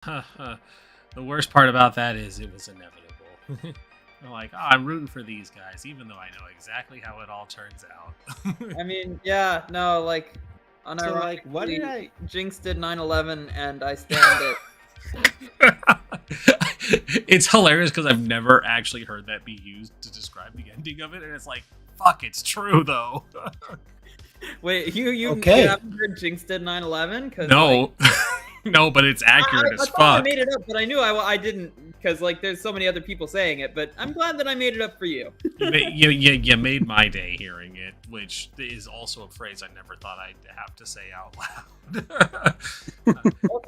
The worst part about that is it was inevitable. I'm like, oh, I'm rooting for these guys, even though I know exactly how it all turns out. I mean, yeah, no, like, So, like, what did unironically, Jinx did 9/11, and I stand it. It's hilarious because I've never actually heard that be used to describe the ending of it, and it's like, fuck, it's true though. Wait, you Okay. haven't heard Jinx did 9/11? No, no, but it's accurate I as thought I fuck. made it up, but I knew I didn't, because like there's so many other people saying it. But I'm glad that I made it up for you. You made my day hearing it, which is also a phrase I never thought I'd have to say out loud.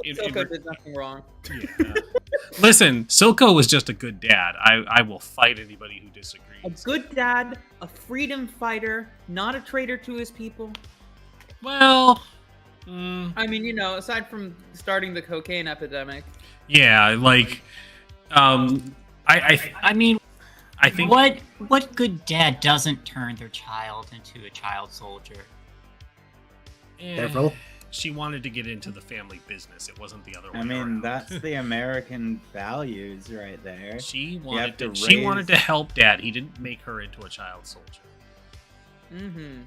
Silco did nothing wrong. Yeah. Listen, Silco was just a good dad. I will fight anybody who disagrees. A good dad, a freedom fighter, not a traitor to his people. Well, I mean, you know, aside from starting the cocaine epidemic. yeah, like, I mean, I think what good dad doesn't turn their child into a child soldier? Careful. She wanted to get into the family business. It wasn't the other way I mean, around. that's the American values right there. She have wanted to she wanted raise- to help Dad. He didn't make her into a child soldier. Mm-hmm.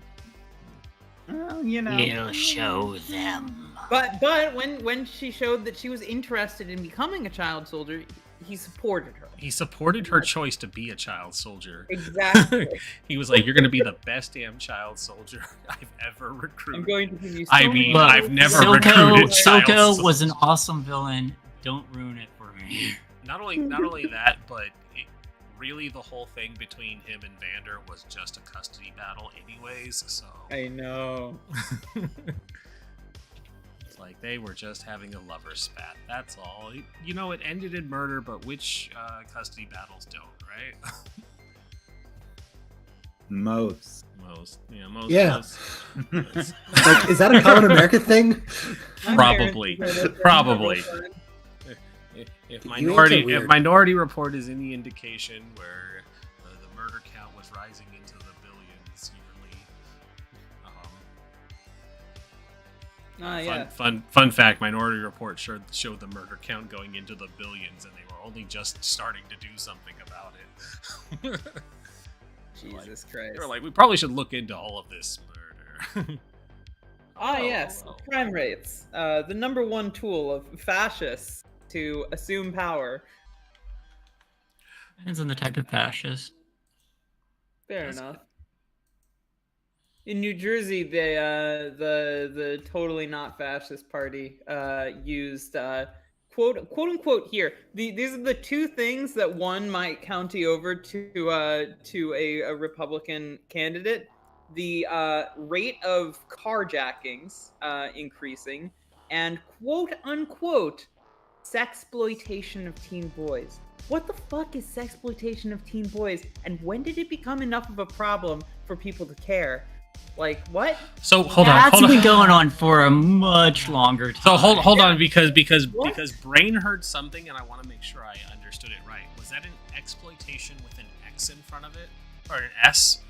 Well, you know. We'll show them. But when she showed that she was interested in becoming a child soldier, he supported her. He supported her choice to be a child soldier. Exactly. He was like, "You're going to be the best damn child soldier I've ever recruited." I'm going to give you. So I many mean, I've never Silco, recruited child Silco was an soldiers. awesome villain. Don't ruin it for me. Not only that, but really the whole thing between him and Vander was just a custody battle, anyways. So I know. it's like they were just having a lover spat. That's all. You know, it ended in murder, but which custody battles don't, right? Most. Most. Yeah. most. Like, is that a common American thing? Probably. Probably. If Minority Report is any indication, where the murder count was rising into the billions yearly. Yeah. Fun fact: Minority Report showed the murder count going into the billions, and they were only just starting to do something about it. Jesus Christ. They were like, we probably should look into all of this murder. Yes, crime rates. The number one tool of fascists to assume power. Depends on the type of fascist. Fair enough. In New Jersey, they the totally not fascist party used quote unquote here. These are the two things that won my county over to a Republican candidate. The rate of carjackings increasing, and quote unquote sexploitation of teen boys. What the fuck is sexploitation of teen boys, and when did it become enough of a problem for people to care? Like, what? So hold on. That's been going on for a much longer time. So hold on, because Brain heard something, and I want to make sure I understood it right. Was that an exploitation with an X in front of it, or an S?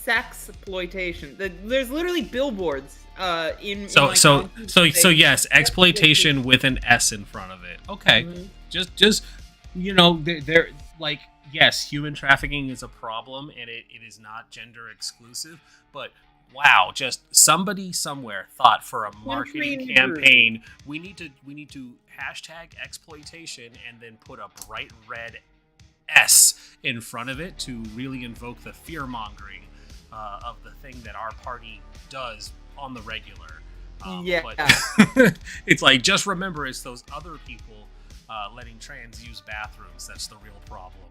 Sexploitation. There's literally billboards in. So yes, exploitation with an S in front of it. Okay, just you know, they're like, yes, human trafficking is a problem, and it is not gender exclusive, but wow, just somebody somewhere thought for a marketing campaign, we need to hashtag exploitation and then put a bright red S in front of it to really invoke the fear mongering of the thing that our party does on the regular. But it's like, just remember, it's those other people letting trans use bathrooms that's the real problem.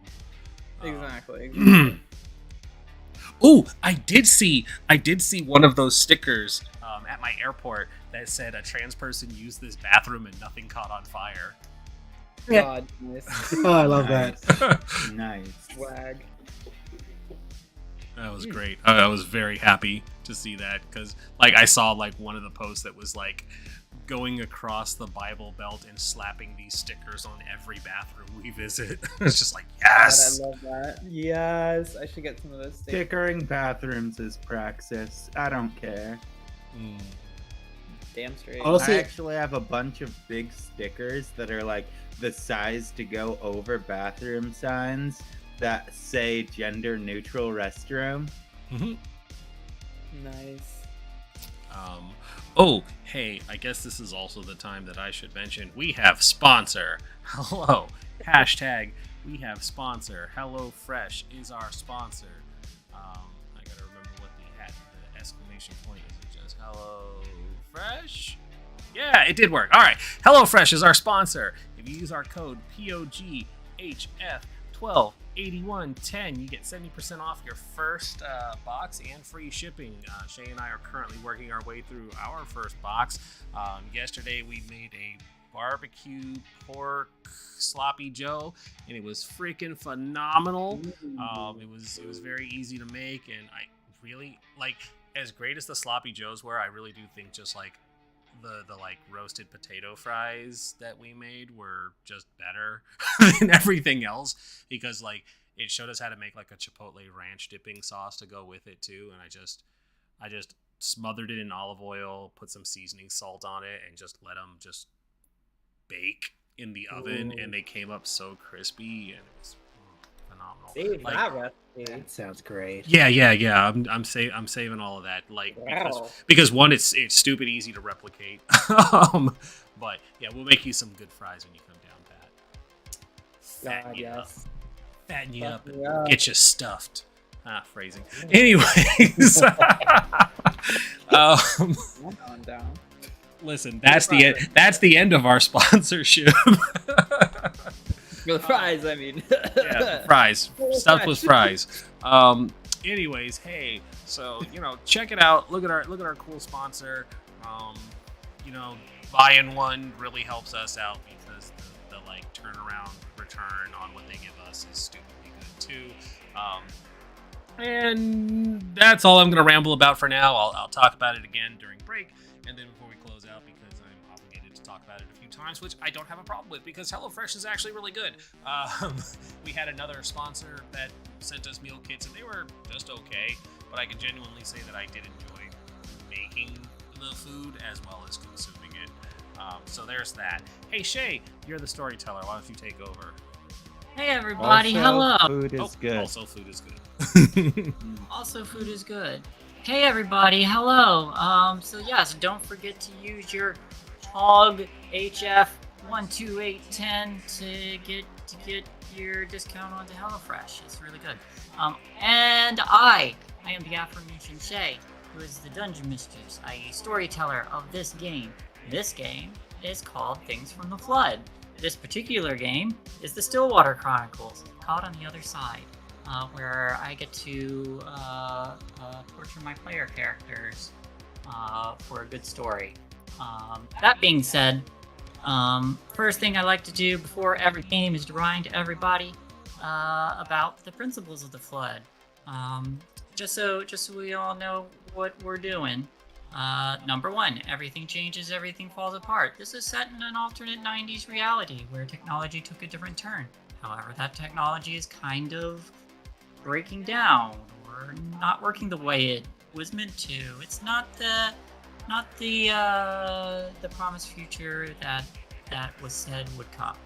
Exactly. Oh, I did see one of those stickers at my airport that said a trans person used this bathroom and nothing caught on fire. God, nice. Oh, I love that. Nice. Swag. That was great. I was very happy to see that, because like I saw like one of the posts that was like going across the Bible Belt and slapping these stickers on every bathroom we visit. It's just like, yes. God, I love that. Yes, I should get some of those stickers. Stickering bathrooms is praxis. I don't care. Damn straight. Honestly- I actually have a bunch of big stickers that are like the size to go over bathroom signs that say gender neutral restroom. Nice. Oh, hey, I guess this is also the time that I should mention we have sponsor. Hello. Hashtag we have sponsor. HelloFresh is our sponsor. I gotta remember what the exclamation point is. It just HelloFresh? Yeah, it did work. All right. HelloFresh is our sponsor. If you use our code POGHF128110, you get 70% off your first box and free shipping. Shay and I are currently working our way through our first box. Yesterday we made a barbecue pork sloppy joe, and it was freaking phenomenal. It was very easy to make, and I really like, as great as the sloppy joes were, I really do think just like the like roasted potato fries that we made were just better than everything else, because like it showed us how to make like a chipotle ranch dipping sauce to go with it too, and I just smothered it in olive oil, put some seasoning salt on it, and just let them just bake in the oven. And they came up so crispy, and it was phenomenal. Save Like, that recipe. That sounds great. yeah. I'm saving all of that, like, Wow. because one, it's stupid easy to replicate. But yeah, we'll make you some good fries when you come down, Pat. Fatten God, you up, yes. fatten you up, Me up. get you stuffed. Phrasing. Anyways, I'm going down. listen, that's the end of our sponsorship. For the fries, I mean. Yeah, fries, stuffed with fries. Anyways, hey, so check it out. Look at our cool sponsor. Buying one really helps us out, because the like turnaround return on what they give us is stupidly good too. And that's all I'm gonna ramble about for now. I'll talk about it again during break, and then before we close out, because I'm obligated to talk about it a few times, which I don't have a problem with, because HelloFresh is actually really good. We had another sponsor that sent us meal kits, and they were just okay, but I can genuinely say that I did enjoy making the food as well as consuming it. So there's that. Hey Shay, you're the storyteller. Why don't you take over? Hey everybody, Also, hello. Food is good. Also, food is good. Also, food is good. Hey everybody, hello. So yes, don't forget to use your HOG HF 12810 to get your discount onto HelloFresh. It's really good. And I am the aforementioned Shay, who is the dungeon mistress, i.e. storyteller of this game. This game is called Things from the Flood. This particular game is the Stillwater Chronicles, called On the Other Side, where I get to torture my player characters for a good story. That being said, first thing I like to do before every game is to remind everybody about the principles of the Flood. Just so we all know what we're doing. Number one, everything changes, everything falls apart. This is set in an alternate 90s reality where technology took a different turn. However, that technology is kind of breaking down or not working the way it was meant to. It's not the promised future that was said would come.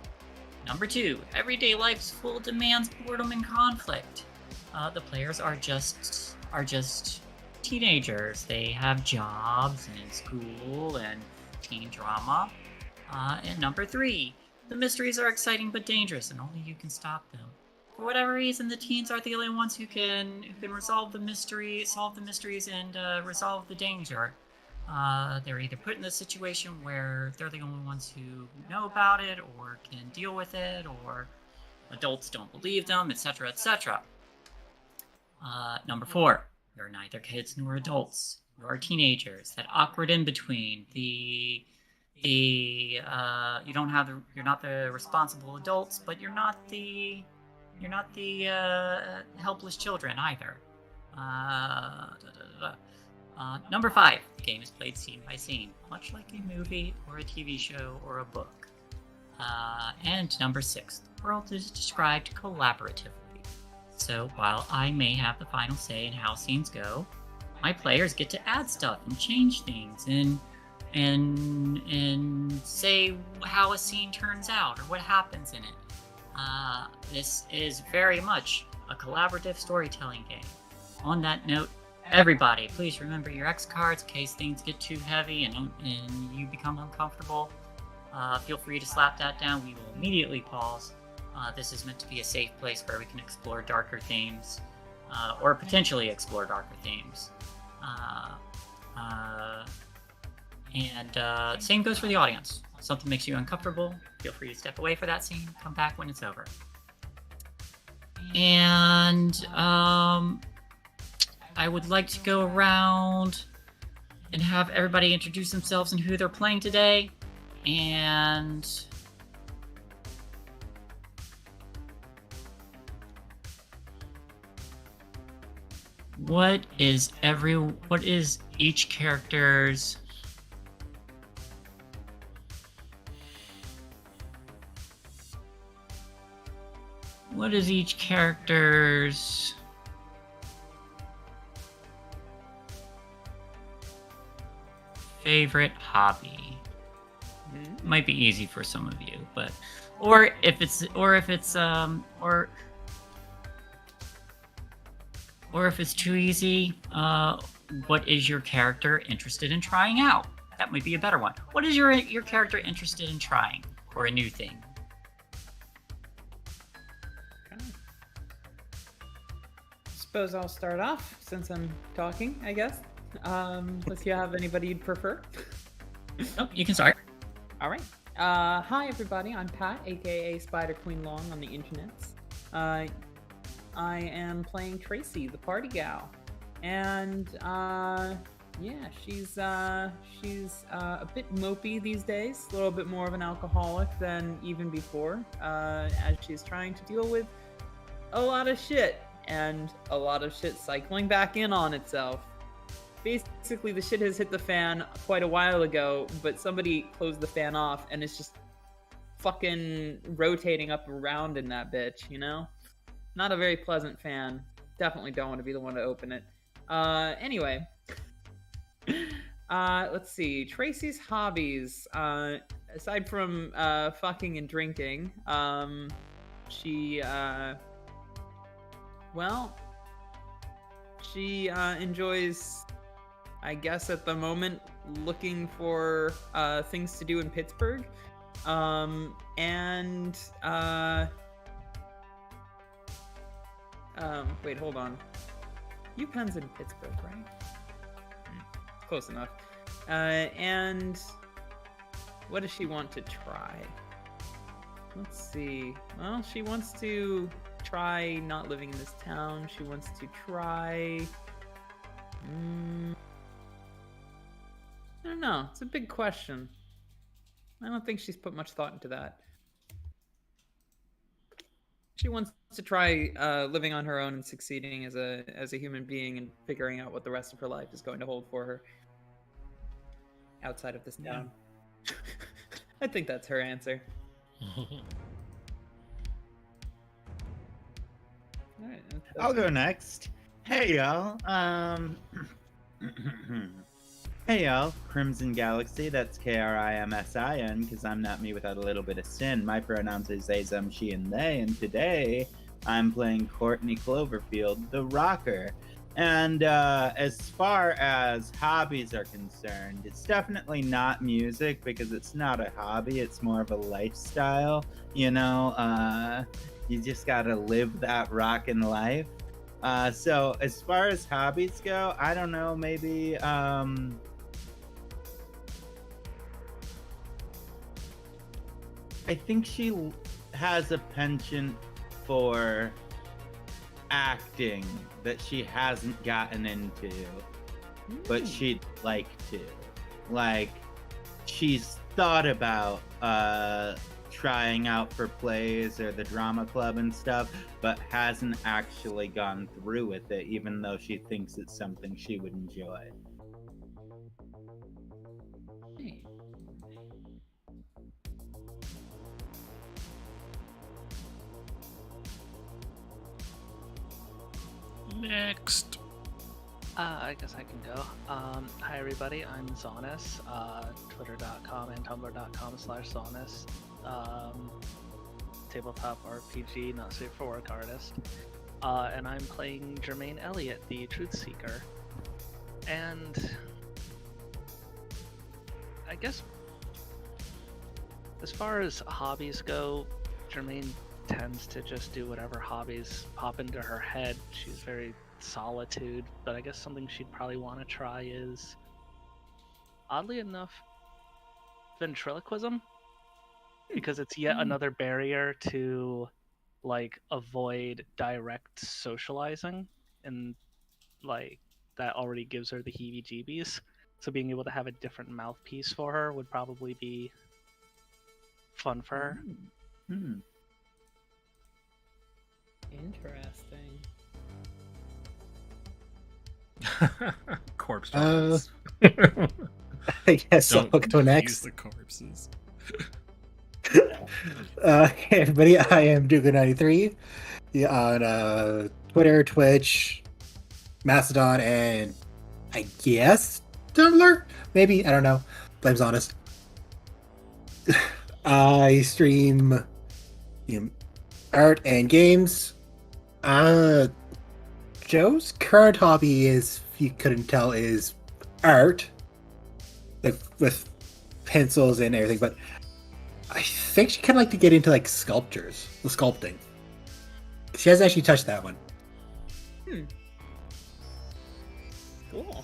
Number two, everyday life's full of demands, boredom, and conflict. The players are just teenagers. They have jobs and school and teen drama. And number three, the mysteries are exciting but dangerous, and only you can stop them. For whatever reason, the teens are the only ones who can solve the mysteries, and resolve the danger. They're either put in a situation where they're the only ones who know about it or can deal with it, or adults don't believe them, etc., etc. Number four, you're neither kids nor adults. You're teenagers. That awkward in between. You're not the responsible adults, but you're not the helpless children either. Number five, the game is played scene by scene, much like a movie or a TV show or a book. And number six, the world is described collaboratively. So while I may have the final say in how scenes go, my players get to add stuff and change things and say how a scene turns out or what happens in it. This is very much a collaborative storytelling game. On that note, everybody, please remember your X cards in case things get too heavy and you become uncomfortable. Feel free to slap that down. We will immediately pause. This is meant to be a safe place where we can explore darker themes, or potentially explore darker themes. And same goes for the audience. If something makes you uncomfortable, feel free to step away for that scene, come back when it's over. And I would like to go around and have everybody introduce themselves and who they're playing today. And what is each character's favorite hobby? Might be easy for some of you, but or if it's too easy, what is your character interested in trying out? That might be a better one. What is your character interested in trying or a new thing? Suppose I'll start off since I'm talking, I guess. Unless you have anybody you'd prefer. Nope, you can start. All right. Hi, everybody. I'm Pat, aka Spider Queen Long on the internets. I am playing Tracy, the party gal, and yeah, she's a bit mopey these days, a little bit more of an alcoholic than even before, as she's trying to deal with a lot of shit and a lot of shit cycling back in on itself. Basically, the shit has hit the fan quite a while ago, but somebody closed the fan off, and it's just fucking rotating up around in that bitch, you know? Not a very pleasant fan. Definitely don't want to be the one to open it. Anyway. Let's see. Tracy's hobbies. Aside from fucking and drinking, she enjoys, I guess at the moment, looking for things to do in Pittsburgh. Wait, hold on. UPenn's in Pittsburgh, right? Close enough. And what does she want to try? Let's see. Well, she wants to try not living in this town. She wants to try... I don't know. It's a big question. I don't think she's put much thought into that. She wants to try living on her own and succeeding as a human being and figuring out what the rest of her life is going to hold for her outside of this town. I think that's her answer. All right, I'll go next. Hey y'all. Hey y'all, Crimson Galaxy, that's Krimsin, because I'm not me without a little bit of sin. My pronouns are they, them, she, and they, and today I'm playing Courtney Cloverfield, the rocker. And as far as hobbies are concerned, it's definitely not music, because it's not a hobby, it's more of a lifestyle, you know? You just gotta live that rockin' life. So as far as hobbies go, I don't know, maybe... I think she has a penchant for acting that she hasn't gotten into, but she'd like to. Like, she's thought about trying out for plays or the drama club and stuff, but hasn't actually gone through with it, even though she thinks it's something she would enjoy. Next. I guess I can go. Hi everybody, I'm Zonus, twitter.com and tumblr.com/Zonus. Tabletop RPG, not safe for work artist. And I'm playing Jermaine Elliott, the Truth Seeker. And I guess as far as hobbies go, Jermaine tends to just do whatever hobbies pop into her head. She's very solitude, but I guess something she'd probably want to try is, oddly enough, ventriloquism, because it's yet another barrier to like avoid direct socializing, and like that already gives her the heebie-jeebies. So being able to have a different mouthpiece for her would probably be fun for her. Interesting. Corpse drawings. I guess I'll Don't go use next. the corpses. Hey everybody, I am Duga93 on Twitter, Twitch, Mastodon, and I guess Tumblr? Maybe, I don't know. Blame's honest. I stream art and games. Joe's current hobby is, if you couldn't tell, is art. Like with pencils and everything, but I think she kind of like to get into like sculpting. She hasn't actually touched that one. Cool.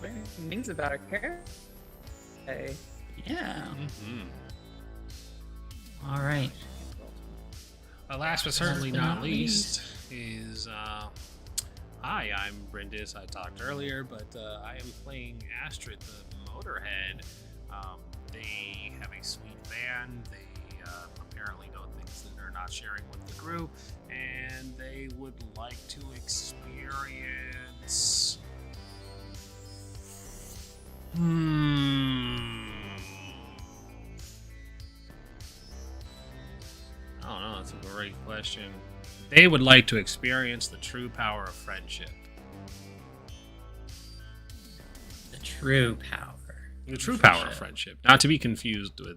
Learning some things about her character. Hey. Yeah. Mhm. All right. Last but certainly not least is hi, I'm Brindis. I talked earlier, but I am playing Astrid the Motorhead. They have a sweet van. They apparently know things that they're not sharing with the group, and they would like to experience. I don't know. That's a great question. They would like to experience the true power of friendship. The true power. The true power of friendship, not to be confused with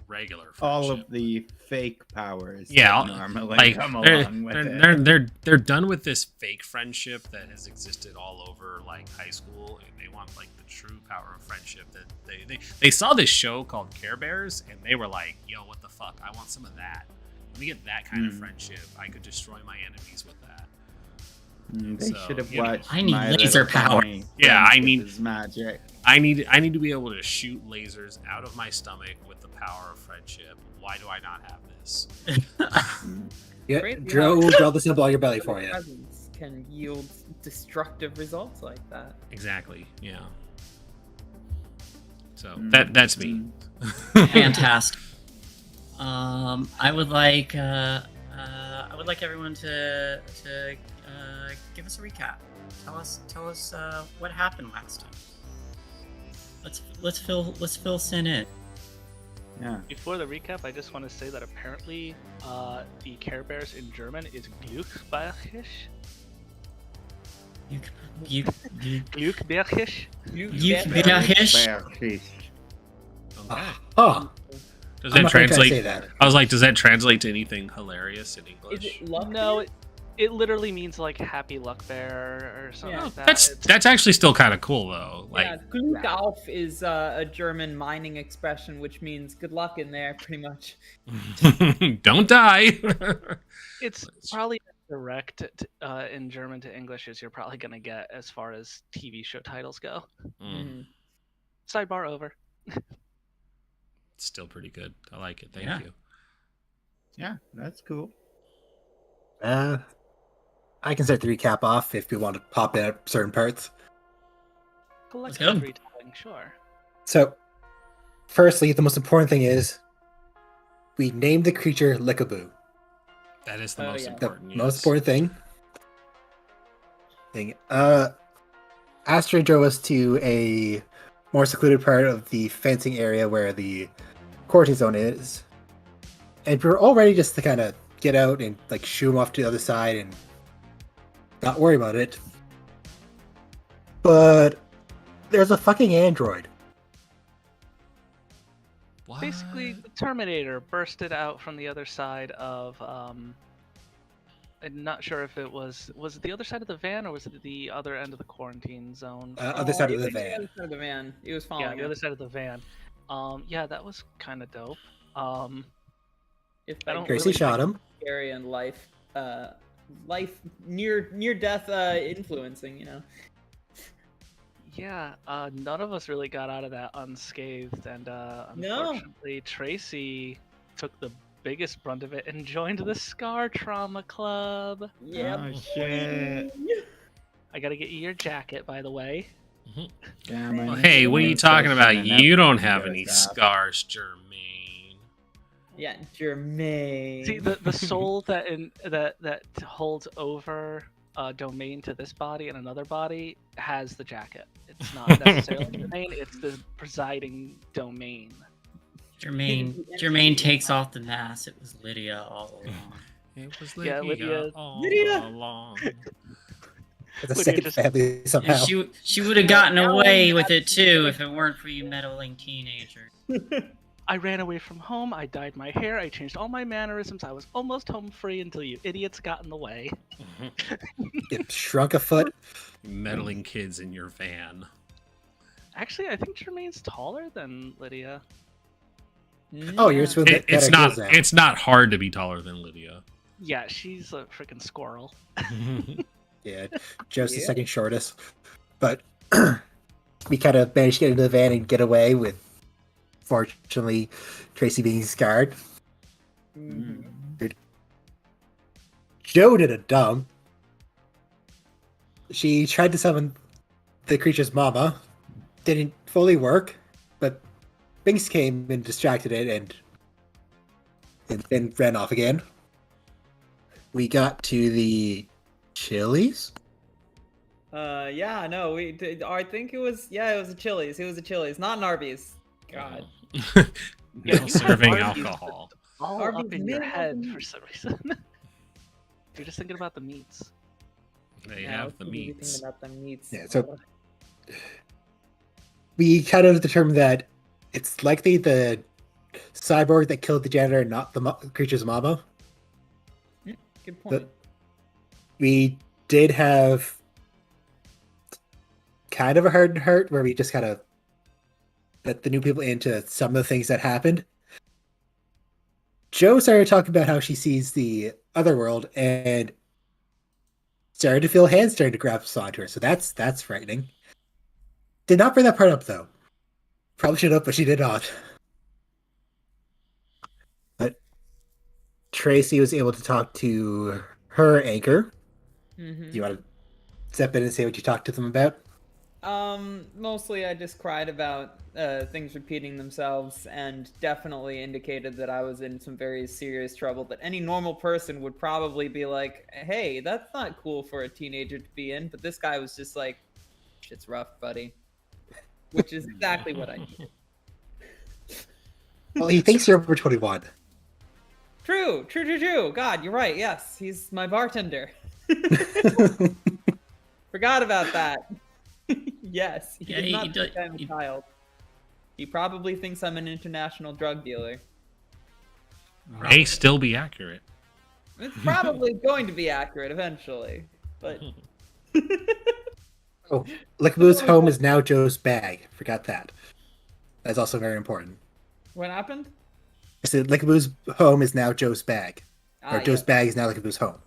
regular friendship. All of the fake powers. Yeah, that normally like come they're, along with they're, it. they're done with this fake friendship that has existed all over like high school, and they want like the true power of friendship. That they saw this show called Care Bears, and they were like, "Yo, what the fuck? I want some of that. Let me get that kind of friendship. I could destroy my enemies with that." They So, should have you know, watched. I need My laser Little power. Pony. Yeah, I Friendship need- is magic. I need to be able to shoot lasers out of my stomach with the power of friendship. Why do I not have this? Yeah, Great. Joe will draw the symbol on your belly for you. Presence can yield destructive results like that. Exactly. Yeah. So Mm. that's me. Fantastic. I would like everyone to give us a recap. Tell us what happened last time. Let's fill Sin in. Yeah. Before the recap, I just want to say that apparently the Care Bears in German is Glückbärchisch. You Glückbärchisch. Glückbärchisch. Okay. Oh, Does I'm that not gonna try to say translate? that. I was like, does that translate to anything hilarious in Is English? it luck? No, it literally means like happy luck bear or something Yeah. like that. That's actually still kind of cool though. Yeah, Like, Glück auf is a German mining expression which means good luck in there, pretty much. don't die. It's probably as direct in German to English as you're probably gonna get as far as TV show titles go. Mm, Sidebar over. still pretty good. I like it. Thank Yeah. you. Yeah, that's cool. I can start the recap off if you want to pop in at certain parts. Collective go. retelling, sure. So, firstly, the most important thing is we named the creature Lickaboo. That is the Oh, most yeah. The important. most yes. important thing. Astrid drove us to a more secluded part of the fencing area where the quarantine zone is, and we were all ready just to kind of get out and like shoo him off to the other side and Not worry about it. But there's a fucking android. What? Basically, the Terminator bursted out from the other side of. I'm not sure if it was it the other side of the van or was it the other end of the quarantine zone? Other side of the It was the van. other side of the van. He was Yeah, following the him. other side of the van. Yeah, that was kind of dope. If I don't Tracy really shot think- him. scary and life near death influencing, you know. Yeah, none of us really got out of that unscathed, and unfortunately, Tracy took the biggest brunt of it and joined the Scar Trauma Club. Yeah. Oh shit. I gotta get you your jacket, by the way. Yeah, my Well, name's hey, what are you James talking about? Ocean, and You don't everything have goes any up. scars, Jermaine. Yeah, Jermaine. See, the soul that holds over a domain to this body and another body has the jacket. It's not necessarily the domain; it's the presiding domain. Jermaine takes off the mask. It was Lydia all along. It was Yeah, Lydia, Lydia- all Lydia! along. It's a Lydia second just- family And somehow. she would have gotten away with it too if it weren't for you meddling teenagers. I ran away from home. I dyed my hair. I changed all my mannerisms. I was almost home free until you idiots got in the way. It shrunk a foot. Meddling kids in your van. Actually, I think Jermaine's taller than Lydia. Oh, you're supposed to It's get not. heels out. It's not hard to be taller than Lydia. Yeah, she's a freaking squirrel. Yeah, Joe's the Yeah. second shortest. But we kind of managed to get into the van and get away with, fortunately, Tracy being scarred. Mhm. Joe did a dumb. She tried to summon the creature's mama. Didn't fully work, but Binks came and distracted it and then ran off again. We got to the Chili's. Yeah, no, we did. I think it was. Yeah, it was a Chili's. It was a Chili's, not an Arby's. God. Now you have serving Arby's. alcohol. All Arby's up in your made head of for some reason. You're just thinking about the meats. They Yeah, I have the was thinking meats. about the meats. Yeah, so we kind of determined that it's likely the cyborg that killed the janitor, not the creature's mama. Good point. We did have kind of a hurt where we just kind of let the new people into some of the things that happened. Joe started talking about how she sees the other world and started to feel hands starting to grasp onto her. So that's frightening. Did not bring that part up though. Probably should have, but she did not. But Tracy was able to talk to her anchor. Mhm. Do you want to step in and say what you talked to them about? Mostly I just cried about things repeating themselves and definitely indicated that I was in some very serious trouble that any normal person would probably be like, hey, that's not cool for a teenager to be in. But this guy was just like, shit's rough, buddy. Which is exactly what I needed. Well, he thinks you're over 21. True. God, you're right. Yes, he's my bartender. Forgot about that. Yes, he Yeah, did not he think does- I'm a child. He probably thinks I'm an international drug dealer. May still be accurate. It's probably going to be accurate eventually, but Oh, Lickaboo's home is now Joe's bag. Forgot that. That's also very important. what happened? I said Lickaboo's home is now Joe's bag. Or Ah, Joe's yes. bag is now Lickaboo's home.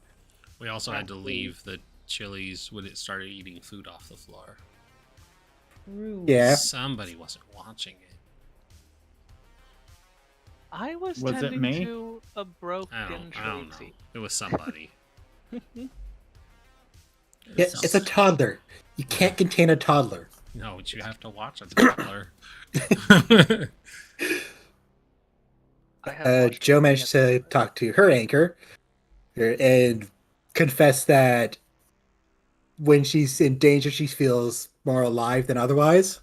We also had to Absolutely. leave the Chili's when it started eating food off the floor. True. Yeah. Somebody wasn't watching it. I was Was it tending me? to a broken I don't know. Tracy. It was somebody. Yeah, it's a toddler. You can't contain a toddler. No, but you have to watch a toddler. I have watched Joe it managed to talk to her anchor and confess that when she's in danger, she feels more alive than otherwise.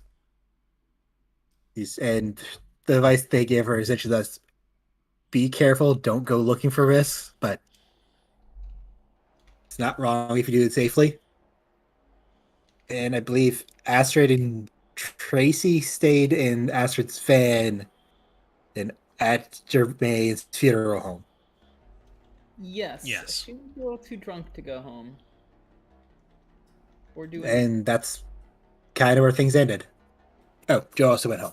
And the advice they gave her essentially was be careful, don't go looking for risks, but It's not wrong if you do it safely. And I believe Astrid and Tracy stayed in Astrid's van and at Jermaine's funeral home. Yes. Yes. She was a little too drunk to go home. Or do anything. And that's kind of where things ended. Oh, Joe also went home.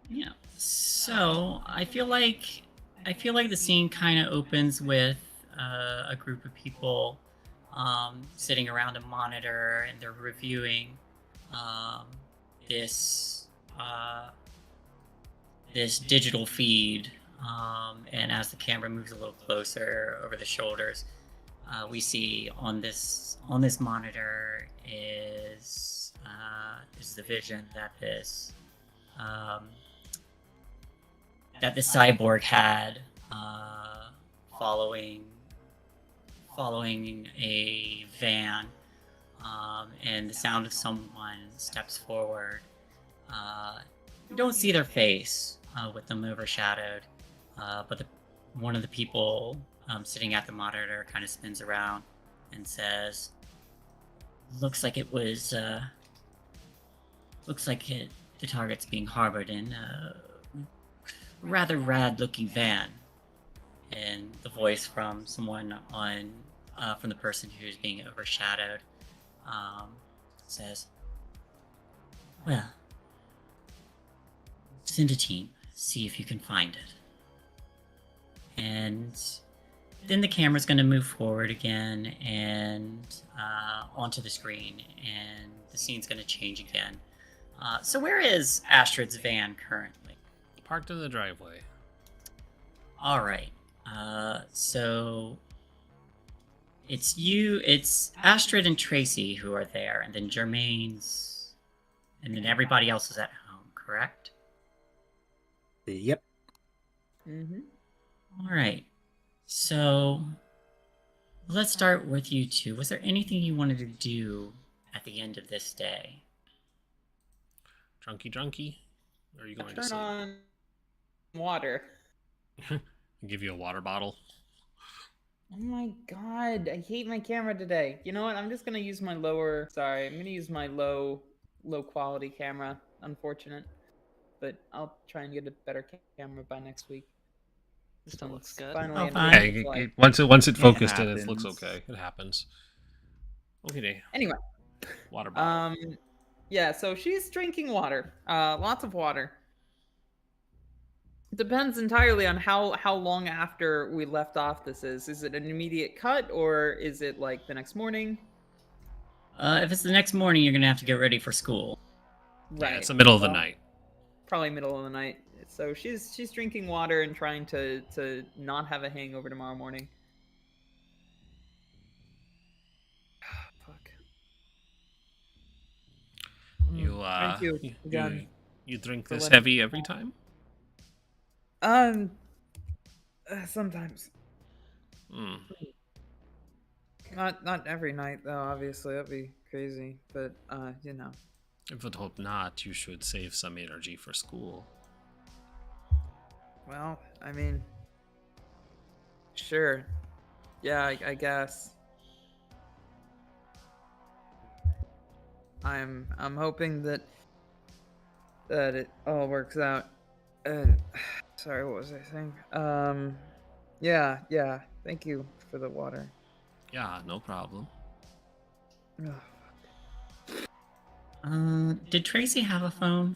Yeah. So I feel like the scene kind of opens with a group of people sitting around a monitor, and they're reviewing this this digital feed. And as the camera moves a little closer over the shoulders, we see on this monitor is the vision that this cyborg had following a van, and the sound of someone steps forward. You don't see their face with them overshadowed, but one of the people sitting at the monitor kind of spins around and says, "Looks like it was. The target's being harbored in a rather rad-looking van." And the voice from someone from the person who's being overshadowed says, "Well, send a team, see if you can find it." And then the camera's going to move forward again and onto the screen, and the scene's going to change again. So where is Astrid's van currently? Parked in the driveway. All right. So it's Astrid and Tracy who are there, and then Jermaine's, and then everybody else is at home, correct? Yep. Mm-hmm. All right. So let's start with you two. Was there anything you wanted to do at the end of this day? Drunky? Or are you going to Turn sleep? on water. Give you a water bottle. Oh my god, I hate my camera today. You know what? I'm just gonna use my low quality camera. Unfortunate, but I'll try and get a better camera by next week. Still looks good. Finally, Oh, in fine. real Hey, life. once it focused in, it happens. looks okay. It happens. Okay, Anyway, water bottle. yeah. So she's drinking water. Lots of water. Depends entirely on how long after we left off this is. Is it an immediate cut, or is it like the next morning? If it's the next morning, you're gonna have to get ready for school. Right. Yeah, it's the middle of the Well, night. Probably middle of the night. So she's drinking water and trying to not have a hangover tomorrow morning. Fuck. You Thank you again. you drink for this letting heavy me every know. time? Sometimes. Hmm. Not every night though. Obviously, that'd be crazy. But you know. I would hope not. You should save some energy for school. Well, I mean, sure. Yeah, I guess. I'm hoping that it all works out. Sorry, what was I saying? Yeah. Thank you for the water. Yeah, no problem. Ugh. Did Tracy have a phone?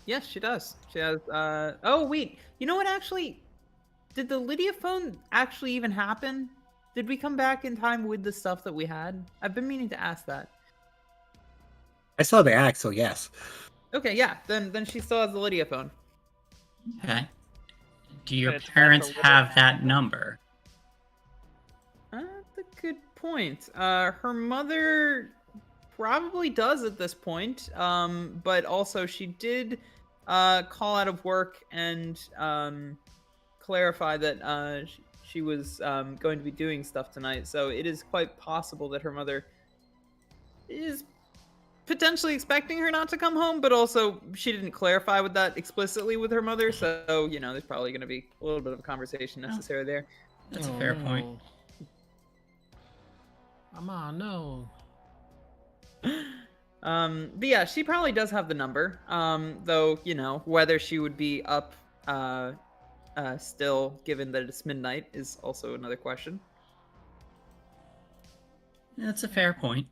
Yes, she does. She has. Oh wait, you know what? Actually, did the Lydia phone actually even happen? Did we come back in time with the stuff that we had? I've been meaning to ask that. I saw the act, so yes. Okay, yeah. Then she still has the Lydia phone. Okay. Do your It's parents also have that number? That's a good point. Her mother probably does at this point. But also she did call out of work and clarify that she was going to be doing stuff tonight. So it is quite possible that her mother is potentially expecting her not to come home, but also she didn't clarify with that explicitly with her mother. So, there's probably going to be a little bit of a conversation necessary there. That's a fair point. Come on, no. But yeah, she probably does have the number. Though, whether she would be up still given that it's midnight is also another question. That's a fair point.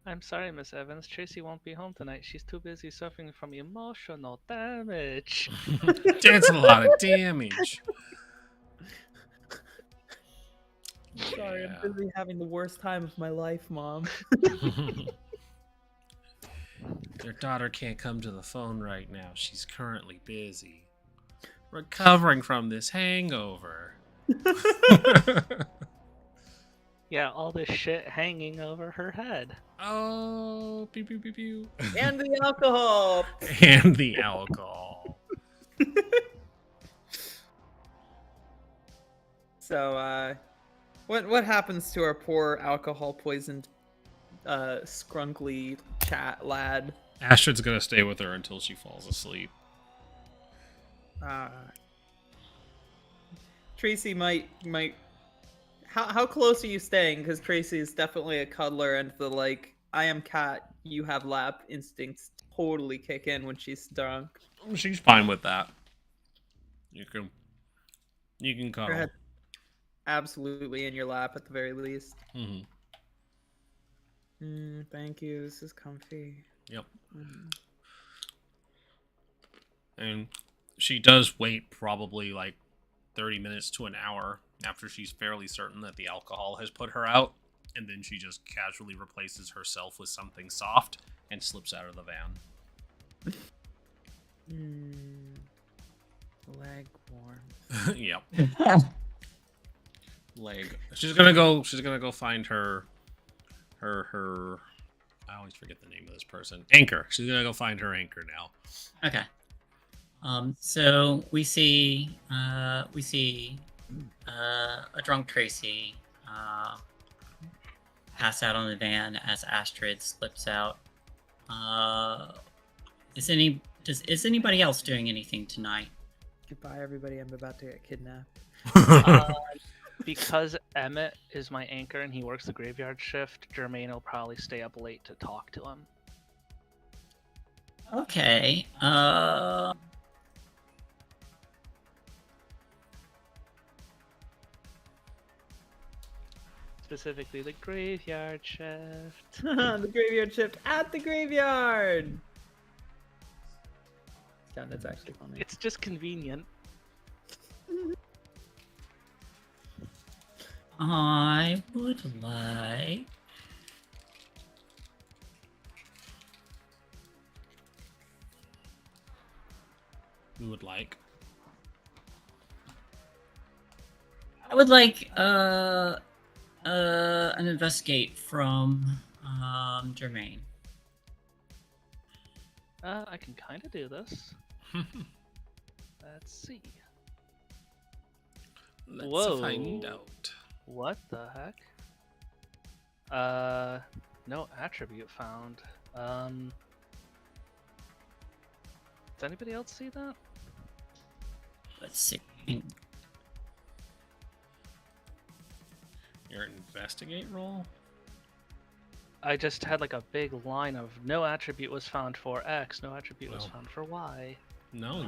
I'm sorry, Miss Evans. Tracy won't be home tonight. She's too busy suffering from emotional damage. That's a lot of damage. Sorry, Yeah. I'm busy having the worst time of my life, Mom. Your daughter can't come to the phone right now. She's currently busy recovering from this hangover. Yeah, all this shit hanging over her head. Oh, pew pew pew pew. And the alcohol. And the alcohol. So, what happens to our poor alcohol poisoned, scrunkly chat lad? Astrid's gonna stay with her until she falls asleep. Tracy might. How close are you staying? Because Tracy is definitely a cuddler, and the I am cat, you have lap instincts totally kick in when she's drunk. She's fine with that. You can Her cuddle. head absolutely in your lap at the very least. Thank you. This is comfy. Yep. And she does wait probably 30 minutes to an hour after she's fairly certain that the alcohol has put her out, and then she just casually replaces herself with something soft and slips out of the van. Leg warm. Yep. Leg. She's gonna go find her. I always forget the name of this person. Anchor. She's gonna go find her anchor now. Okay. So we see a drunk Tracy pass out on the van as Astrid slips out. Is anybody else doing anything tonight? Goodbye, everybody. I'm about to get kidnapped. Because Emmett is my anchor and he works the graveyard shift, Jermaine will probably stay up late to talk to him. Okay. Specifically the graveyard shift. The graveyard shift at the graveyard. Yeah, that's actually funny. It's just convenient. I would like. We would like. I would like an investigate from Jermaine. I can kind of do this. Let's see. Let's find out. What the heck? No attribute found. Does anybody else see that? Let's see. Your investigate roll? I just had a big line of no attribute was found for X, no attribute was Well. found for Y. No.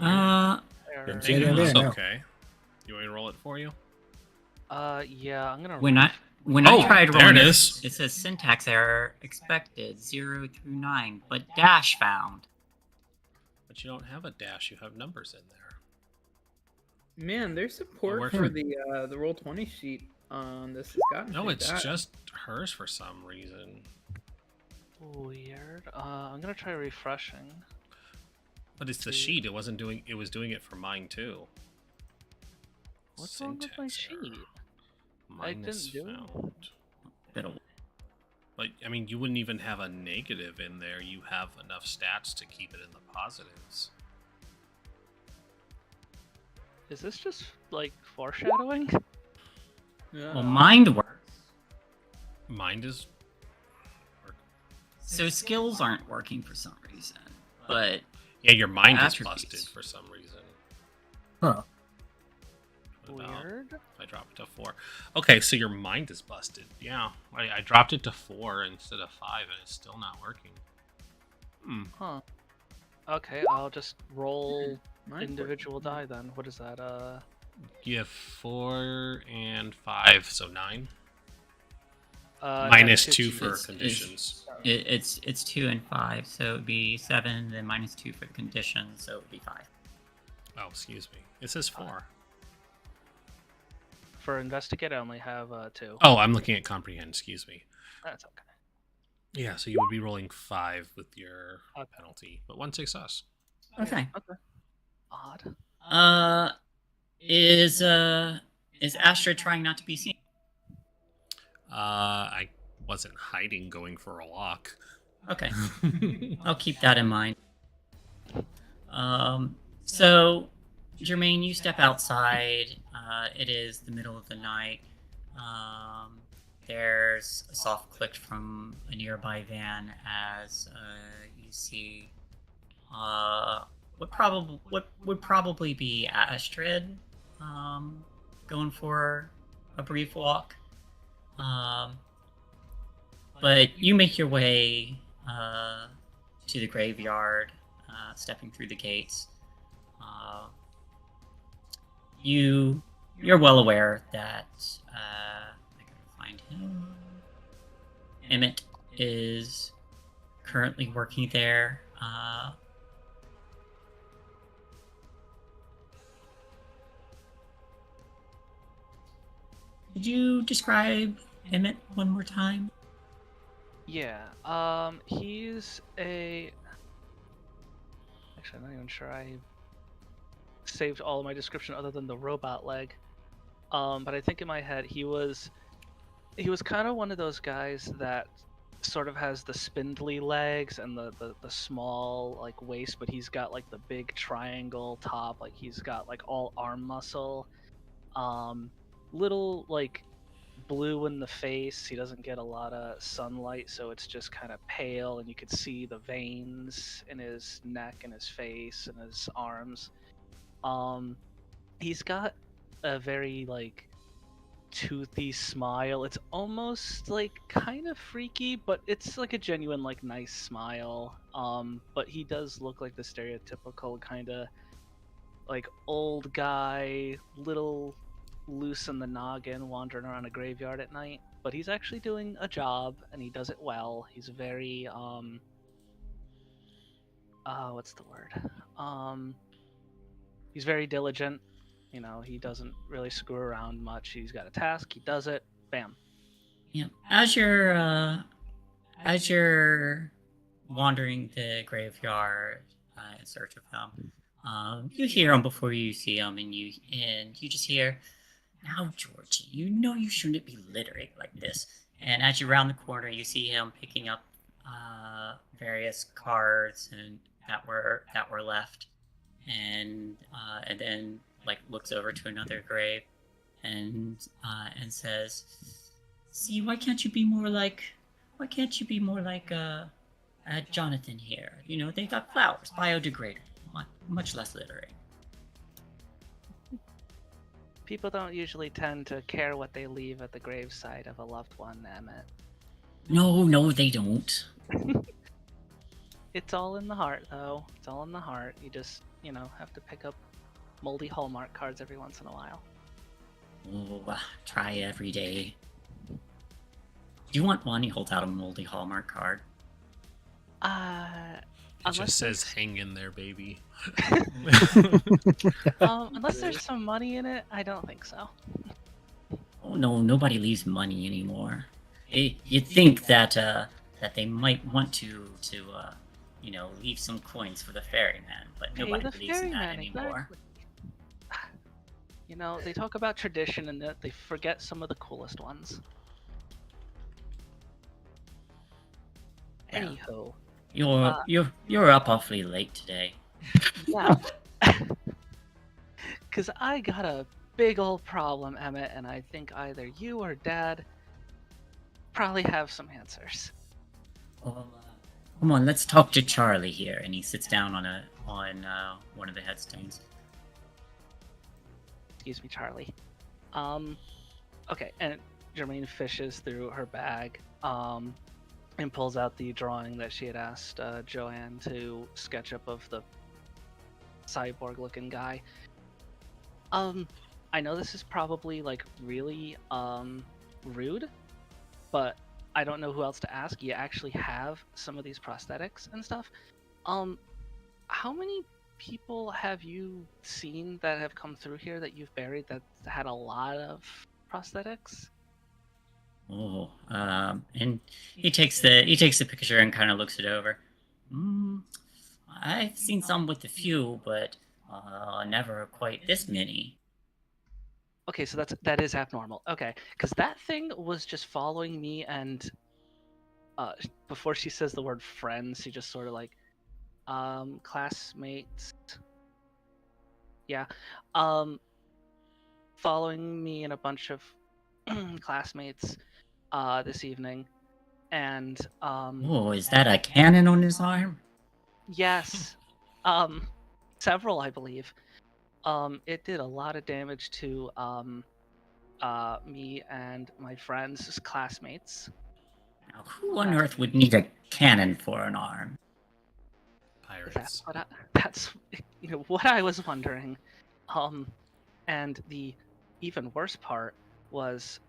Error. Didn't see it in It's there, no. okay. You want me to roll it for you? Yeah, I'm gonna. When I Oh, tried there rolling it it, is. it says syntax error expected 0 through 9, but dash found. But you don't have a dash. You have numbers in there. Man, their support Where for can- the Roll20 sheet on this has gotten No, pretty it's bad. just hers for some reason. Weird. I'm gonna try refreshing. But it's the sheet. It wasn't doing. It was doing it for mine too. What's wrong with my Syntax error. sheet? Minus didn't do it. found. It'll- But I mean, you wouldn't even have a negative in there. You have enough stats to keep it in the positives. Is this just foreshadowing? Yeah. Well, mind works. Mind is. So skills aren't working for some reason, but Yeah, your mind is Attributes. busted for some reason. Huh. about Weird. if I drop it to 4. Okay, so your mind is busted. Yeah, I dropped it to 4 instead of 5, and it's still not working. Huh. Okay, I'll just roll Mine's individual working. die then. What is that? You have 4 and 5, so 9. That's -2 for It's- conditions. It's 2 and 5, so it would be 7, then -2 for the conditions, so it would be 5. Oh, excuse me. It says 4. For investigate, I only have 2. Oh, I'm looking at comprehend. Excuse me. That's okay. Yeah, so you would be rolling 5 with your Okay. penalty, but 1 success. Okay. Odd. Is Astra trying not to be seen? I wasn't hiding going for a walk. Okay. I'll keep that in mind. So, Jermaine, you step outside. It is the middle of the night. There's a soft click from a nearby van as you see what would probably be Astrid going for a brief walk. But you make your way to the graveyard, stepping through the gates. You're well aware that I gotta find him. Emmett is currently working there. Could you describe Emmett one more time? Yeah. He's a. Actually, I'm not even sure I saved all of my description other than the robot leg. But I think in my head he was kind of one of those guys that sort of has the spindly legs and the small like waist, but he's got like the big triangle top. Like he's got like all arm muscle. Little like blue in the face. He doesn't get a lot of sunlight, so it's just kind of pale, and you could see the veins in his neck and his face and his arms. He's got a very like toothy smile. It's almost like kind of freaky, but it's like a genuine like nice smile. But he does look like the stereotypical kind of like old guy, little loose in the noggin, wandering around a graveyard at night. But he's actually doing a job, and he does it well. He's very what's the word? He's very diligent. You know, he doesn't really screw around much. He's got a task, he does it, bam. Yeah. As you're wandering the graveyard in search of him, you hear him before you see him, and you just hear, "Now, Georgie, you know you shouldn't be littering like this." And as you round the corner, you see him picking up various cards and that were left, and then like looks over to another grave and says, "See, why can't you be more like Jonathan here? You know, they got flowers, biodegradable, much less littering." People don't usually tend to care what they leave at the graveside of a loved one, Emmett. No, they don't. It's all in the heart, though. It's all in the heart. You just, have to pick up moldy Hallmark cards every once in a while. Oh, try every day. Do you want one? He holds out a moldy Hallmark card. It just says "hang in there, baby." Unless there's some money in it, I don't think so. Oh no, nobody leaves money anymore. You'd think that they might want to leave some coins for the ferryman, but nobody believes in that anymore. Exactly. They talk about tradition and that they forget some of the coolest ones. Well, Anyhow, you're up awfully late today. yeah. Because I got a big old problem, Emmett, and I think either you or Dad probably have some answers. Well, come on, let's talk to Charlie here. And he sits down on one of the headstones. Excuse me, Charlie. Okay, and Jermaine fishes through her bag, and pulls out the drawing that she had asked Joanne to sketch up of the cyborg-looking guy. I know this is probably like really rude, but I don't know who else to ask. You actually have some of these prosthetics and stuff. How many people have you seen that have come through here that you've buried that had a lot of prosthetics? Oh, and he takes the picture and kind of looks it over. I've seen some with a few, but never quite this many. Okay, so that is abnormal. Okay, because that thing was just following me, and before she says the word friends, she just sort of like, classmates. Yeah, following me and a bunch of classmates this evening, and Oh, is that a cannon on his arm? yes, several, I believe. It did a lot of damage to me and my friends' classmates. Now, who on earth would need a cannon for an arm? Pirates. That's what I was wondering. And the even worse part was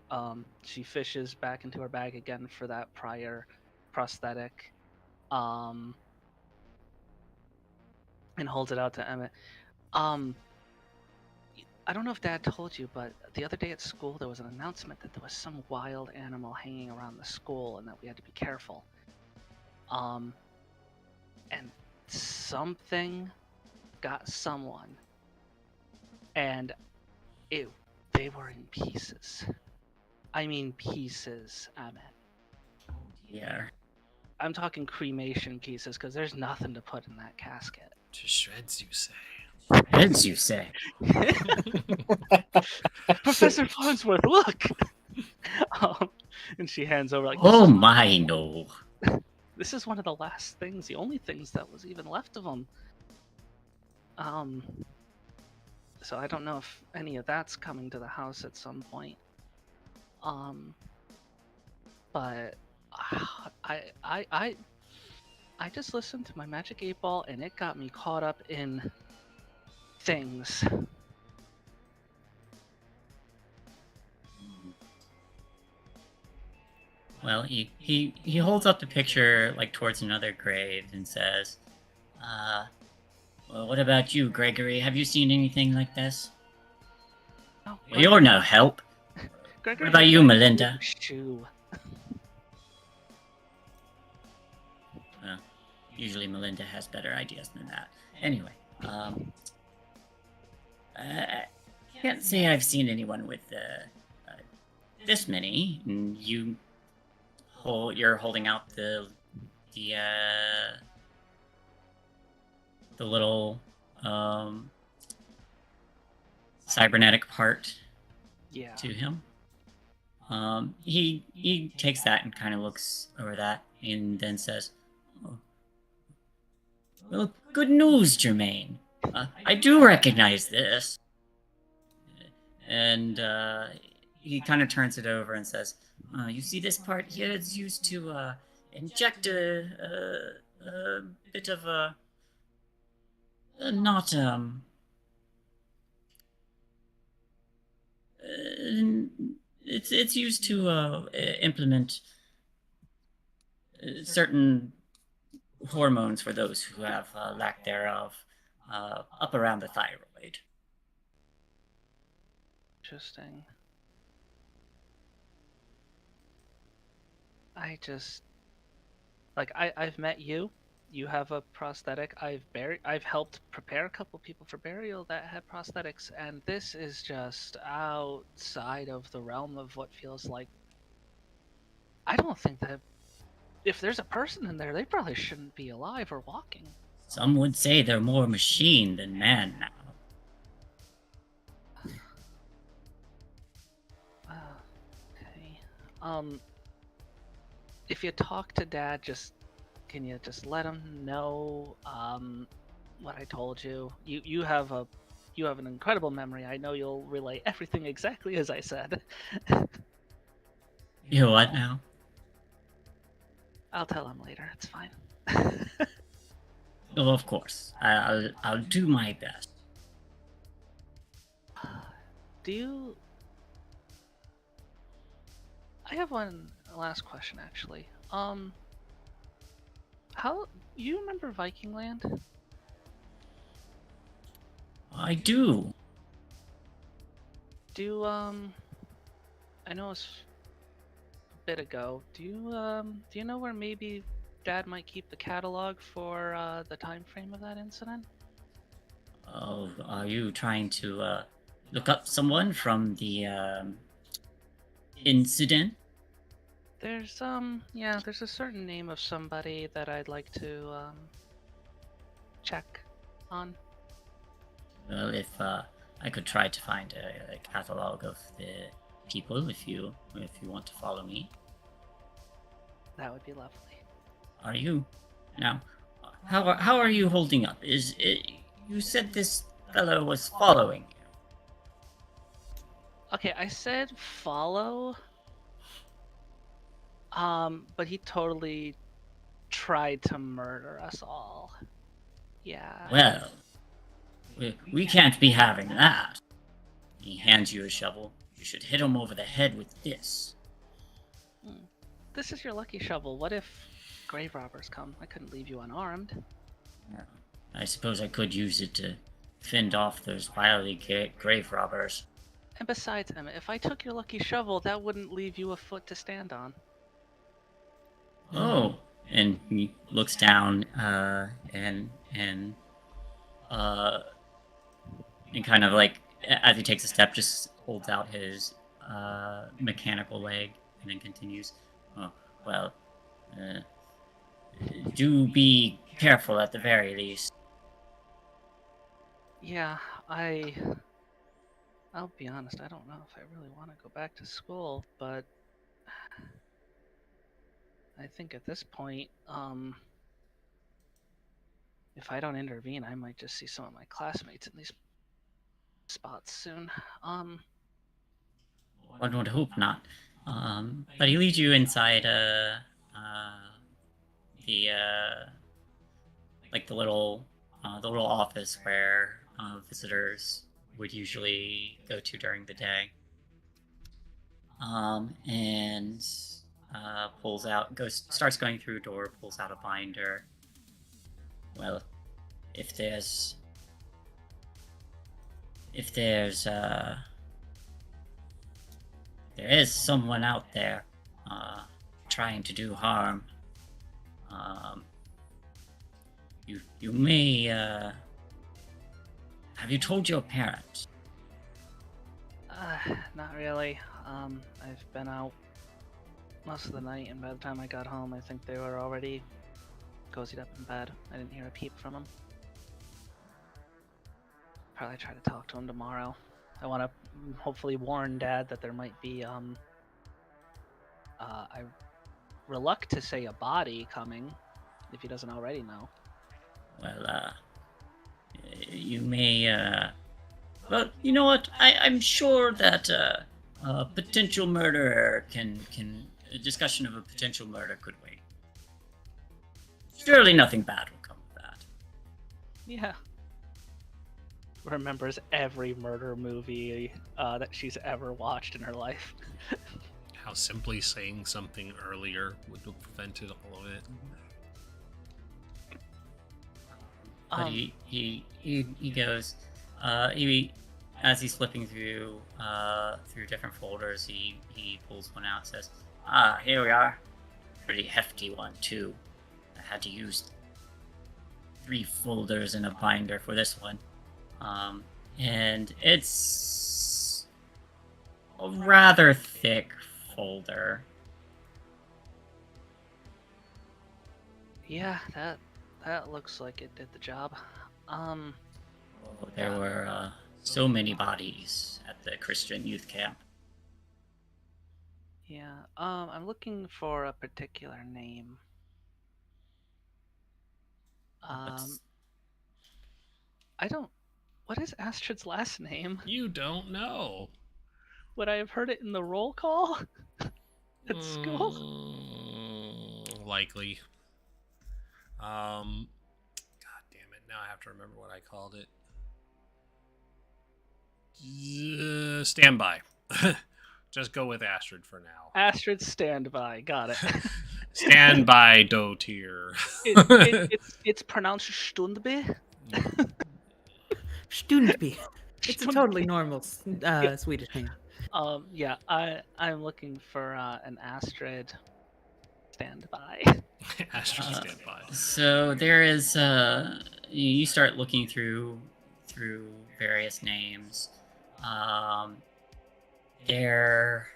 she fishes back into her bag again for that prior prosthetic, and holds it out to Emmett. I don't know if Dad told you, but the other day at school there was an announcement that there was some wild animal hanging around the school and that we had to be careful. And something got someone, and they were in pieces. I mean pieces, Emmett. Yeah. I'm talking cremation pieces, because there's nothing to put in that casket. To shreds, you say. Heads, you say? Professor Farnsworth, look! And she hands over like, Oh my, no. this is one of the last things, the only things that was even left of them. So I don't know if any of that's coming to the house at some point. But I just listened to my Magic 8 Ball and it got me caught up in things. Well, he holds up the picture like towards another grave and says, well, what about you, Gregory? Have you seen anything like this? Oh, Well, you're no help. Gregory, What about you, Melinda? Shoe. Usually Melinda has better ideas than that. Anyway, I can't say I've seen anyone with this many. And you're holding out the little cybernetic part Yeah. to him. He takes that and kind of looks over that and then says, oh, well, good news, Jermaine. I do recognize this. And he kind of turns it over and says, you see this part here? It's used to inject a bit of a not it's used to implement certain hormones for those who have lack thereof up around the thyroid. Interesting. I've met you. You have a prosthetic. I've helped prepare a couple people for burial that had prosthetics, and this is just outside of the realm of what feels like. I don't think that if there's a person in there, they probably shouldn't be alive or walking. Some would say they're more machine than man now. Okay. If you talk to Dad, can you just let him know what I told you? You have a you have an incredible memory. I know you'll relay everything exactly as I said. You know what now? I'll tell him later. It's fine. Well, of course. I'll do my best. Do you? I have one last question actually. How you remember Viking Land? I do. Do I know it's a bit ago. Do you know where maybe Dad might keep the catalog for the time frame of that incident? Oh, are you trying to look up someone from the incident? There's there's a certain name of somebody that I'd like to check on. Well, if I could try to find a catalog of the people, if you want to follow me. That would be lovely. Are you now? How are you holding up? Is it, you said this fellow was following you? Okay, I said follow. But he totally tried to murder us all. Yeah. Well, we can't be having that. He hands you a shovel. You should hit him over the head with this. This is your lucky shovel. What if grave robbers come? I couldn't leave you unarmed. I suppose I could use it to fend off those wily grave robbers. And besides, Emma, if I took your lucky shovel, that wouldn't leave you a foot to stand on. Oh, and he looks down and kind of like as he takes a step, just holds out his mechanical leg and then continues. Oh, well, do be careful at the very least. Yeah, I'll be honest, I don't know if I really want to go back to school, but I think at this point, if I don't intervene, I might just see some of my classmates in these spots soon. One would hope not. But he leads you inside the like the little office where visitors would usually go to during the day. And starts going through a door, pulls out a binder. Well, if there's there is someone out there trying to do harm, you may have you told your parents? Not really. I've been out most of the night, and by the time I got home, I think they were already cozied up in bed. I didn't hear a peep from them. Probably try to talk to him tomorrow. I want to hopefully warn Dad that there might be I reluct to say a body coming, if he doesn't already know. Well, you may well, you know what? I'm sure that a potential murderer can a discussion of a potential murder could wait. Surely nothing bad will come of that. Yeah. Remembers every murder movie that she's ever watched in her life. How simply saying something earlier would have prevented all of it. But he goes, as he's flipping through different folders, he pulls one out and says, here we are. Pretty hefty one too. I had to use 3 folders in a binder for this one. And it's a rather thick folder. Yeah, that looks like it did the job. There were so many bodies at the Christian youth camp. Yeah, I'm looking for a particular name. I don't. What is Astrid's last name? You don't know. Would I have heard it in the roll call at school? Likely. God damn it! Now I have to remember what I called it. Standby. Just go with Astrid for now. Astrid standby. Got it. Standby Dotier. It's pronounced Stundby. Stundby. It's a totally normal Swedish name. Yeah, I'm looking for an Astrid standby. Astrid standby. So there is you start looking through various names. There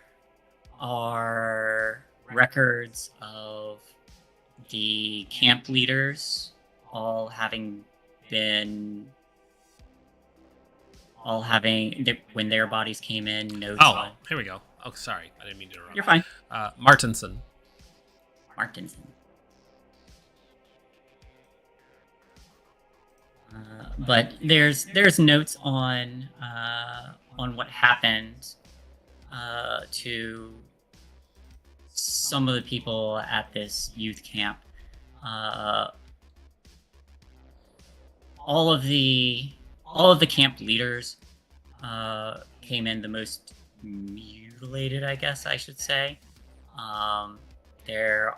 are records of the camp leaders all having when their bodies came in. Notes Oh, on. here we go. Oh, sorry, I didn't mean to interrupt. You're fine. Martinson. But there's notes on what happened to some of the people at this youth camp. All of the camp leaders came in the most mutilated, I guess I should say. There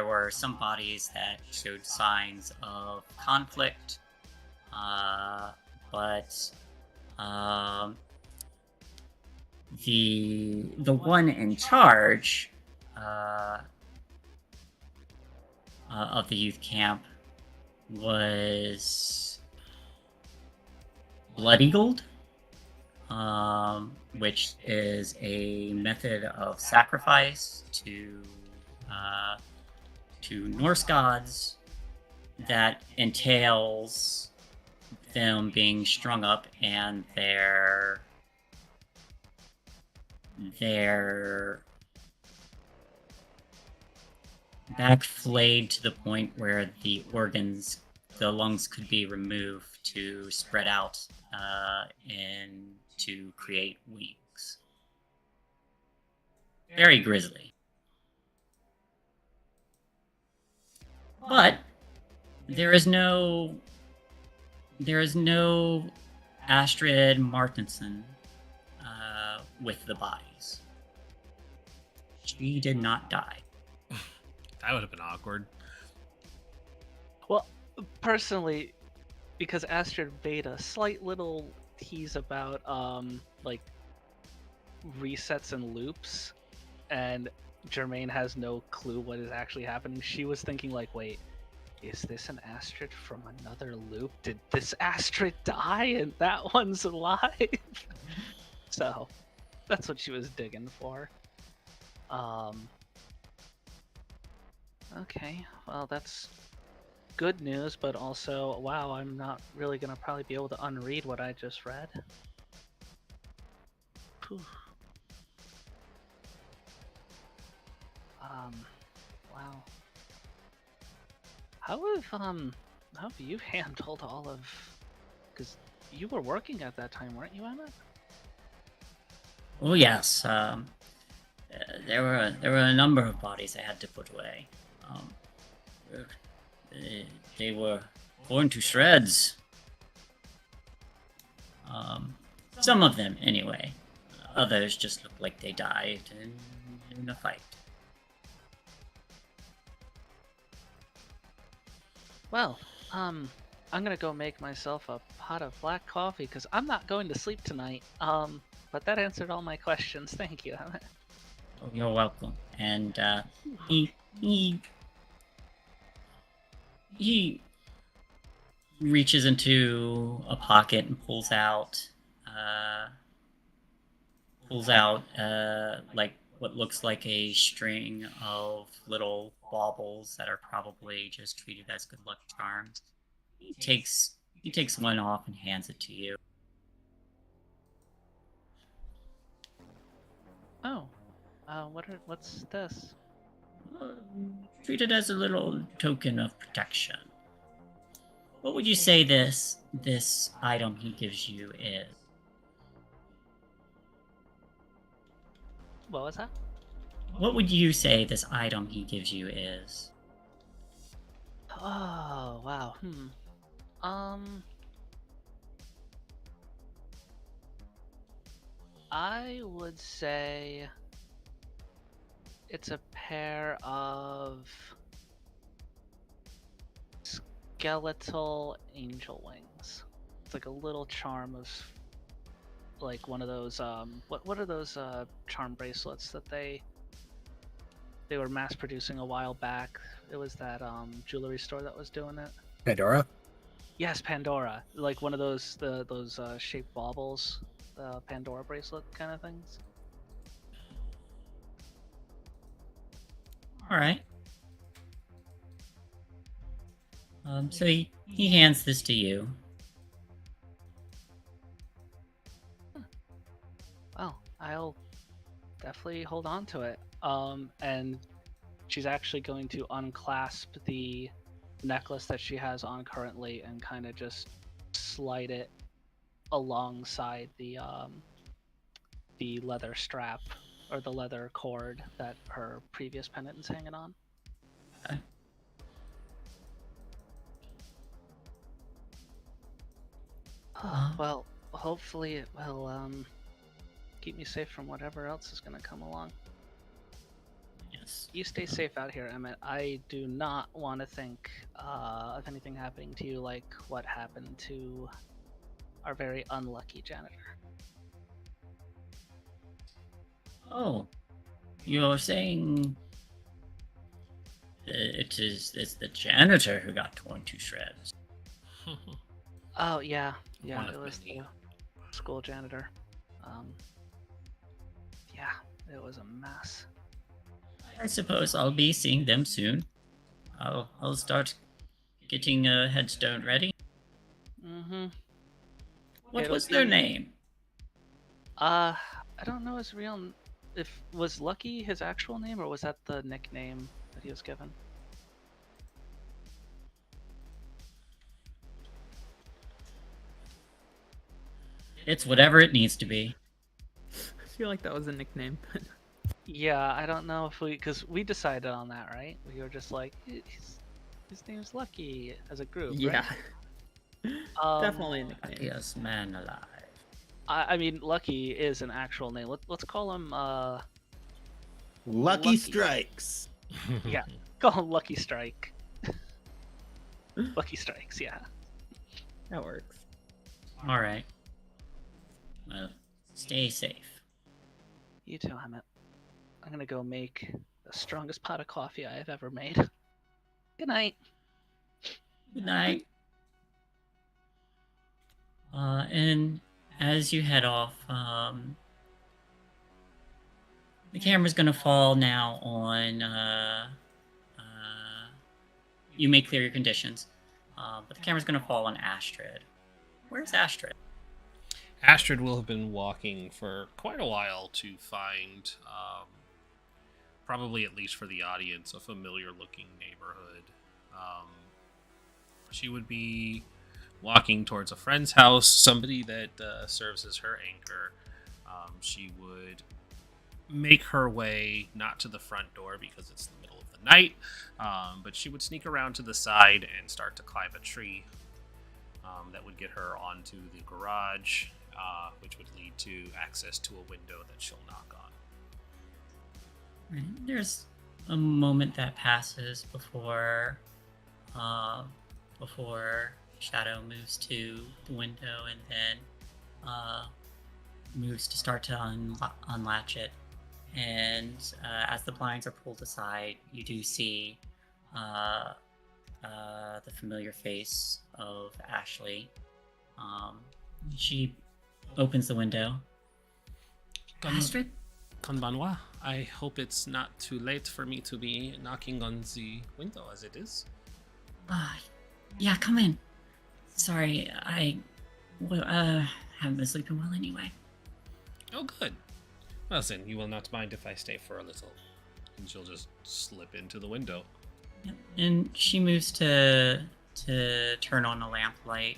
were some bodies that showed signs of conflict, but the one in charge of the youth camp was blood-eagled, which is a method of sacrifice to Norse gods that entails them being strung up and their back flayed to the point where the lungs could be removed to spread out and to create wings. Very grisly. But there is no Astrid Martinson with the bodies. She did not die. That would have been awkward. Well, personally, because Astrid made a slight little tease about like resets and loops, and Jermaine has no clue what is actually happening. She was thinking like, wait, is this an Astrid from another loop? Did this Astrid die and that one's alive? So that's what she was digging for. Okay, well that's good news, but also, wow, I'm not really gonna probably be able to unread what I just read. Whew. Wow. How have you handled all of? Because you were working at that time, weren't you, Emmett? Oh yes, there were a number of bodies I had to put away. They were torn to shreds. Some of them, anyway. Others just looked like they died in a fight. Well, I'm gonna go make myself a pot of black coffee because I'm not going to sleep tonight. But that answered all my questions. Thank you, Emmett. Oh, you're welcome. And he reaches into a pocket and pulls out like what looks like a string of little baubles that are probably just treated as good luck charms. He takes one off and hands it to you. Oh, what's this? Treat it as a little token of protection. What would you say this item he gives you is? What was that? What would you say this item he gives you is? Oh wow. I would say it's a pair of skeletal angel wings. It's like a little charm of like one of those what are those charm bracelets that they were mass producing a while back? It was that jewelry store that was doing it. Pandora? Yes, Pandora. Like one of those those shaped baubles, the Pandora bracelet kind of things. All right. So he hands this to you. Well, I'll definitely hold on to it. And she's actually going to unclasp the necklace that she has on currently and kind of just slide it alongside the leather strap or the leather cord that her previous pendant is hanging on. Okay. Well, hopefully it will keep me safe from whatever else is going to come along. Yes. You stay safe out here, Emmett. I do not want to think of anything happening to you like what happened to our very unlucky janitor. Oh, you're saying it's the janitor who got torn to shreds. Oh yeah, One it of was many. the school janitor. Yeah, it was a mess. I suppose I'll be seeing them soon. I'll start getting a headstone ready. Mm-hmm. What It'll was their be- name? I don't know his real. If was Lucky his actual name, or was that the nickname that he was given? It's whatever it needs to be. I feel like that was a nickname. Yeah, I don't know if because we decided on that, right? We were just like, his name's Lucky as a group, yeah. right? Definitely a nickname. Luckiest man alive. I mean, Lucky is an actual name. Let's call him Lucky Lucky. Strikes. Yeah. call him Lucky Strike. Lucky Strikes, yeah. That works. All right. Well, stay safe. You too, Emmett. I'm gonna go make the strongest pot of coffee I have ever made. Good night. Good night. And as you head off, the camera's gonna fall now on. You may clear your conditions, but the camera's gonna fall on Astrid. Where's Astrid? Astrid will have been walking for quite a while to find, probably at least for the audience, a familiar-looking neighborhood. She would be walking towards a friend's house, somebody that serves as her anchor. She would make her way not to the front door because it's the middle of the night, but she would sneak around to the side and start to climb a tree that would get her onto the garage, which would lead to access to a window that she'll knock on. Right. There's a moment that passes before Shadow moves to the window and then moves to start to unlatch it. And as the blinds are pulled aside, you do see the familiar face of Ashley. She opens the window. Astrid? Konbanwa, I hope it's not too late for me to be knocking on the window as it is. Yeah, come in. Sorry, I haven't been sleeping well anyway. Oh, good. Well, then, you will not mind if I stay for a little. And she'll just slip into the window. Yep. And she moves to to turn on the lamplight.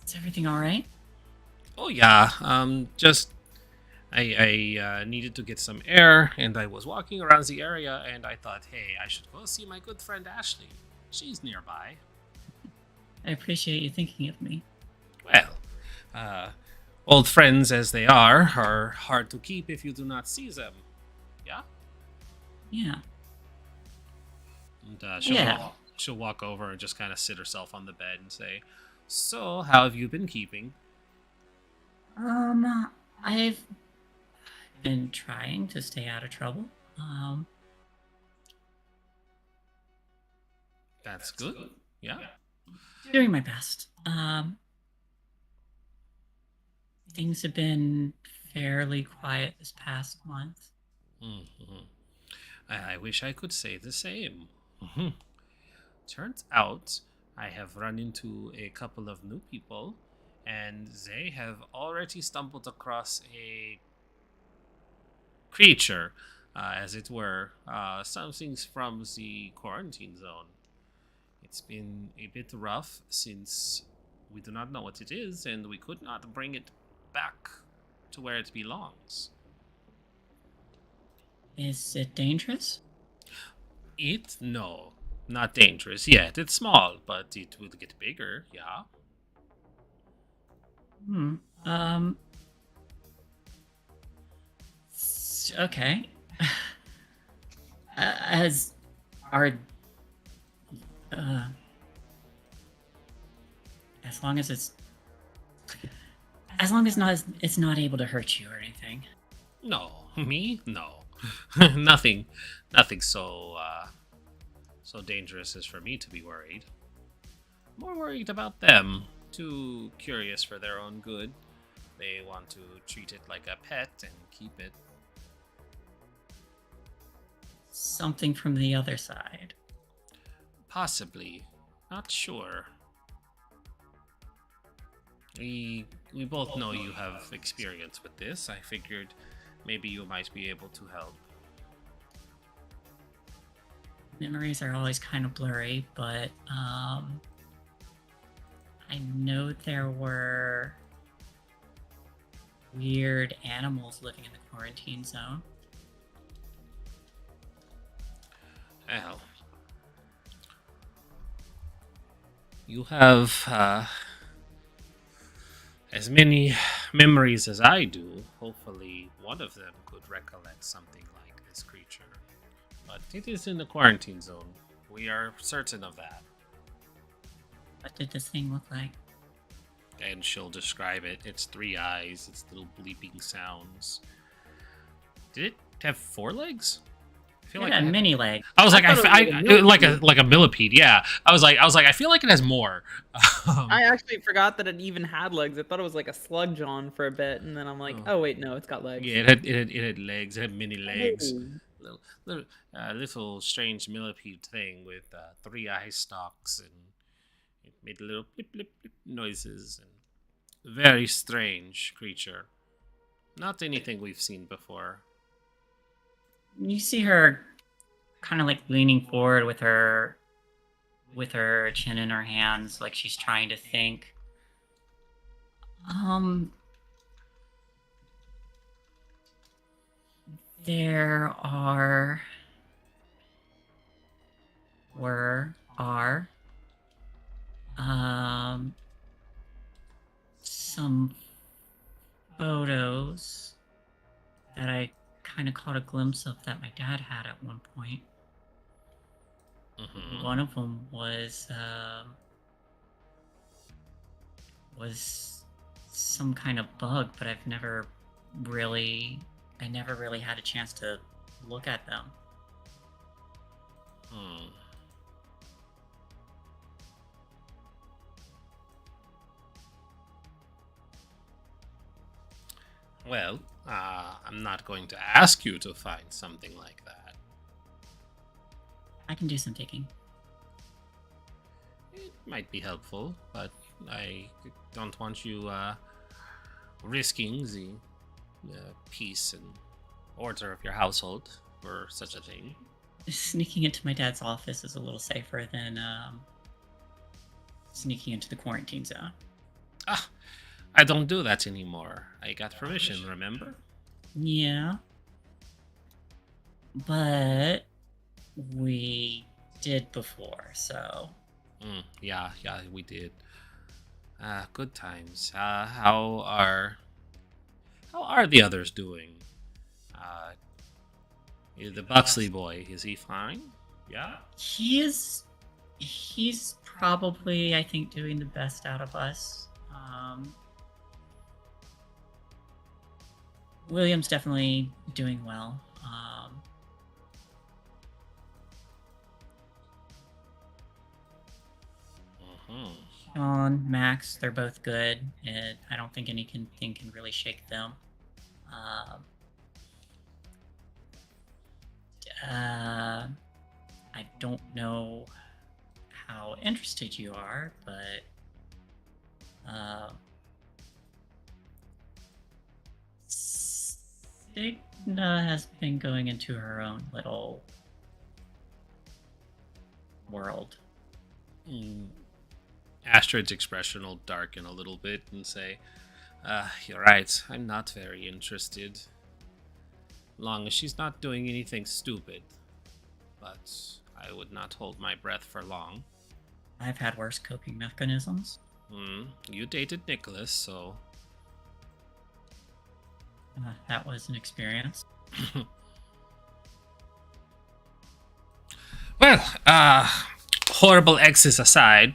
Is everything all right? Oh yeah, just I needed to get some air, and I was walking around the area, and I thought, hey, I should go see my good friend Ashley. She's nearby. I appreciate you thinking of me. Well, old friends as they are hard to keep if you do not see them. Yeah? Yeah. And Yeah. she'll walk over and just kind of sit herself on the bed and say, so, how have you been keeping? I've been trying to stay out of trouble. That's good. Yeah. Doing my best. Things have been fairly quiet this past month. Mm-hmm. I wish I could say the same. Mm-hmm. Turns out I have run into a couple of new people, and they have already stumbled across a creature, as it were, something from the quarantine zone. It's been a bit rough since we do not know what it is, and we could not bring it back to where it belongs. Is it dangerous? No, not dangerous yet. It's small, but it will get bigger, yeah. Okay. As our as long as it's not able to hurt you or anything. No, me? No. nothing so dangerous as for me to be worried. More worried about them. Too curious for their own good. They want to treat it like a pet and keep it. Something from the other side. Possibly. Not sure. We both know you have experience with this. I figured maybe you might be able to help. Memories are always kind of blurry, but I know there were weird animals living in the quarantine zone. Well, you have as many memories as I do. Hopefully, one of them could recollect something like this creature. But it is in the quarantine zone. We are certain of that. What did this thing look like? And she'll describe it. It's 3 eyes. It's little bleeping sounds. Did it have 4 legs? I feel It like had it had- mini legs. I was like, I thought it was like a millipede. Yeah, I was like, I feel like it has more. I actually forgot that it even had legs. I thought it was like a slug John for a bit, and then I'm like, oh wait, no, it's got legs. Yeah, it had legs. It had mini legs. Oh. Little strange millipede thing with 3 eye stalks, and it made little blip blip blip noises. And very strange creature. Not anything we've seen before. You see her kind of like leaning forward with her chin in her hands, like she's trying to think. There are some photos that I kind of caught a glimpse of that my dad had at one point. Mm-hmm. One of them was some kind of bug, but I never really had a chance to look at them. Well, I'm not going to ask you to find something like that. I can do some digging. It might be helpful, but I don't want you risking the peace and order of your household for such a thing. sneaking into my dad's office is a little safer than sneaking into the quarantine zone. Ah, I don't do that anymore. I got permission, remember? Yeah. But we did before, so. Yeah, we did. Good times. How are the others doing? The Buxley boy, is he fine? Yeah? He's probably, I think, doing the best out of us. William's definitely doing well. Sean, Max, they're both good. And I don't think anything can really shake them. I don't know how interested you are, but Signa has been going into her own little world. Astrid's expression will darken a little bit and say, you're right, I'm not very interested. Long as she's not doing anything stupid. But I would not hold my breath for long. I've had worse coping mechanisms. You dated Nicholas, so... That was an experience. Well, horrible exes aside,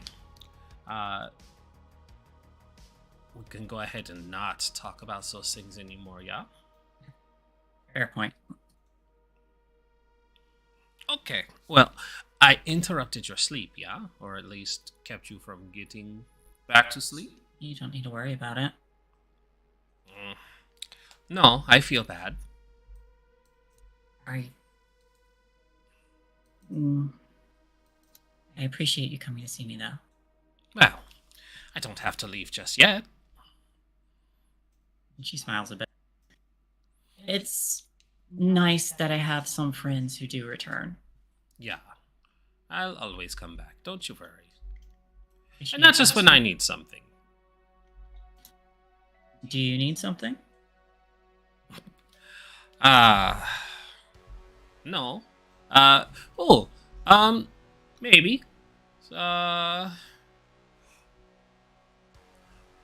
we can go ahead and not talk about those things anymore, yeah? Fair point. Okay, well, I interrupted your sleep, yeah? Or at least kept you from getting back to sleep? You don't need to worry about it. No, I feel bad. I appreciate you coming to see me, though. Well, I don't have to leave just yet. She smiles a bit. It's nice that I have some friends who do return. Yeah, I'll always come back, don't you worry. Appreciate And not just that. when I need something. Do you need something? No. Maybe.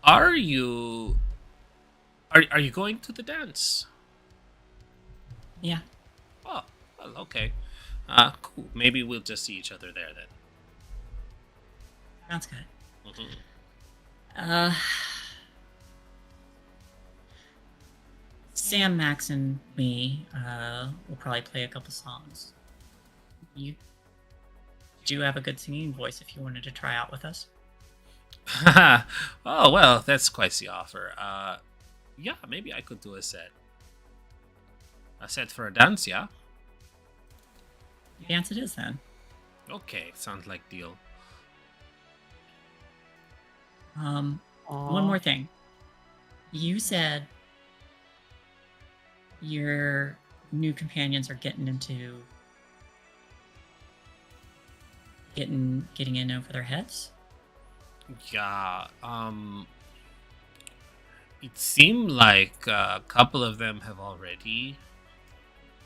Are you going to the dance? Yeah. Oh, well, okay. Cool. Maybe we'll just see each other there then. Sounds good. Mm-hmm. Sam, Max, and me will probably play a couple songs. You do have a good singing voice if you wanted to try out with us. Oh, well, that's quite the offer. Yeah, maybe I could do a set. A set for a dance, yeah? Dance it is, then. Okay, sounds like deal. One more thing. You said your new companions are getting in over their heads? Yeah, it seemed like a couple of them have already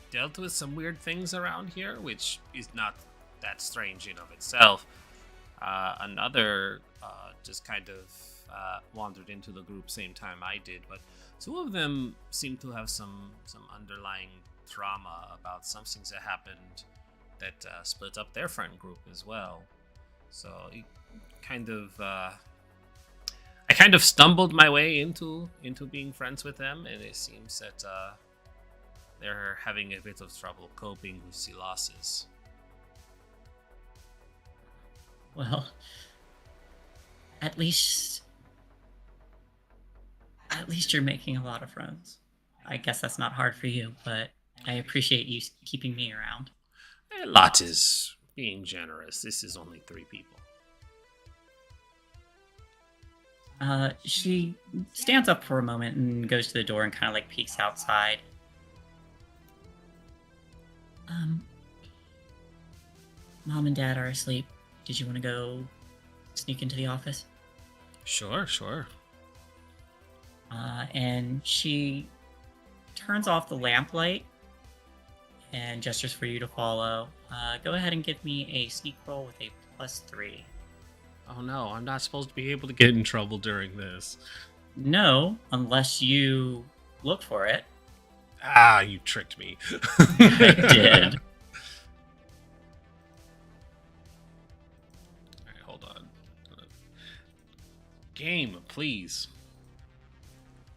dealt with some weird things around here, which is not that strange in of itself. Another just kind of wandered into the group same time I did, but two of them seem to have some underlying trauma about some things that happened that split up their friend group as well. So it kind of I kind of stumbled my way into being friends with them, and it seems that they're having a bit of trouble coping with the losses. Well, at least you're making a lot of friends. I guess that's not hard for you, but I appreciate you keeping me around. A lot is being generous. This is only 3 people. She stands up for a moment and goes to the door and kind of like peeks outside. Mom and Dad are asleep. Did you want to go sneak into the office? Sure. And she turns off the lamplight and gestures for you to follow. Go ahead and give me a sneak roll with a +3. Oh no, I'm not supposed to be able to get in trouble during this. No, unless you look for it. Ah, you tricked me. I did. Alright, hold on. Game, please.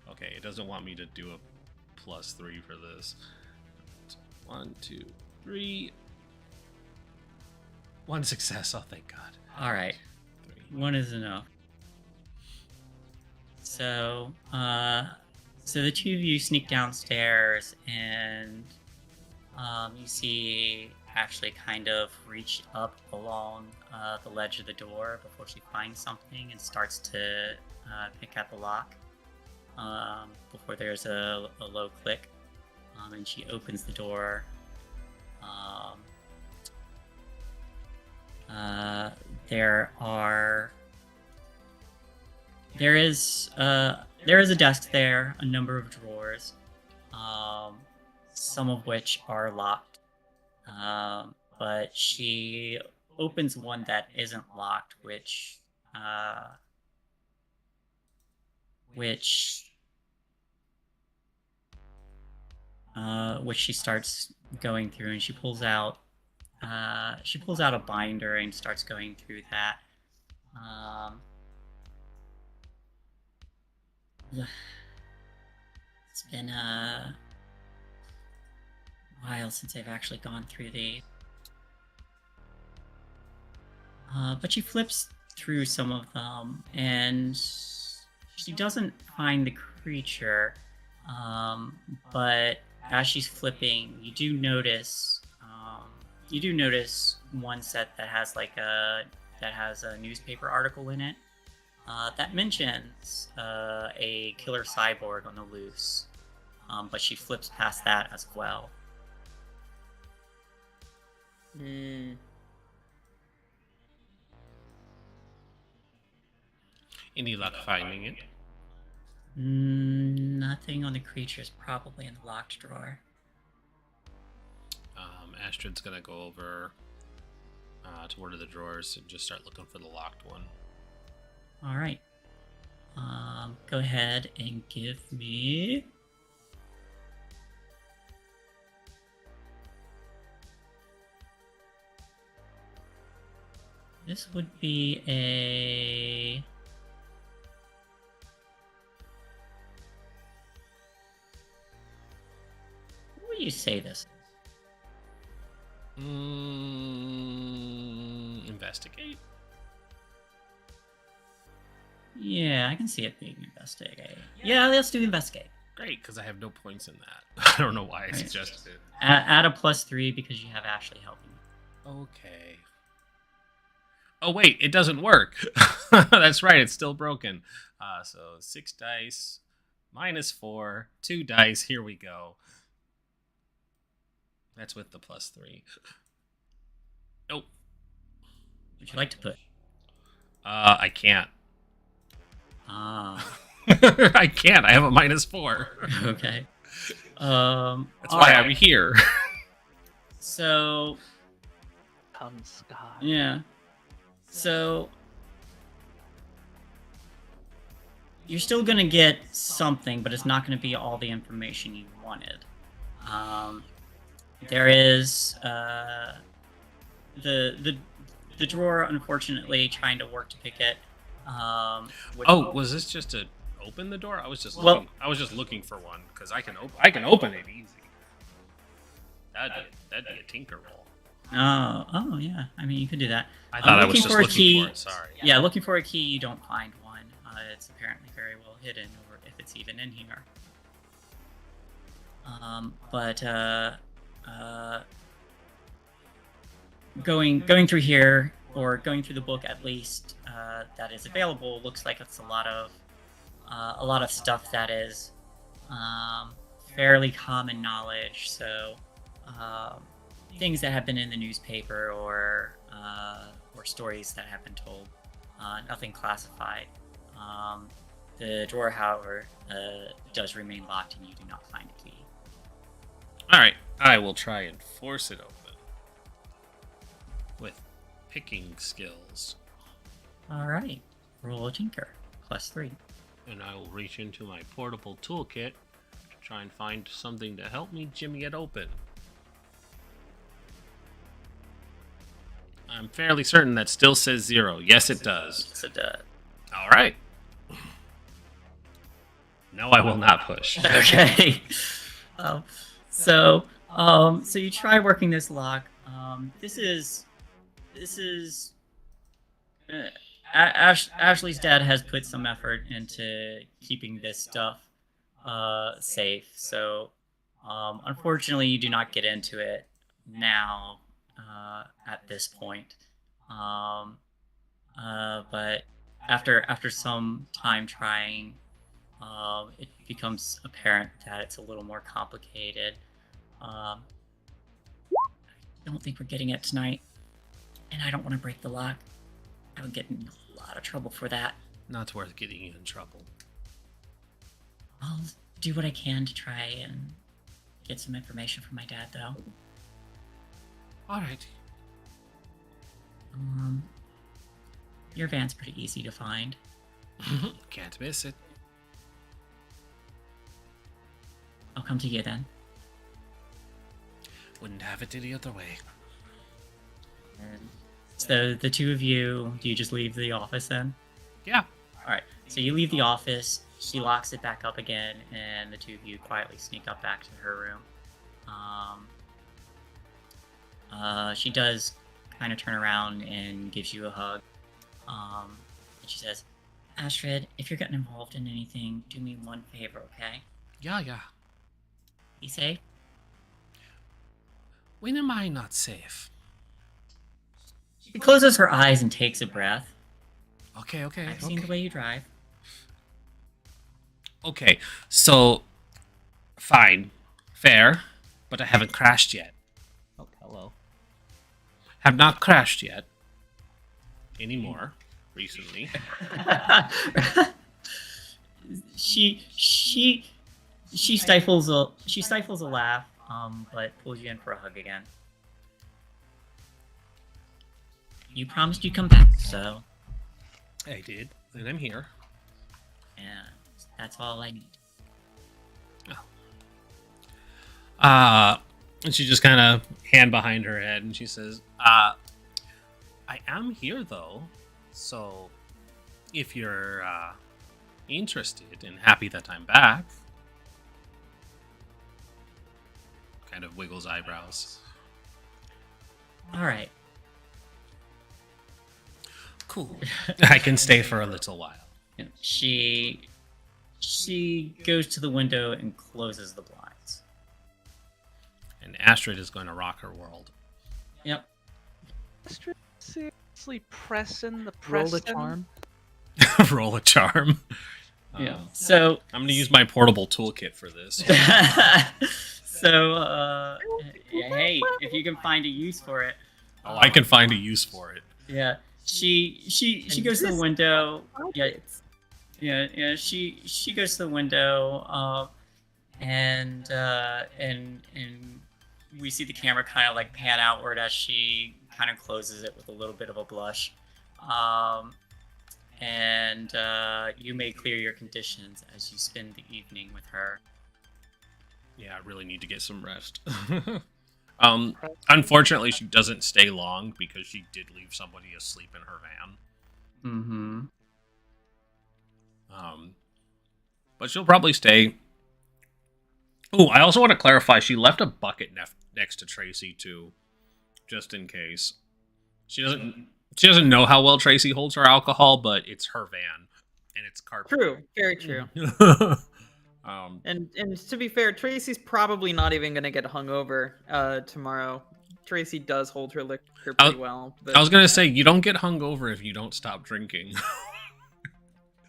Okay, it doesn't want me to do a +3 for this. 1, 2, 3. 1 success. Oh, thank God. All right. 3. 1 is enough. So the two of you sneak downstairs, and you see Ashley kind of reach up along the ledge of the door before she finds something and starts to pick at the lock. Before there's a low click, and she opens the door. There is a desk there, a number of drawers, some of which are locked. But she opens one that isn't locked, which she starts going through, and she pulls out a binder and starts going through that. It's been a while since I've actually gone through these. But she flips through some of them, and she doesn't find the creature. But as she's flipping, you do notice one set that has a newspaper article in it that mentions a killer cyborg on the loose. But she flips past that as well. Any luck finding it? Nothing on the creature is probably in the locked drawer. Astrid's gonna go over to one of the drawers and just start looking for the locked one. All right. Go ahead and give me. This would be a. What do you say this? Investigate. Yeah, I can see it being investigate. Yeah, let's do investigate. Great, because I have no points in that. I don't know why I suggested it. Add a +3 because you have Ashley helping you. Okay. Oh wait, it doesn't work. That's right, it's still broken. So 6 dice, -4, 2 dice. Here we go. That's with the +3. Nope. Would you like to put? I can't. Ah. I can't. I have a -4. Okay. That's why I'm here. So. Come, Scott. Yeah. So. You're still gonna get something, but it's not gonna be all the information you wanted. There is the drawer, unfortunately, trying to work to pick it. Was this just to open the door? I was just looking. I was just looking for one because I can open it easy. That'd be a tinker roll. Oh yeah. I mean, you could do that. I thought I was just looking key, for it. Sorry. Yeah, looking for a key. You don't find one. It's apparently very well hidden, or if it's even in here. Going through here, or going through the book at least, that is available, looks like it's a lot of stuff that is fairly common knowledge. So things that have been in the newspaper, or or stories that have been told. Nothing classified. The drawer, however, does remain locked, and you do not find a key. All right, I will try and force it open with picking skills, All right, roll a tinker, +3. and I will reach into my portable toolkit to try and find something to help me jimmy it open. I'm fairly certain that still says 0. Yes, it does. Yes, it does. All right. No, I will not push. Okay. So you try working this lock. This is Ashley's dad has put some effort into keeping this stuff safe. So unfortunately, you do not get into it now at this point. But after some time trying, it becomes apparent that it's a little more complicated. I don't think we're getting it tonight, and I don't want to break the lock. I would get in a lot of trouble for that. Not worth getting you in trouble. I'll do what I can to try and get some information from my dad, though. All right. Your van's pretty easy to find. Can't miss it. I'll come to you then. Wouldn't have it any other way. So the two of you, do you just leave the office then? Yeah. All right. So you leave the office. She locks it back up again, and the two of you quietly sneak up back to her room. She does kind of turn around and gives you a hug. And she says, "Astrid, if you're getting involved in anything, do me one favor, okay? Yeah. Be safe." When am I not safe? She closes her eyes and takes a breath. Okay. I've seen the way you drive. Okay, so fine, fair, but I haven't crashed yet. Oh, hello. Have not crashed yet. Anymore. Recently. She stifles a laugh, but pulls you in for a hug again. You promised you'd come back, so I did, and I'm here. and that's all I need. And she just kind of hand behind her head, and she says, I am here, though, so if you're interested and happy that I'm back. Kind of wiggles eyebrows. All right. Cool. I can stay for a little while. She goes to the window and closes the blinds. And Astrid is going to rock her world. Yep. Astrid, seriously pressing the Roll the pressing? charm. Roll a charm. Yeah. So I'm going to use my portable toolkit for this. So hey, if you can find a use for it. Oh, I can find a use for it. Yeah. She goes to the window. Yeah. She goes to the window. And we see the camera kind of like pan outward as she kind of closes it with a little bit of a blush. And you may clear your conditions as you spend the evening with her. Yeah, I really need to get some rest. Unfortunately, she doesn't stay long because she did leave somebody asleep in her van. But she'll probably stay. Oh, I also want to clarify, she left a bucket next to Tracy too, just in case. She doesn't know how well Tracy holds her alcohol, but it's her van and it's carpet. True, very true. And to be fair, Tracy's probably not even gonna get hungover tomorrow. Tracy does hold her liquor pretty well. But... I was gonna say, you don't get hungover if you don't stop drinking.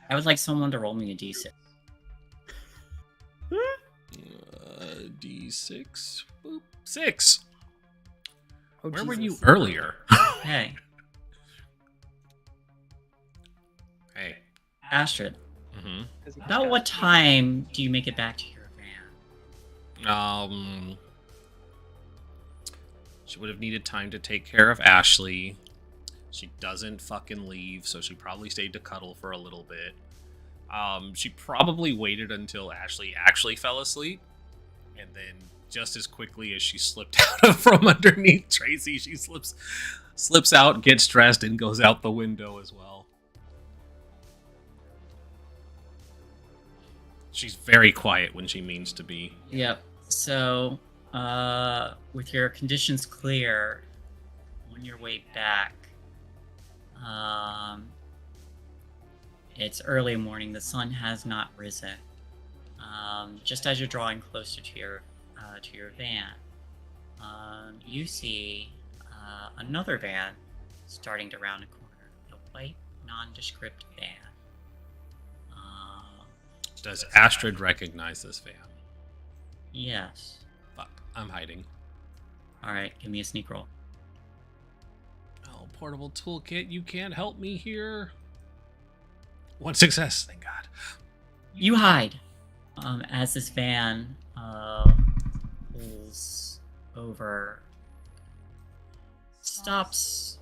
I would like someone to roll me a d6. D6. Boop. 6. Oh, Where were you Jesus. earlier? Hey, Hey. Astrid. Mm-hmm. 'Cause he About got what time do you make it back to your van? She would have needed time to take care of Ashley. She doesn't fucking leave, so she probably stayed to cuddle for a little bit. She probably waited until Ashley actually fell asleep, and then just as quickly as she slipped out from underneath Tracy, she slips out, gets dressed, and goes out the window as well. She's very quiet when she means to be. Yep. So, with your conditions clear, on your way back, it's early morning. The sun has not risen. Just as you're drawing closer to your van, you see another van starting to round a corner. A white, nondescript van. Does Astrid recognize this van? Yes. Fuck, I'm hiding. All right. Give me a sneak roll. Oh, portable toolkit, you can't help me here. One success, thank God. You hide as this van pulls over, stops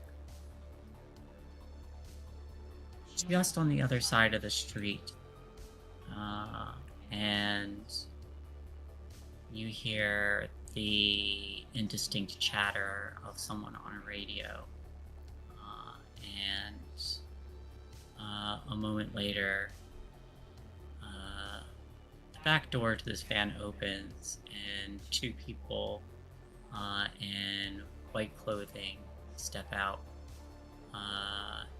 just on the other side of the street, and you hear the indistinct chatter of someone on a radio, and a moment later, the back door to this van opens, and two people in white clothing step out,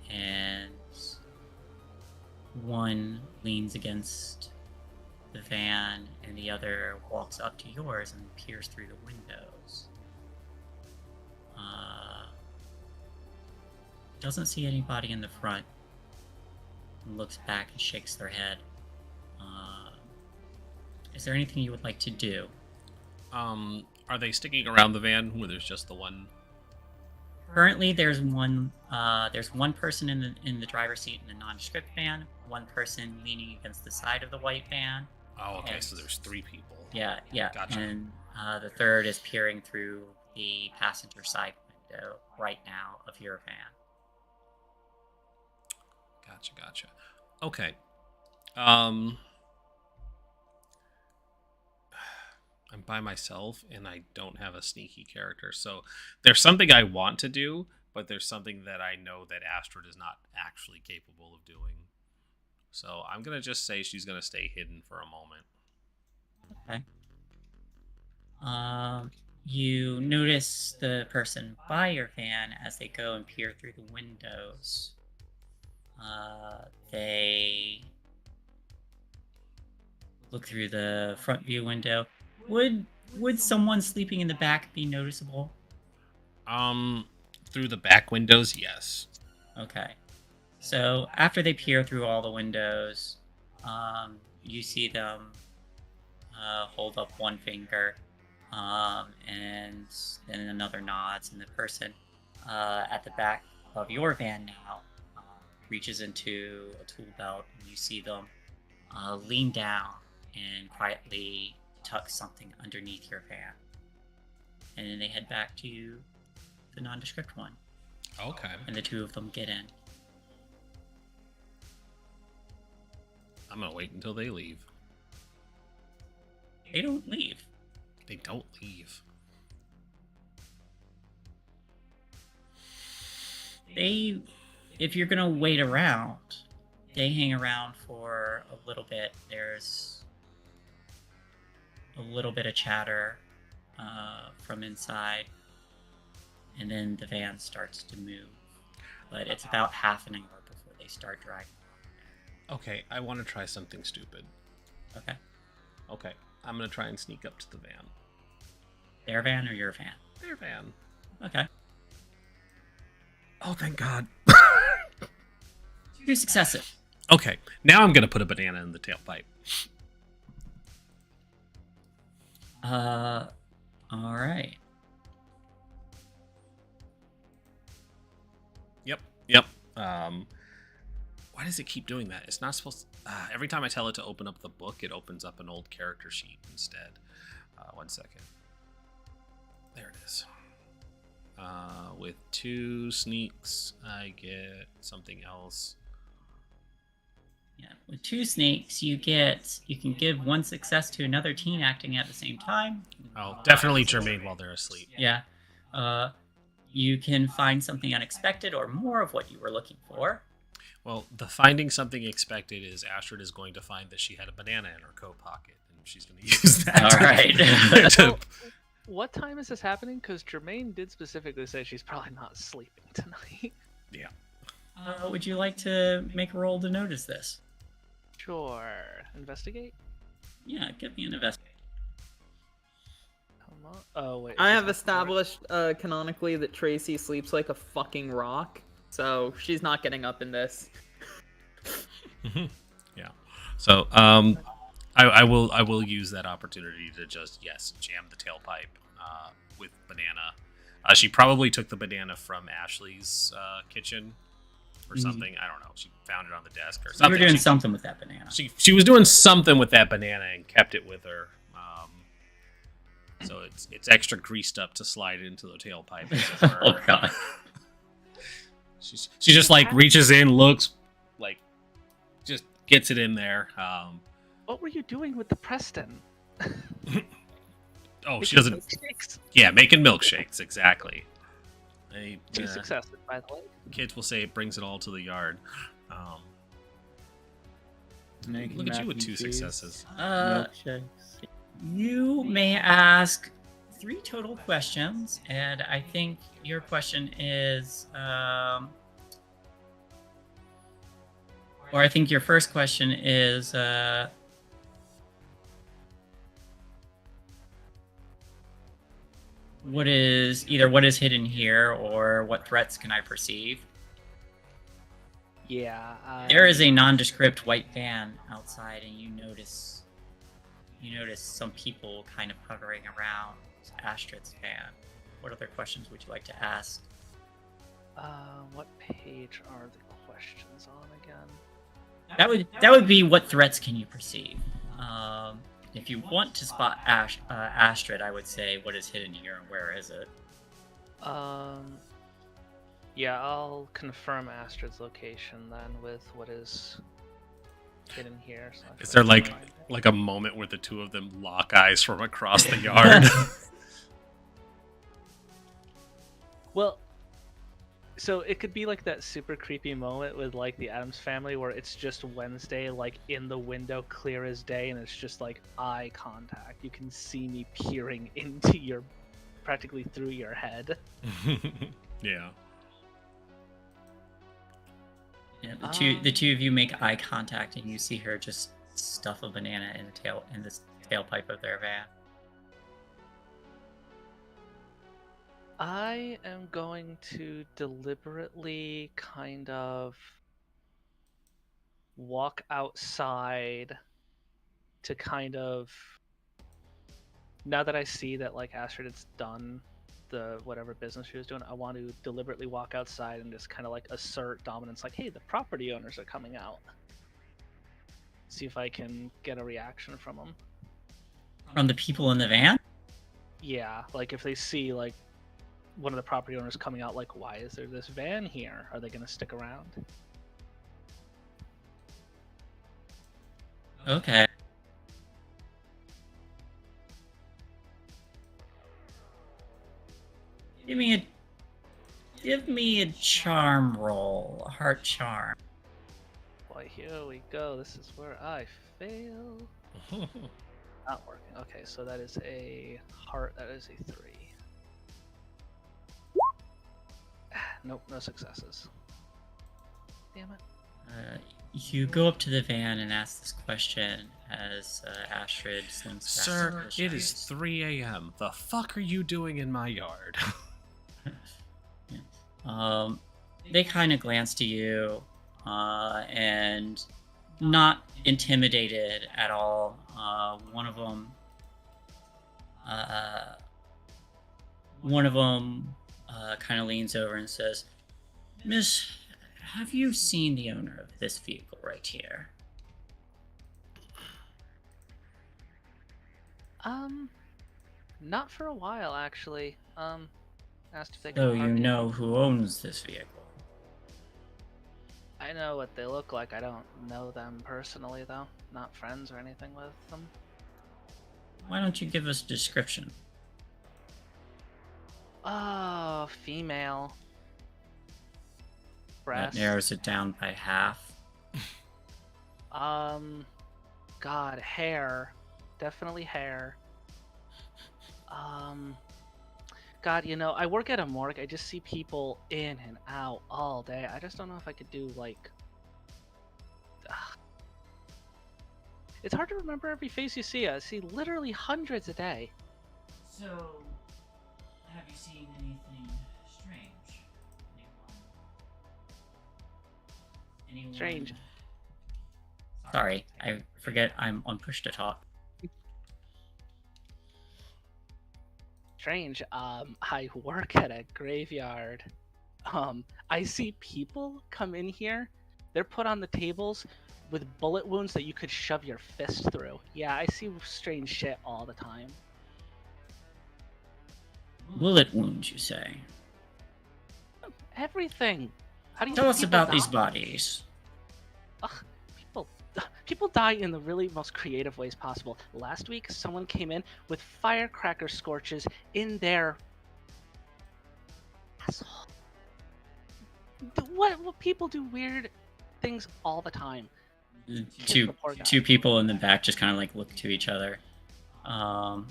and one leans against the van, and the other walks up to yours and peers through the windows. Doesn't see anybody in the front. Looks back and shakes their head. Is there anything you would like to do? Are they sticking around the van where there's just the one? Currently, there's one person in the driver's seat in the nondescript van. One person leaning against the side of the white van. Oh, okay, And- so there's three people. Yeah. Gotcha. And the third is peering through the passenger side window right now of your van. Gotcha. Okay. I'm by myself and I don't have a sneaky character. So there's something I want to do, but there's something that I know that Astrid is not actually capable of doing. So I'm going to just say she's going to stay hidden for a moment. Okay. You notice the person by your van as they go and peer through the windows. They look through the front view window. Would someone sleeping in the back be noticeable? Through the back windows, yes. Okay. So after they peer through all the windows, you see them hold up one finger, and then another nods, and the person at the back of your van now reaches into a tool belt, and you see them lean down and quietly tuck something underneath your van. And then they head back to the nondescript one, Okay. and the two of them get in. I'm going to wait until they leave. They don't leave. They don't leave. If you're gonna wait around, they hang around for a little bit. There's a little bit of chatter from inside, and then the van starts to move. But it's about half an hour before they start driving. Okay, I want to try something stupid. Okay. I'm going to try and sneak up to the van. Their van or your van? Their van. Okay. Oh, thank God. Two successive. Okay, now I'm going to put a banana in the tailpipe. Alright. Yep. Why does it keep doing that? It's not supposed to... every time I tell it to open up the book, it opens up an old character sheet instead. 1 second. There it is. With 2 sneaks, I get something else. Yeah, with 2 sneaks, you can give 1 success to another teen acting at the same time. Oh, definitely Jermaine while they're asleep. Yeah. You can find something unexpected or more of what you were looking for. Well, the finding something expected is Astrid is going to find that she had a banana in her coat pocket, and she's going to use that. All right. So, what time is this happening? Because Jermaine did specifically say she's probably not sleeping tonight. Yeah. Would you like to make a roll to notice this? Sure. Investigate? Yeah, give me an investigate. Come on. Oh, wait. I have established canonically that Tracy sleeps like a fucking rock, so she's not getting up in this. Yeah. So, I will use that opportunity to just jam the tailpipe with banana. She probably took the banana from Ashley's kitchen or something. I don't know. She found it on the desk or something. You were doing something with that banana. She was doing something with that banana and kept it with her. So it's extra greased up to slide into the tailpipe. Oh god. She just like reaches in, looks, like just gets it in there. What were you doing with the Preston? Oh, she doesn't. Milkshakes? Yeah, making milkshakes, exactly. 2 successes, by the way. Kids will say it brings it all to the yard. Making Look at you mac with and 2 cheese, successes. milkshakes. You may ask 3 total questions, and I think your question is, or I think your first question is, what is hidden here, or what threats can I perceive? Yeah. There is a nondescript white van outside, and you notice some people kind of hovering around Astrid's van. What other questions would you like to ask? What page are the questions on again? That would be what threats can you perceive. If you want to spot Astrid, I would say what is hidden here and where is it. Yeah, I'll confirm Astrid's location then with what is hidden here. So Is there like a moment where the 2 of them lock eyes from across the yard? Well, so it could be like that super creepy moment with like the Addams Family where it's just Wednesday, like in the window, clear as day, and it's just like eye contact. You can see me peering into practically through your head. Yeah. Yeah, the two of you make eye contact, and you see her just stuff a banana in the tailpipe of their van. I am going to deliberately kind of walk outside to kind of, now that I see that like Astrid has done the whatever business she was doing, I want to deliberately walk outside and just kind of like assert dominance, like, hey, the property owners are coming out. See if I can get a reaction from them. From the people in the van? Yeah, like if they see like one of the property owners coming out, like, why is there this van here? Are they going to stick around? Okay. Give me a charm roll, a heart charm. Boy, here we go. This is where I fail. Not working. Okay, so that is a heart. That is a 3. Nope, no successes. Damn it. You go up to the van and ask this question as Astrid slinks back. Sir, it is 3 a.m. The fuck are you doing in my yard? Yeah. They kind of glance to you, and not intimidated at all. One of them kind of leans over and says, "Miss have you seen the owner of this vehicle right here? Not for a while actually. Asked if they could So park you it. know who owns this vehicle? I know what they look like. I don't know them personally though. Not friends or anything with them. Why don't you give us a description? Oh, female. That Breast. narrows it down by half. God, hair. Definitely hair. God, I work at a morgue. I just see people in and out all day. I just don't know if I could do like. It's hard to remember every face you see. I see literally hundreds a day. So, have you seen anything strange? Anyone? Strange. Sorry, I forget I'm on push to talk. Strange. I work at a graveyard. I see people come in here. They're put on the tables with bullet wounds that you could shove your fist through. Yeah, I see strange shit all the time. Bullet wounds, you say? Everything. How do you Tell think us people about these die? bodies. People die in the really most creative ways possible. Last week, someone came in with firecracker scorches in their asshole. What people do weird things all the time. Two the poor guy. two people in the back just kind of like look to each other, and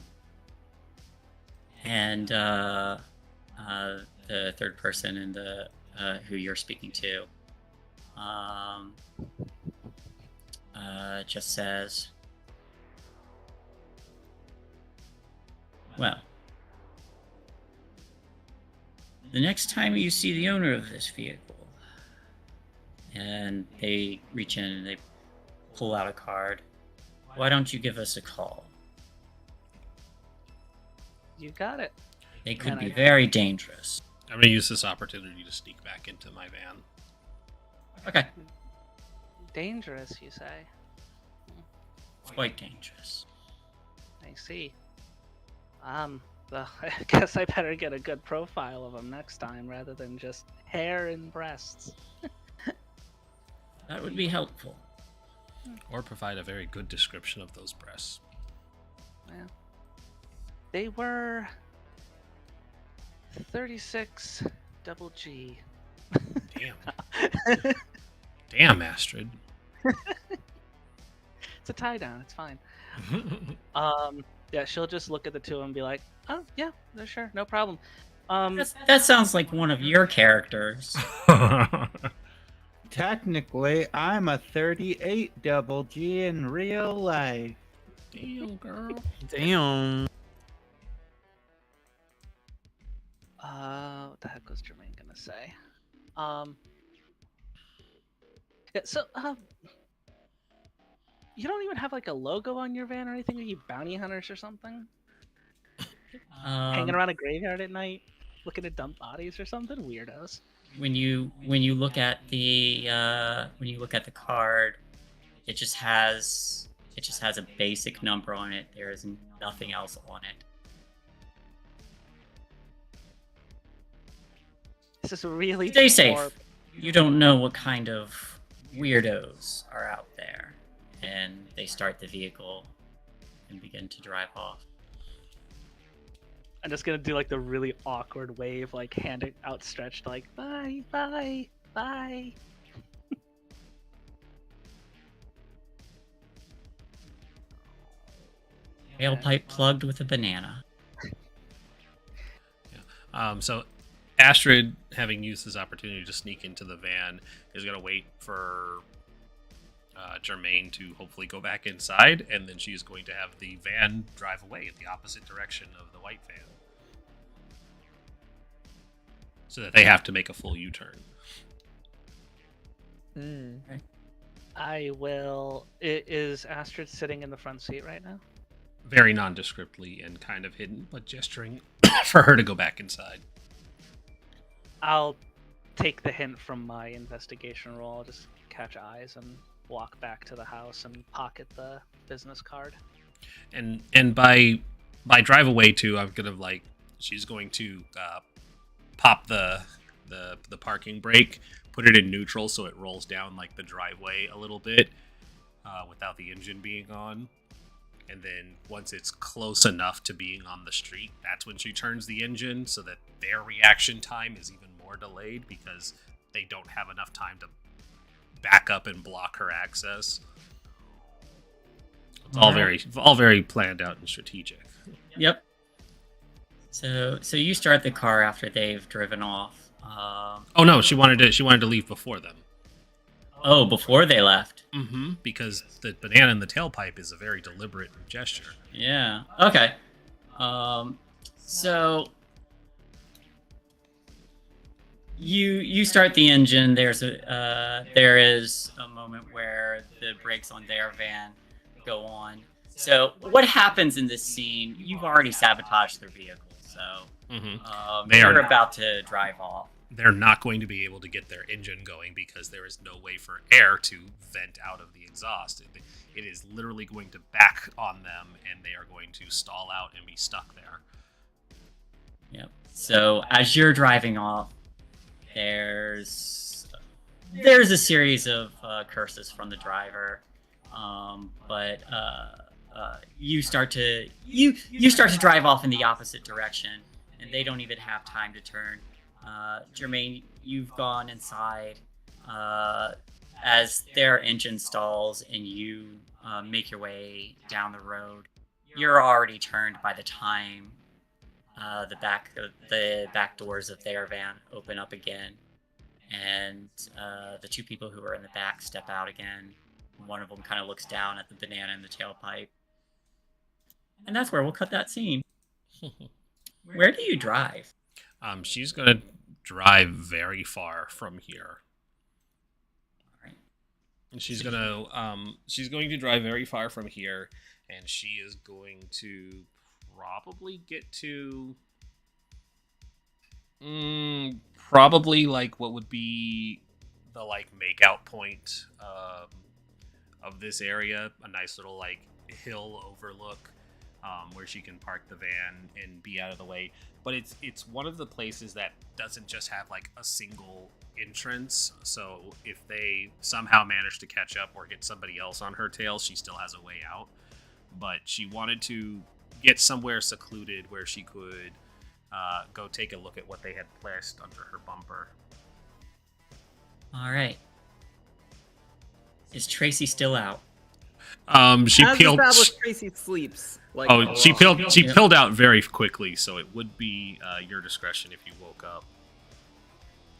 the third person in the who you're speaking to, just says, "Well, the next time you see the owner of this vehicle," and they reach in and they pull out a card, "why don't you give us a call? You got it. They could Man, be I- very dangerous." I'm gonna use this opportunity to sneak back into my van. Okay, Dangerous, you say? quite dangerous. I see. Well, I guess I better get a good profile of them next time rather than just hair and breasts. That would be helpful. Or provide a very good description of those breasts. Well, they were 36 double G. Damn. Damn, Astrid. It's a tie down. It's fine. Yeah, she'll just look at the two and be like, "Oh yeah, no, sure, no problem." That sounds like one of your characters. Technically, I'm a 38 double G in real life. Damn, girl. Damn. What the heck was Jermaine gonna say? Yeah, so, you don't even have like a logo on your van or anything? Are you bounty hunters or something? Hanging around a graveyard at night, looking at dump bodies or something? Weirdos. When you look at the card, it just has a basic number on it. There is nothing else on it. This is really Stay safe. poor- You don't know what kind of weirdos are out there. And they start the vehicle and begin to drive off. I'm just gonna do like the really awkward wave, like hand outstretched, like bye, bye, bye. Tailpipe plugged with a banana. So Astrid, having used this opportunity to sneak into the van, is going to wait for Jermaine to hopefully go back inside, and then she's going to have the van drive away in the opposite direction of the white van. So that they have to make a full U-turn. I will. Is Astrid sitting in the front seat right now? Very nondescriptly and kind of hidden, but gesturing for her to go back inside. I'll take the hint from my investigation roll. I'll just catch eyes and walk back to the house and pocket the business card. And by drive away too, I'm gonna like she's going to pop the parking brake, put it in neutral so it rolls down like the driveway a little bit without the engine being on. And then once it's close enough to being on the street, that's when she turns the engine so that their reaction time is even more delayed because they don't have enough time to back up and block her access. It's all very planned out and strategic. Yep. So you start the car after they've driven off. Oh no, she wanted to leave before them. Oh, before they left. Mm-hmm. Because the banana in the tailpipe is a very deliberate gesture. Yeah. Okay. So you start the engine. There is a moment where the brakes on their van go on. So what happens in this scene? You've already sabotaged their vehicle. So they're about to drive off. They're not going to be able to get their engine going because there is no way for air to vent out of the exhaust. It is literally going to back on them, and they are going to stall out and be stuck there. Yep. So as you're driving off, there's a series of curses from the driver, but you start to drive off in the opposite direction, and they don't even have time to turn. Jermaine, you've gone inside as their engine stalls and you make your way down the road. You're already turned by the time the back doors of their van open up again, and the two people who are in the back step out again. One of them kind of looks down at the banana in the tailpipe, and that's where we'll cut that scene. Where do you drive? She's gonna drive very far from here. All right. And she's going to drive very far from here, and she is going to probably get to probably like what would be the like makeout point of this area, a nice little like hill overlook where she can park the van and be out of the way. But it's one of the places that doesn't just have like a single entrance. So if they somehow manage to catch up or get somebody else on her tail, she still has a way out. But she wanted to get somewhere secluded where she could go take a look at what they had placed under her bumper. All right. Is Tracy still out? She As peeled. established, Tracy sleeps. Like, She peeled out very quickly, so it would be your discretion if you woke up.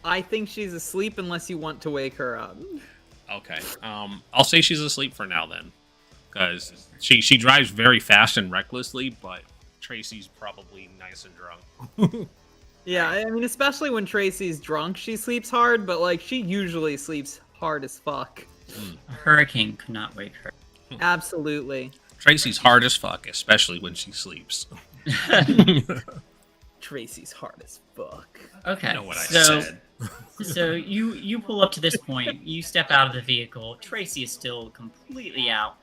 I think she's asleep unless you want to wake her up. Okay. I'll say she's asleep for now then, because she drives very fast and recklessly, but Tracy's probably nice and drunk. Yeah, I mean, especially when Tracy's drunk, she sleeps hard, but like she usually sleeps hard as fuck. A hurricane could not wake her. Absolutely. Tracy's hard as fuck, especially when she sleeps. Tracy's hard as fuck. Okay. You know what I said. So you pull up to this point, you step out of the vehicle. Tracy is still completely out,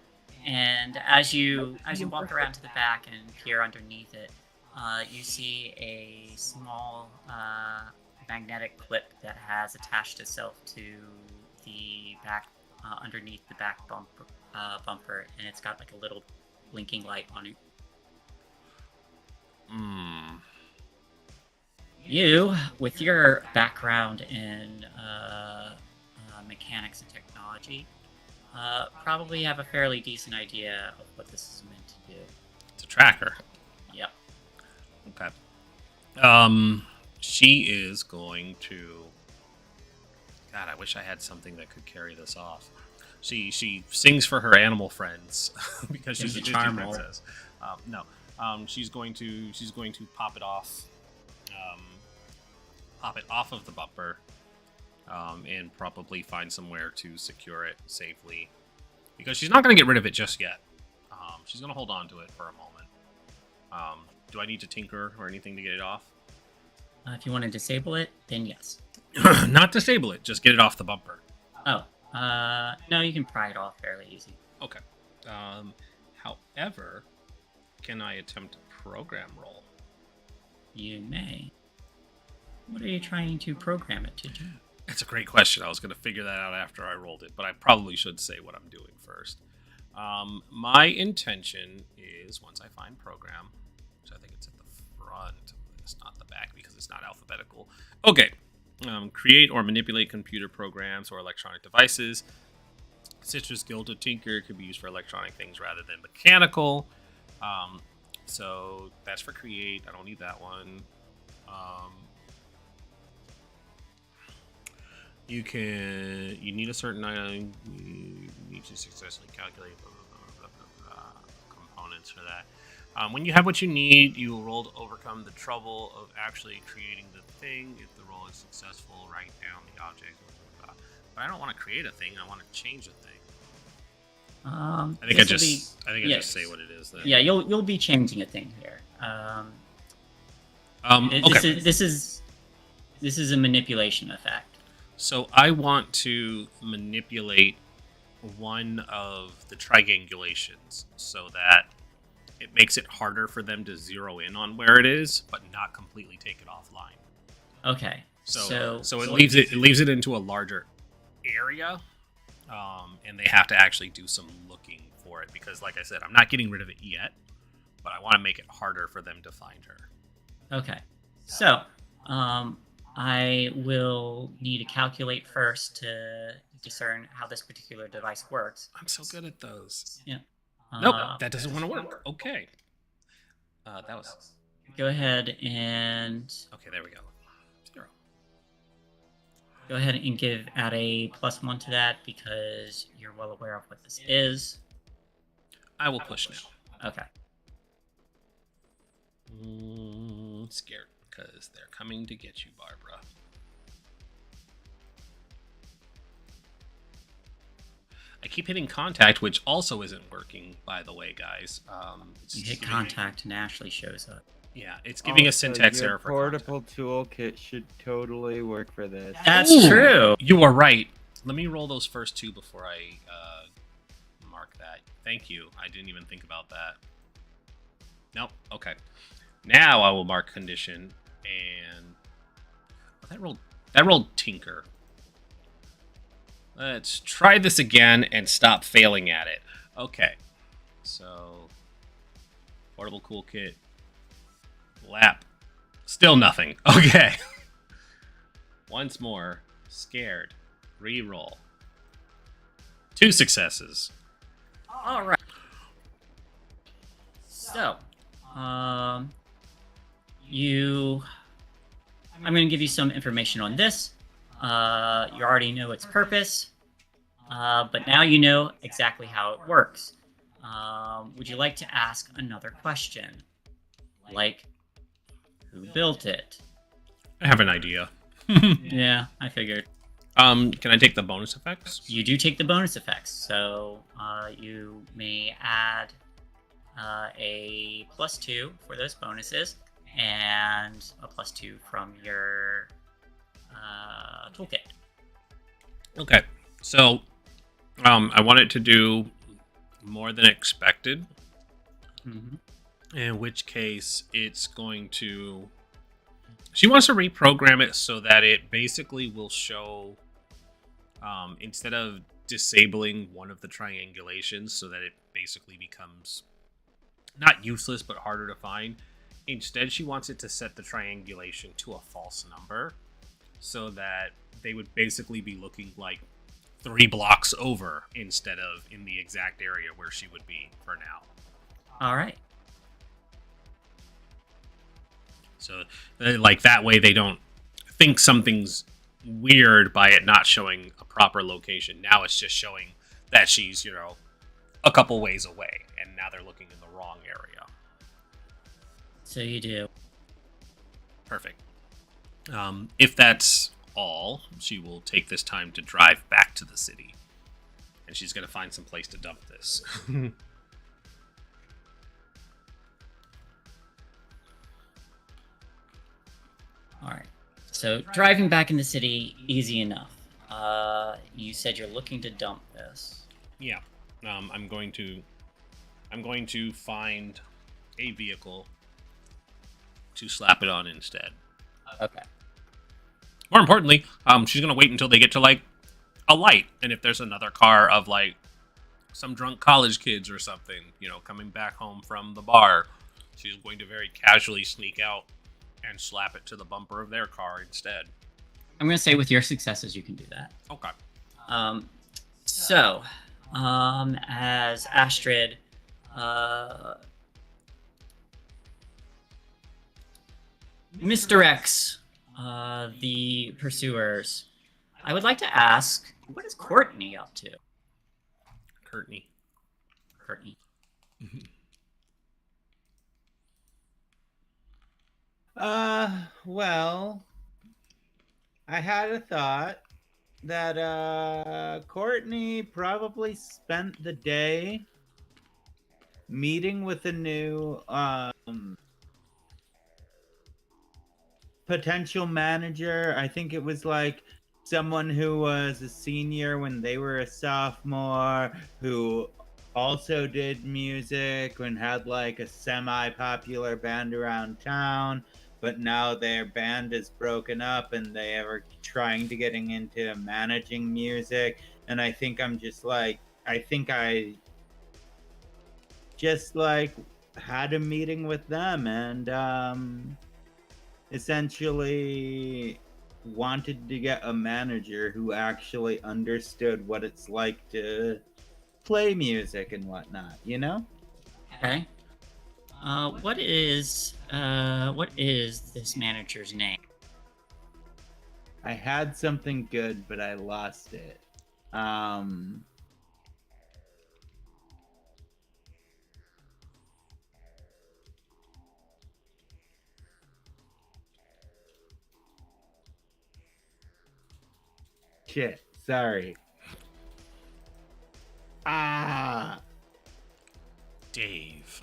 and as you walk around to the back and peer underneath it, you see a small magnetic clip that has attached itself to the back underneath the back bumper, and it's got like a little blinking light on it. You, with your background in mechanics and technology, probably have a fairly decent idea of what this is meant to do. It's a tracker. Yep. Okay. She is going to... God, I wish I had something that could carry this off. She sings for her animal friends because she's a Disney princess. No. She's going to pop it off. Pop it off of the bumper, and probably find somewhere to secure it safely, because she's not going to get rid of it just yet. She's going to hold on to it for a moment. Do I need to tinker or anything to get it off? If you want to disable it, then yes. Not disable it, just get it off the bumper. Oh, no, you can pry it off fairly easy. Okay. However, can I attempt a program roll? You may. What are you trying to program it to do? That's a great question. I was going to figure that out after I rolled it, but I probably should say what I'm doing first. My intention is, once I find program, which I think it's at the front of this, not the back, because it's not alphabetical. Okay. Create or manipulate computer programs or electronic devices. Citrus Guild of Tinker could be used for electronic things rather than mechanical. So that's for create. I don't need that one. You need a certain item. You need to successfully calculate components for that. When you have what you need, you will roll to overcome the trouble of actually creating the thing. If the roll is successful, write down the object. But I don't want to create a thing. I want to change a thing. I think I just say what it is. Then. Yeah, you'll be changing a thing here. Okay. This is a manipulation effect. So I want to manipulate one of the triangulations so that it makes it harder for them to zero in on where it is, but not completely take it offline. Okay. So it leaves it into a larger area, and they have to actually do some looking for it because, like I said, I'm not getting rid of it yet, but I want to make it harder for them to find her. Okay. So, I will need to calculate first to discern how this particular device works. I'm so good at those. Yeah. Nope, that doesn't want to work. Okay. That was... Go ahead and... Okay, there we go. 0. Go ahead and add a +1 to that because you're well aware of what this is. I will push now. Okay. Scared because they're coming to get you, Barbara. I keep hitting contact, which also isn't working, by the way, guys. You hit contact and Ashley shows up. Yeah, it's giving a syntax error for portable toolkit should totally work for this. That's true. You are right. Let me roll those first two before I mark that. Thank you. I didn't even think about that. Nope. Okay. Now I will mark condition and that rolled Tinker. Let's try this again and stop failing at it. Okay. So portable cool kit. Lap. Still nothing. Okay. Once more. Scared. Reroll. 2 successes. All right. So, I'm going to give you some information on this. You already know its purpose, but now you know exactly how it works. Would you like to ask another question? Like, who built it? I have an idea. Yeah, I figured. Can I take the bonus effects? You do take the bonus effects, so you may add a +2 for those bonuses, and a +2 from your toolkit. Okay, so I want it to do more than expected. Mm-hmm. In which case, it's going to... She wants to reprogram it so that it basically will show, instead of disabling one of the triangulations so that it basically becomes not useless, but harder to find. Instead, she wants it to set the triangulation to a false number so that they would basically be looking like 3 blocks over instead of in the exact area where she would be for now. All right. So, like, that way they don't think something's weird by it not showing a proper location. Now it's just showing that she's, a couple ways away, and now they're looking in the wrong area. So you do. Perfect. If that's all, she will take this time to drive back to the city. And she's going to find some place to dump this. All right. So driving back in the city, easy enough. You said you're looking to dump this. Yeah. I'm going to find a vehicle to slap it on instead. Okay. More importantly, she's gonna wait until they get to like a light, and if there's another car of like some drunk college kids or something, coming back home from the bar, she's going to very casually sneak out and slap it to the bumper of their car instead. I'm gonna say with your successes, you can do that. Okay. So, as Astrid, misdirects the pursuers, I would like to ask, what is Courtney up to? Courtney. Well, I had a thought that Courtney probably spent the day meeting with a new potential manager. I think it was like someone who was a senior when they were a sophomore, who also did music and had like a semi-popular band around town, but now their band is broken up and they are trying to getting into managing music. And I think I just like had a meeting with them and essentially wanted to get a manager who actually understood what it's like to play music and whatnot, Okay. What is this manager's name? I had something good, but I lost it. Shit, sorry. Dave.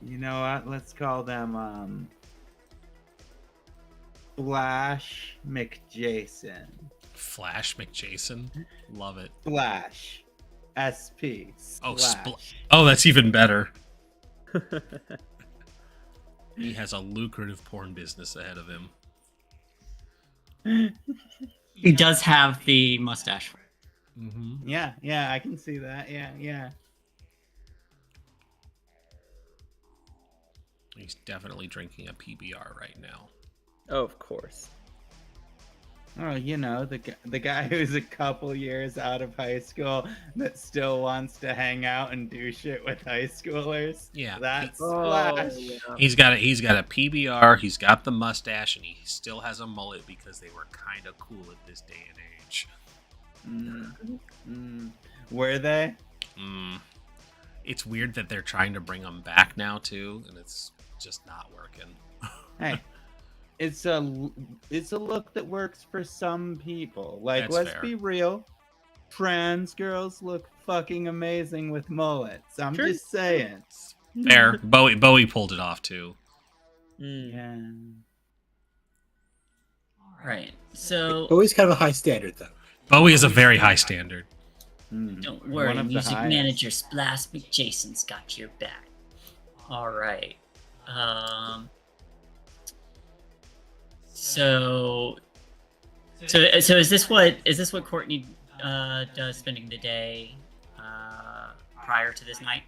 You know what? Let's call them Flash McJason. Flash McJason. Love it. Flash. SP. Oh, Splash. oh, that's even better. He has a lucrative porn business ahead of him. He does have the mustache. Mm-hmm. Yeah, I can see that. Yeah. He's definitely drinking a PBR right now. Oh, of course. Oh, the guy who's a couple years out of high school that still wants to hang out and do shit with high schoolers. Yeah, That's Oh, Flash. yeah. He's got a PBR. He's got the mustache, and he still has a mullet because they were kind of cool at this day and age. Were they? It's weird that they're trying to bring him back now too, and it's just not working. Hey, it's a look that works for some people. Like, That's let's fair. be real. Trans girls look fucking amazing with mullets. I'm Sure. just saying. Fair. Bowie pulled it off too. Yeah. All right. So Always kind of a high standard, though. Bowie is a very high standard. don't worry, One of the music highest. manager Splash McJason's got your back. All right. So is this what Courtney does spending the day prior to this night?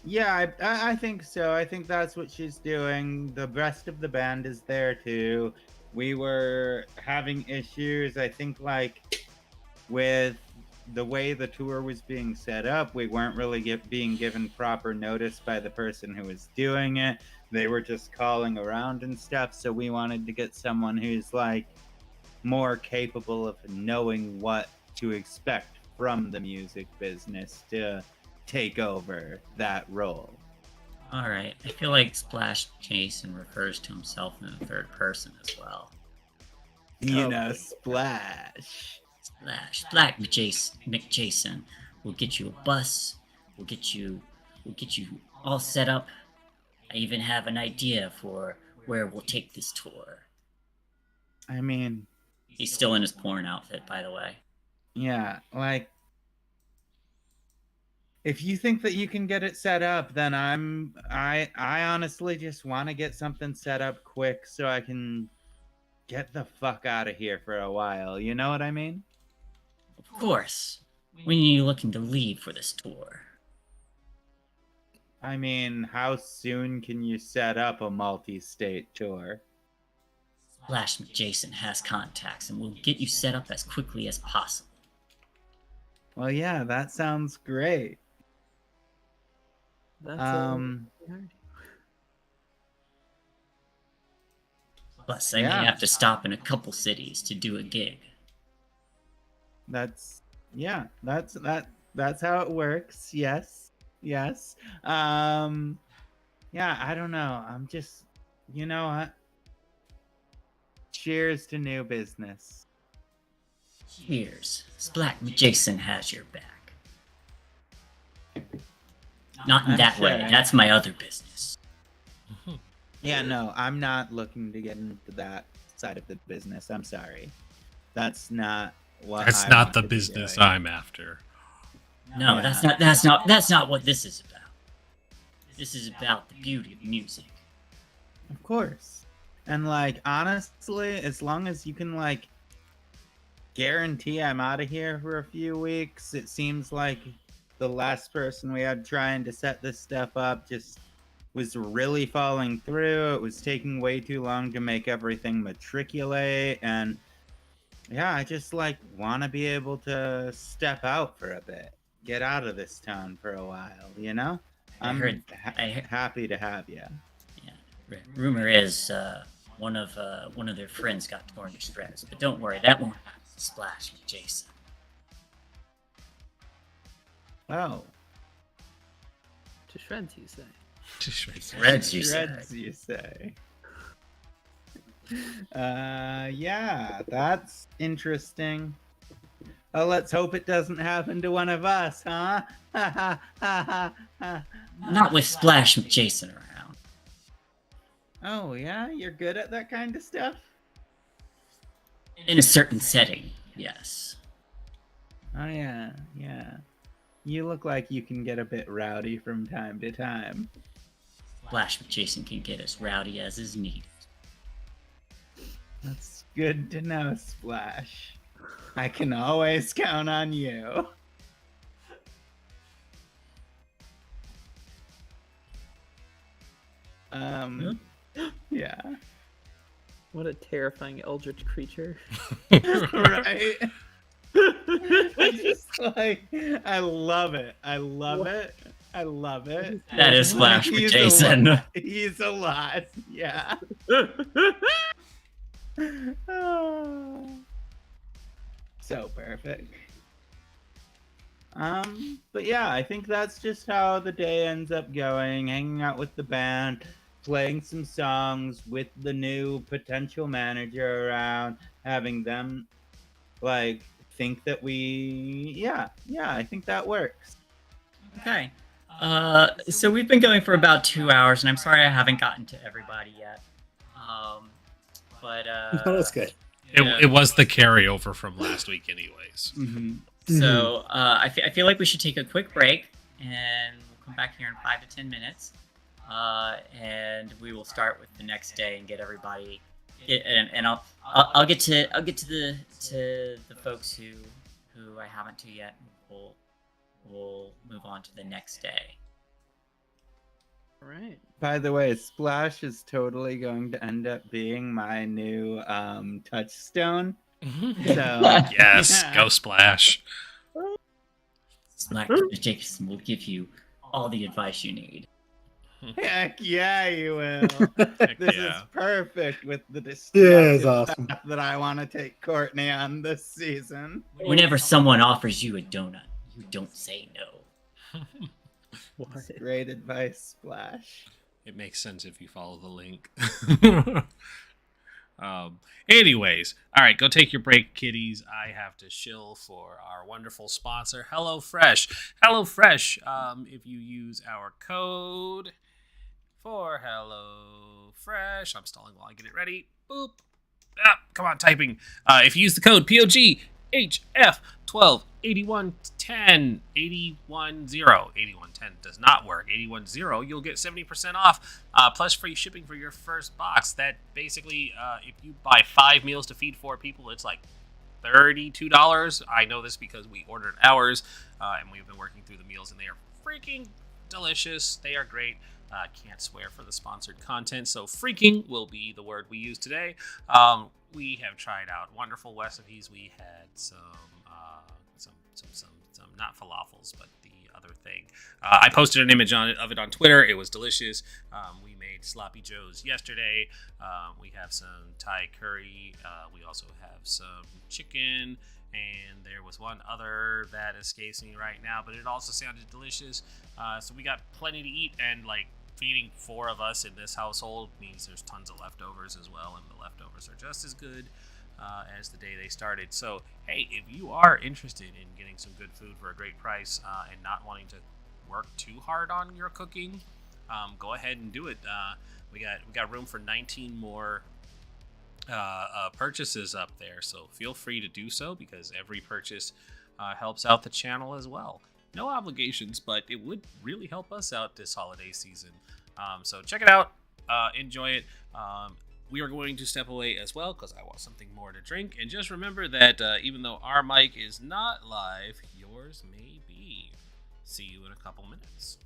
Yeah, I think so. I think that's what she's doing. The rest of the band is there too. We were having issues, I think, like with the way the tour was being set up. We weren't really being given proper notice by the person who was doing it. They were just calling around and stuff. So we wanted to get someone who's like more capable of knowing what to expect from the music business to take over that role. All right. I feel like Splash Jason refers to himself in the third person as well. Splash. Splash McJason will get you a bus. We'll get you We'll get you all set up. I even have an idea for where we'll take this tour. I mean, He's still in his porn outfit, by the way. yeah, like, if you think that you can get it set up, then I honestly just want to get something set up quick so I can get the fuck out of here for a while. You know what I mean? Of course. When are you looking to leave for this tour? I mean, how soon can you set up a multi-state tour? Splash Jason has contacts and we'll get you set up as quickly as possible. Well, yeah, that sounds great. That's Plus, I Yeah. may have to stop in a couple cities to do a gig. That's how it works. Yes. Yes. Yeah, I don't know. I'm just, you know what? Cheers to new business. Cheers. Splash Jason has your back. Not in I'm that way. sure. That's my other business. Yeah, no, I'm not looking to get into that side of the business. I'm sorry. That's not what That's I not want the to be business doing. I'm after. No, Yeah. that's not what this is about. This is about the beauty of music. Of course. And like honestly, as long as you can like guarantee I'm out of here for a few weeks, it seems like the last person we had trying to set this stuff up just was really falling through. It was taking way too long to make everything matriculate, and yeah, I just like want to be able to step out for a bit, get out of this town for a while, you know? I I'm heard- happy to have you. Yeah. Rumor is one of their friends got torn to shreds, but don't worry, that won't happen. Splash Jason. Oh, to shreds, you say. Shreds, you say. shreds, you say. Yeah, that's interesting. Oh, let's hope it doesn't happen to one of us, huh? Not with Splash Jason around. Oh, yeah? You're good at that kind of stuff? In a certain setting, yes. Oh, yeah, yeah. You look like you can get a bit rowdy from time to time. Splash Jason can get as rowdy as is needed. That's good to know, Splash. I can always count on you. Yeah. What a terrifying eldritch creature. Right? I just like, I love it. I love it. I love it. That is Splash He's Jason. He's a lot. Yeah. So perfect. But yeah, I think that's just how the day ends up going, hanging out with the band, playing some songs with the new potential manager around, having them like think that yeah, I think that works. Okay. So we've been going for about 2 hours, and I'm sorry I haven't gotten to everybody yet. But No, that's good. It was the carryover from last week, anyways. Mm-hmm. So I feel like we should take a quick break, and we'll come back here in 5 to 10 minutes, and we will start with the next day and get everybody. And I'll get to the folks who I haven't to yet. We'll move on to the next day. All right. By the way, Splash is totally going to end up being my new touchstone. So Yes, yeah. go Splash. Smack Jason will give you all the advice you need. Heck yeah, you will. Heck This yeah. is perfect with the Yeah, it's destructive awesome. stuff that I want to take Courtney on this season. Whenever someone offers you a donut, you don't say no. What? Great advice, Splash. It makes sense if you follow the link. Anyways, all right, go take your break, kiddies. I have to shill for our wonderful sponsor, HelloFresh. HelloFresh, if you use our code for HelloFresh, I'm stalling while I get it ready. Boop. Come on, typing. If you use the code POGHF12 8110 8110 does not work. 810, you'll get 70% off plus free shipping for your first box. That basically, if you buy 5 meals to feed 4 people, it's like $32. I know this because we ordered ours and we've been working through the meals, and they are freaking delicious. They are great. Can't swear for the sponsored content, so freaking will be the word we use today. We have tried out wonderful recipes. We had some not falafels, but the other thing. I posted an image of it on Twitter. It was delicious. We made sloppy joes yesterday. We have some Thai curry. We also have some chicken. And there was one other that escapes me right now, but it also sounded delicious. So we got plenty to eat, and like feeding 4 of us in this household means there's tons of leftovers as well, and the leftovers are just as good as the day they started. So hey, if you are interested in getting some good food for a great price and not wanting to work too hard on your cooking, go ahead and do it. We got room for 19 more purchases up there, so feel free to do so, because every purchase helps out the channel as well. No obligations, but it would really help us out this holiday season. So check it out, enjoy it. We are going to step away as well because I want something more to drink. And just remember that even though our mic is not live, yours may be. See you in a couple minutes.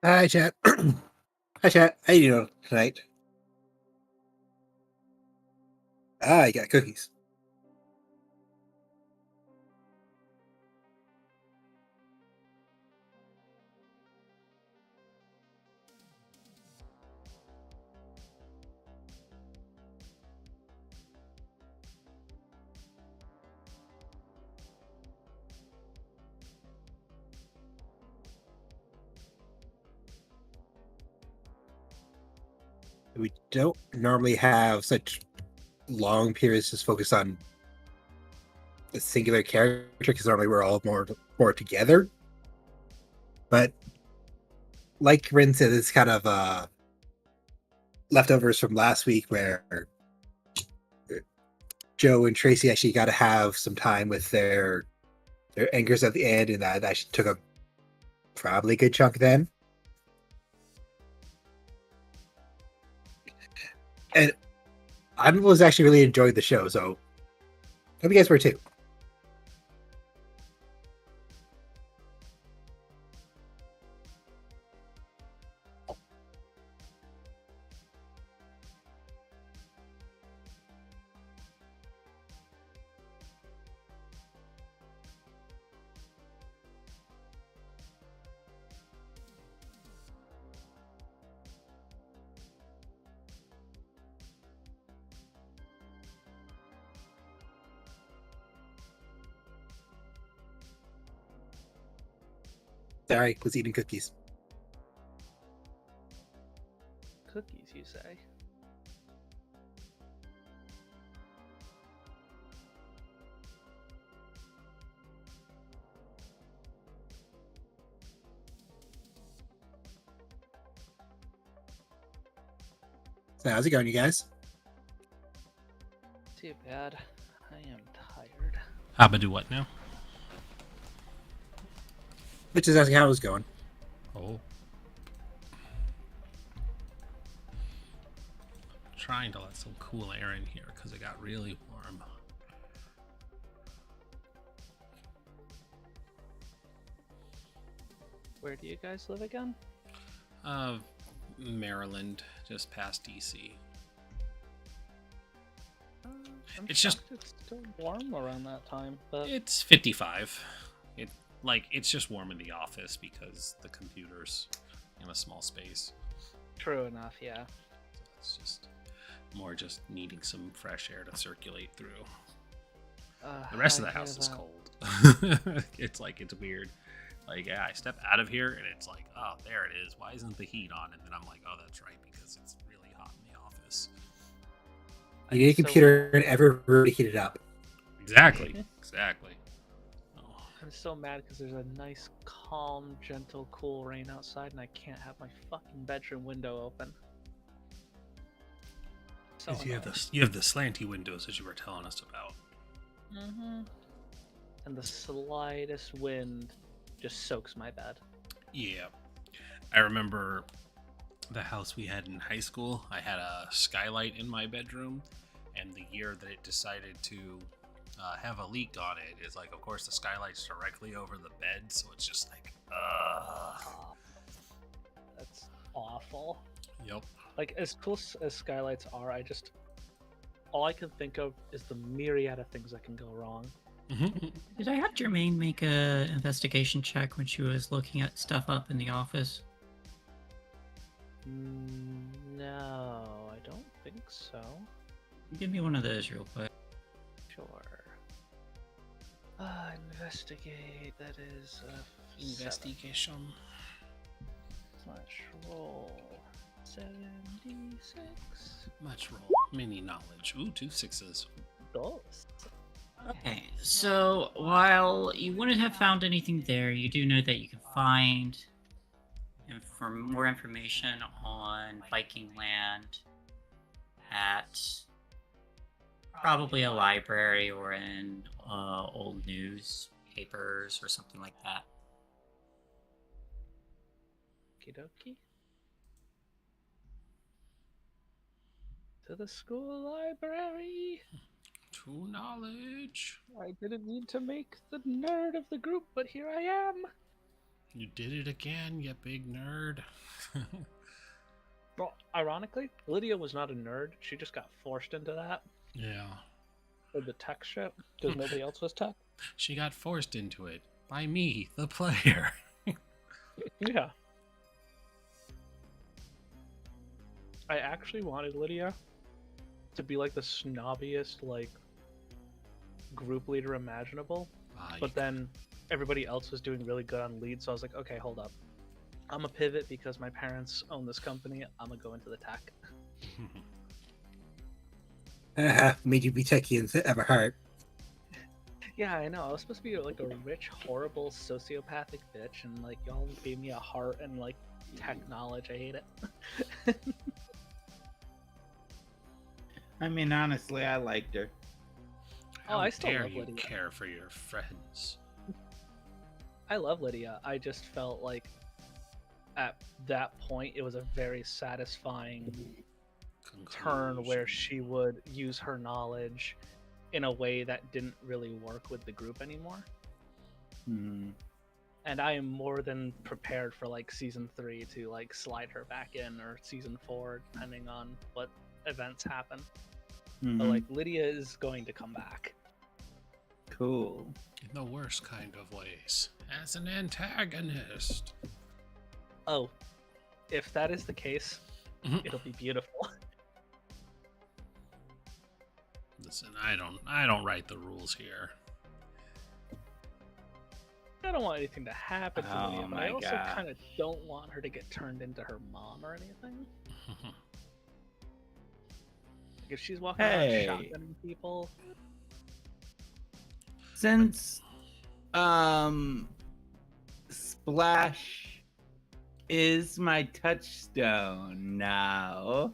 Hi, chat. Hi, chat. How you doing tonight? I got cookies. We don't normally have such long periods just focused on a singular character because normally we're all more together. But like Rin said, it's kind of leftovers from last week where Joe and Tracy actually got to have some time with their anchors at the end, and that actually took a probably good chunk of them. And I was actually really enjoying the show, so hope you guys were too. Sorry, was eating cookies. Cookies, you say? So how's it going, you guys? Too bad. I am tired. Haba do what now? Which is asking how it was going. Oh. Trying to let some cool air in here because it got really warm. Where do you guys live again? Maryland, just past DC. I'm It's just- shocked it's still warm around that time, but It's 55. It's just warm in the office because the computer's in a small space. true enough, yeah. It's just more just needing some fresh air to circulate through. The rest of the I hear house is that. cold. It's weird. Like, yeah, I step out of here and it's like, oh, there it is. Why isn't the heat on? And then I'm like, oh, that's right, because it's really hot in the office. You need a So- computer in every room to heat it up. Exactly. Exactly. Oh, I'm so mad because there's a nice, calm, gentle, cool rain outside, and I can't have my fucking bedroom window open. So you have the slanty windows as you were telling us about. Mm-hmm. And the slightest wind just soaks my bed. Yeah. I remember the house we had in high school. I had a skylight in my bedroom, and the year that it decided to have a leak on it is like, of course, the skylight's directly over the bed, so it's just like, That's awful. Yep. Like, as cool as skylights are, all I can think of is the myriad of things that can go wrong. Did I have Jermaine make a investigation check when she was looking at stuff up in the office? No, I don't think so. Give me one of those real quick. Sure. Investigate. That is Investigation. Slash roll 76. Much roll. Mini knowledge. Ooh, 2 6s. Dos. Okay, so while you wouldn't have found anything there, you do know that you can find more information on Viking land at probably a library or in old newspapers or something like that. Okie dokie. To the school library. To knowledge. I didn't mean to make the nerd of the group, but here I am. You did it again, you big nerd. Well, ironically, Lydia was not a nerd. She just got forced into that. Yeah. With the tech shit, because nobody else was tech. She got forced into it by me, the player. Yeah. I actually wanted Lydia to be like the snobbiest, like, group leader imaginable. But then everybody else was doing really good on lead, so I was like, okay, hold up. I'm a pivot because my parents own this company. I'm gonna go into the tech. Made you be techie and ever heart. Yeah, I know. I was supposed to be like a rich, horrible, sociopathic bitch, and like y'all gave me a heart and like tech knowledge. I hate it. I mean, honestly, I liked her. Oh, How I still dare love you Lydia. care for your friends? I love Lydia. I just felt like at that point it was a very satisfying turn where Conclusion. she would use her knowledge in a way that didn't really work with the group anymore. Hmm. And I am more than prepared for like season 3 to like slide her back in, or season 4, depending on what events happen. But like Lydia is going to come back. Cool. In the worst kind of ways, as an antagonist. Oh, if that is the case, Mhm. it'll be beautiful. Listen, I don't write the rules here. I don't want anything to happen to Oh Lydia, but my I also God. kind of don't want her to get turned into her mom or anything. Like if she's walking Hey. around shotgunning people, Since Splash is my touchstone now,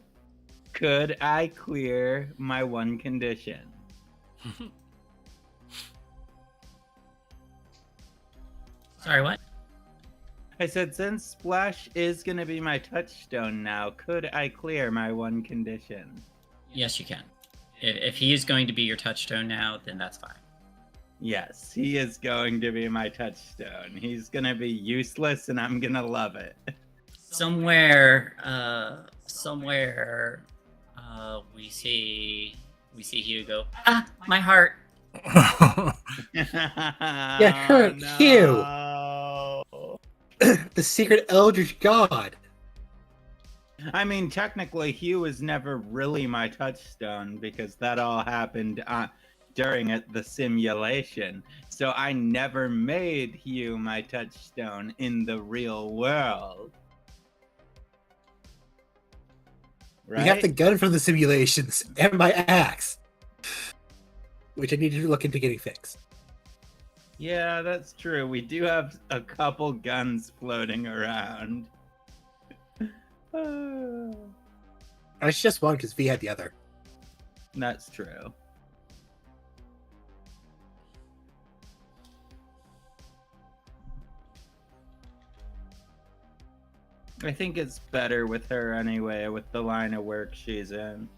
could I clear my one condition? Sorry, what? I said, since Splash is gonna be my touchstone now, could I clear my one condition? Yes, you can. If he is going to be your touchstone now, then that's fine. Yes, he is going to be my touchstone. He's gonna be useless, and I'm gonna love it. Somewhere, we see Hugo. Ah, my heart. Yeah, hurt Hugh. The secret Eldritch God. I mean, technically, Hugh was never really my touchstone because that all happened during the simulation. So I never made Hugh my touchstone in the real world. Right? We have the gun from the simulations and my axe, which I need to look into getting fixed. Yeah, that's true. We do have a couple guns floating around. It's just one because V had the other. That's true. I think it's better with her anyway, with the line of work she's in.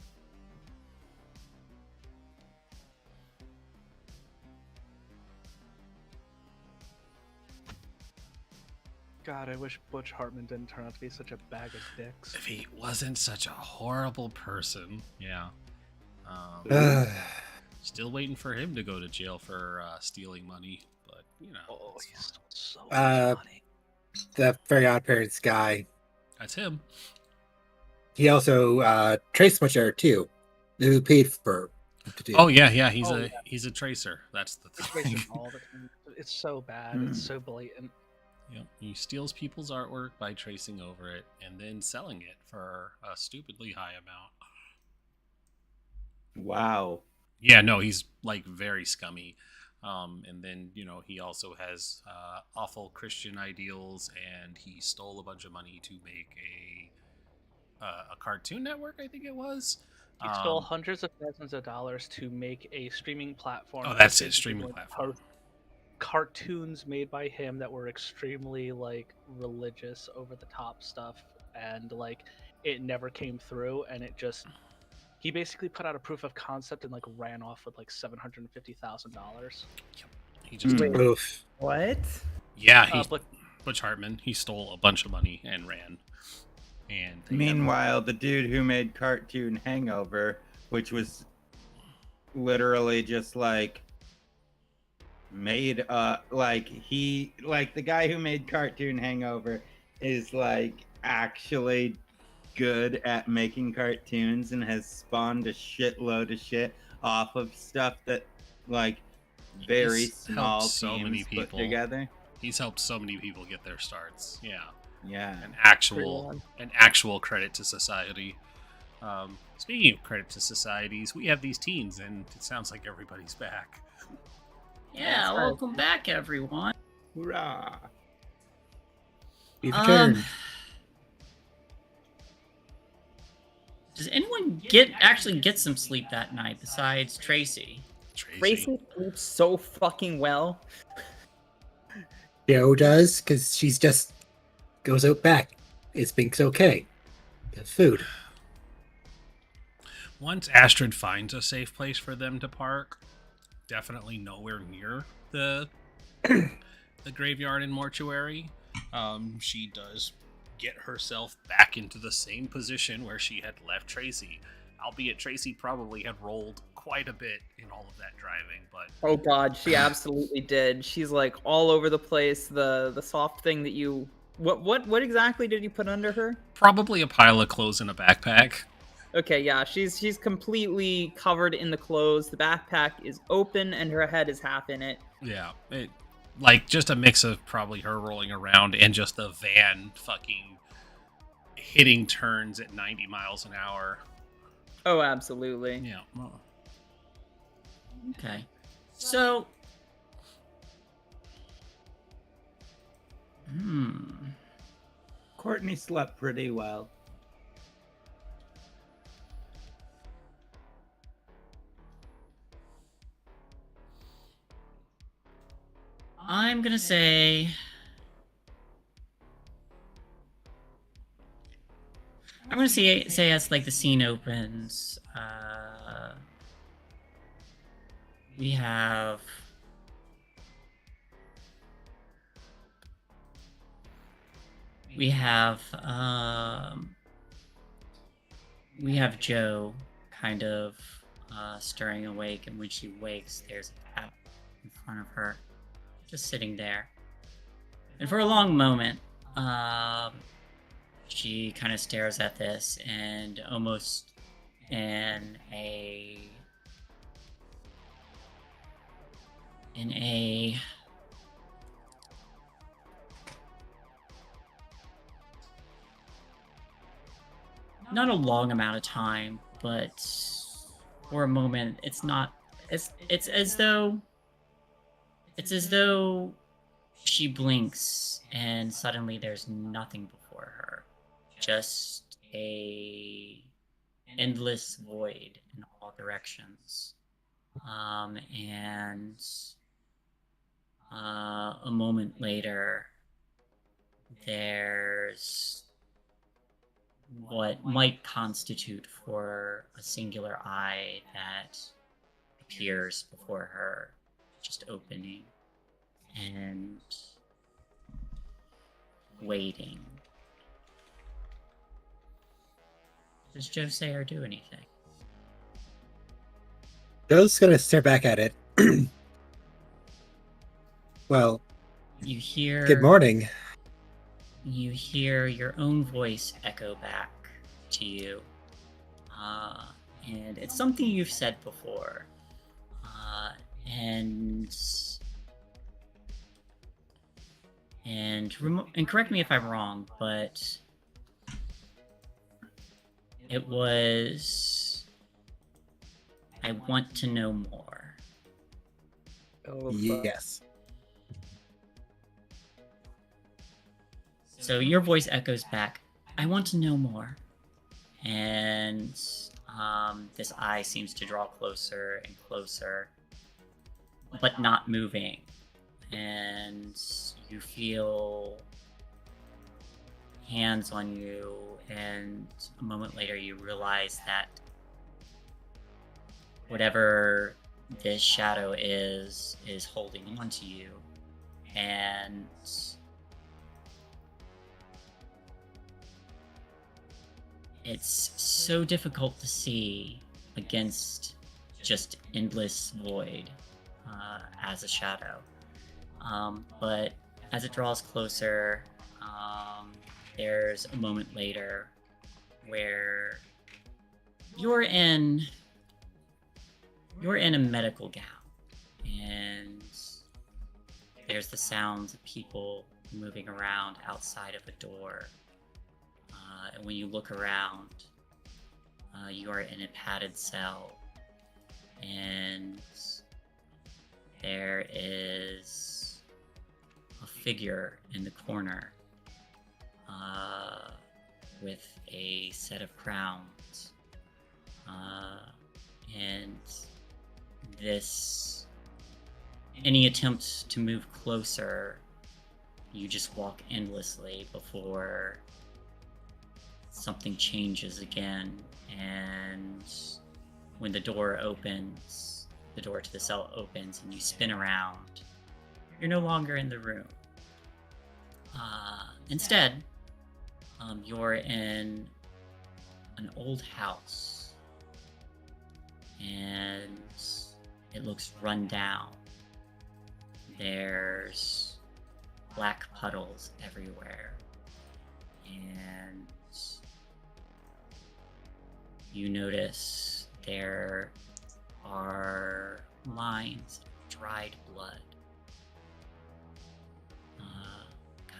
God, I wish Butch Hartman didn't turn out to be such a bag of dicks. If he wasn't such a horrible person, yeah. Still waiting for him to go to jail for stealing money, but you know. Oh, he it's stole so Uh, much money. The Very Odd Parents guy. That's him. He also traced much error too. Who paid for to do? Oh yeah. He's Oh, a yeah. he's a tracer. That's the It's thing. racing all the time. It's so bad. It's so blatant. Yep. He steals people's artwork by tracing over it and then selling it for a stupidly high amount. Wow. Yeah, no, he's like very scummy. And then, you know, he also has awful Christian ideals, and he stole a bunch of money to make a Cartoon Network, I think it was. He stole hundreds of thousands of dollars to make a streaming platform. Oh, that's that it, streaming basically platform. post Cartoons made by him that were extremely like religious, over the top stuff, and like it never came through. And it just he basically put out a proof of concept and like ran off with like $750,000. He just Oof. What? yeah, But Butch Hartman. He stole a bunch of money and ran. And they Meanwhile, the dude who made Cartoon Hangover, which was literally just like made the guy who made Cartoon Hangover is like actually good at making cartoons and has spawned a shitload of shit off of stuff that like very He's small helped so many teams put people. together. He's helped so many people get their starts. Yeah. Yeah. An actual credit to society. Speaking of credit to societies, we have these teens, and it sounds like everybody's back. Yeah, right. welcome back, everyone. Hoorah! We've Um, returned. Does anyone actually get some sleep that night besides Tracy? Tracy sleeps so fucking well. Joe does, because she's just goes out back. It's Pink's okay. Get food. Once Astrid finds a safe place for them to park, definitely nowhere near the graveyard and mortuary, she does get herself back into the same position where she had left Tracy. Albeit Tracy probably had rolled quite a bit in all of that driving, but Oh god, she absolutely did. She's like all over the place. The soft thing that you what exactly did you put under her? probably a pile of clothes in a backpack. Okay, yeah, she's completely covered in the clothes. The backpack is open and her head is half in it. Yeah, like just a mix of probably her rolling around and just the van fucking hitting turns at 90 miles an hour. Oh, absolutely. Yeah. Well, Okay. So, Courtney slept pretty well. I'm gonna say say as like the scene opens, we have Joe kind of stirring awake, and when she wakes, there's a cat in front of her, just sitting there. And for a long moment, she kind of stares at this, and almost in a not a long amount of time, but for a moment, it's as though she blinks and suddenly there's nothing before her, just a endless void in all directions. And a moment later, there's what might constitute for a singular eye that appears before her, just opening and waiting. Does Joe say or do anything? Joe's gonna stare back at it. Well, You hear good morning. You hear your own voice echo back to you. And it's something you've said before. And correct me if I'm wrong, but it was, I want to know more. Oh, fuck. Yes. So your voice echoes back, I want to know more. And this eye seems to draw closer and closer, but not moving. And you feel hands on you, and a moment later you realize that whatever this shadow is holding on to you. And it's so difficult to see against just endless void as a shadow. But as it draws closer, there's a moment later where you're in a medical gown, and there's the sounds of people moving around outside of a door. And when you look around, you are in a padded cell, and there is a figure in the corner with a set of crowns. And any attempts to move closer, you just walk endlessly before something changes again. And when the door opens, the door to the cell opens and you spin around, you're no longer in the room. Instead, you're in an old house, and it looks run down. There's black puddles everywhere, and you notice there are lines of dried blood,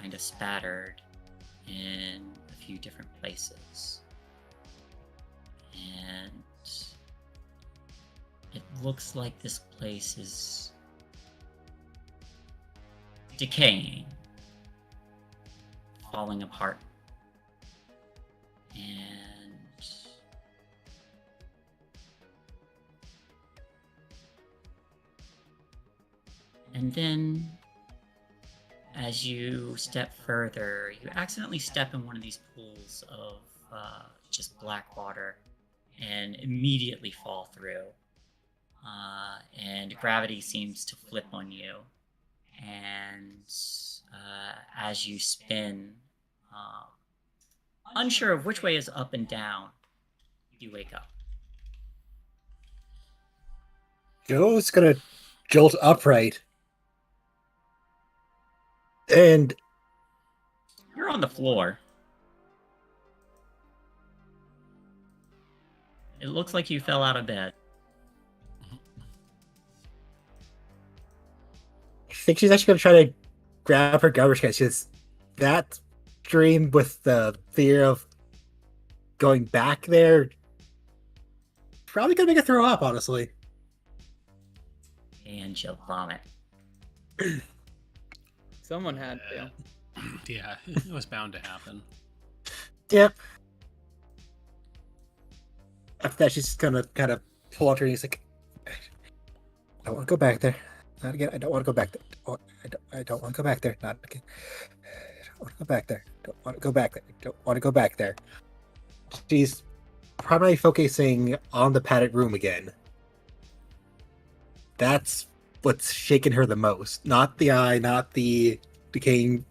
kind of spattered in a few different places. And it looks like this place is decaying, falling apart. And then, as you step further, you accidentally step in one of these pools of just black water and immediately fall through. And gravity seems to flip on you. And as you spin, unsure of which way is up and down, you wake up. Joe's gonna jolt upright. And You're on the floor. It looks like you fell out of bed. I think she's actually gonna try to grab her garbage can. She's that dream with the fear of going back there. Probably gonna make her throw up, honestly. And she'll vomit. Someone had to. Yeah, it was bound to happen. Yep. After that, she's gonna kind of pull out her knees, like, I don't want to go back there. Not again. I don't want to go back there. I don't want to go back there. Not again. I don't want to go back there. Don't want to go back there. Don't want to go back there. She's primarily focusing on the padded room again. That's what's shaken her the most. Not the eye, not the decaying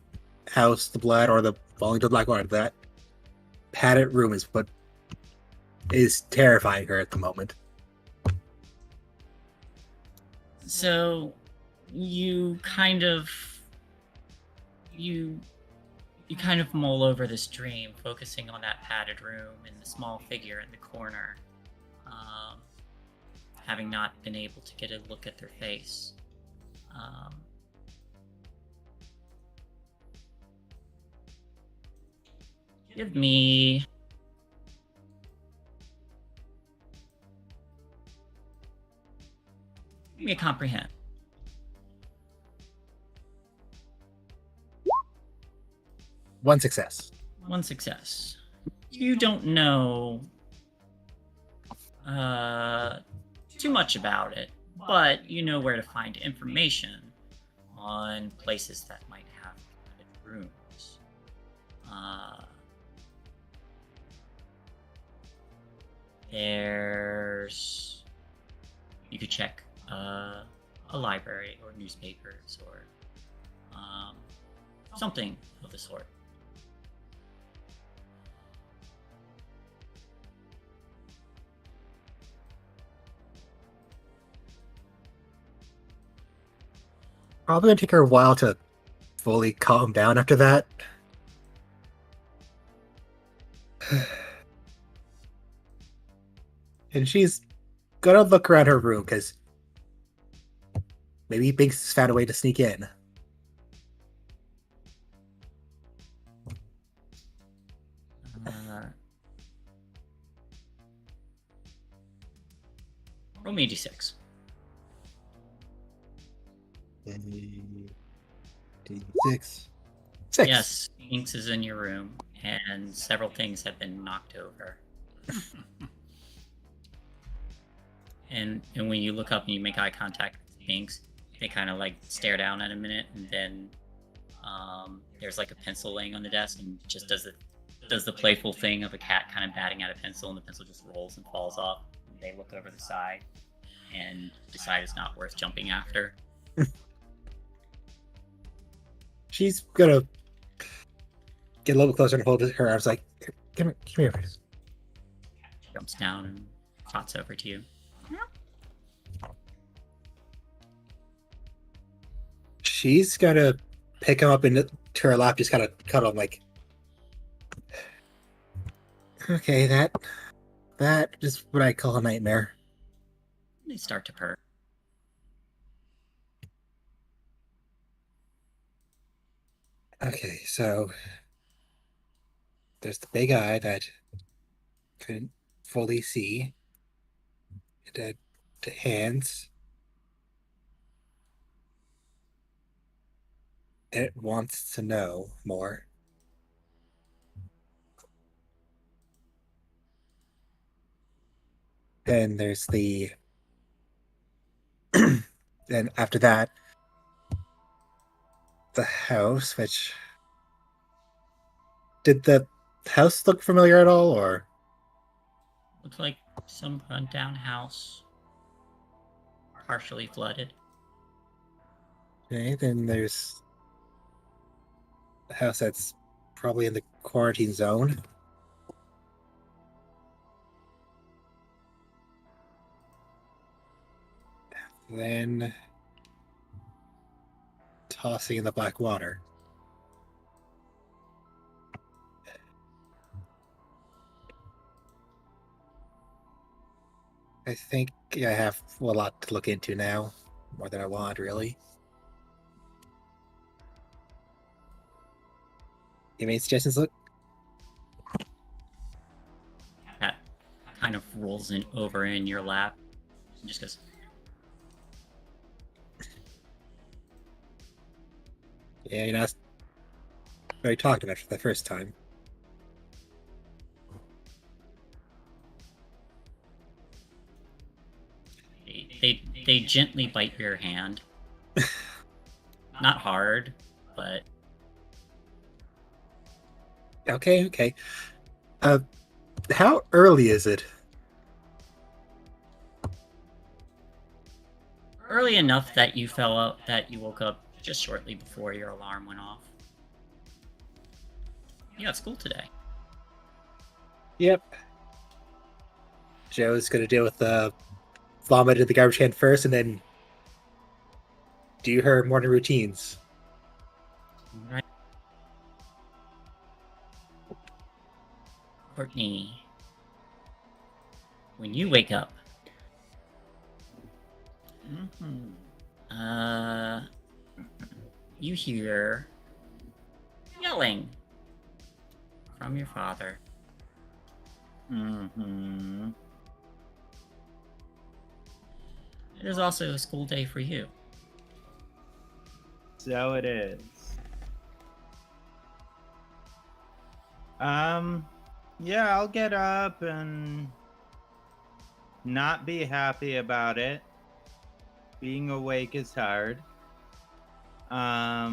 house, the blood, or the falling to the black water. That padded room is what is terrifying her at the moment. So you kind of mull over this dream, focusing on that padded room and the small figure in the corner, having not been able to get a look at their face. Give me a comprehend. One success. One success. You don't know too much about it, but you know where to find information on places that might have rooms. You could check a library or newspapers or something of the sort. Probably gonna take her a while to fully calm down after that. And she's gonna look around her room because maybe Binks has found a way to sneak in. Roll me a d6. D6. 6. Yes, Inks is in your room, and several things have been knocked over. and when you look up and you make eye contact with Inks, they kind of like stare down at a minute, and then there's like a pencil laying on the desk, and just does the playful thing of a cat kind of batting at a pencil, and the pencil just rolls and falls off. And they look over the side and decide it's not worth jumping after. She's gonna get a little bit closer and hold her arms like, come here. Jumps down and trots over to you. She's gonna pick him up into her lap, just kind of cuddle him like, okay, that is what I call a nightmare. They start to purr. Okay, so there's the big eye that couldn't fully see. The hands. It wants to know more. Then there's the... then after that, the house, which... Did the house look familiar at all, or...? Looks like some rundown house. Partially flooded. Okay, then there's the house that's probably in the quarantine zone. Then tossing in the black water. I think I have a lot to look into now, more than I want, really. You made suggestions, look? That kind of rolls over in your lap and just goes, Yeah, you're not very talkative for the first time. They gently bite your hand. Not hard, but... Okay. How early is it? Early enough that you woke up just shortly before your alarm went off. You got school today. Yep. Joe's gonna deal with the vomit in the garbage can first, and then do her morning routines. Right. Courtney, when you wake up, you hear yelling from your father. It is also a school day for you. So it is. Yeah, I'll get up and not be happy about it. Being awake is hard. I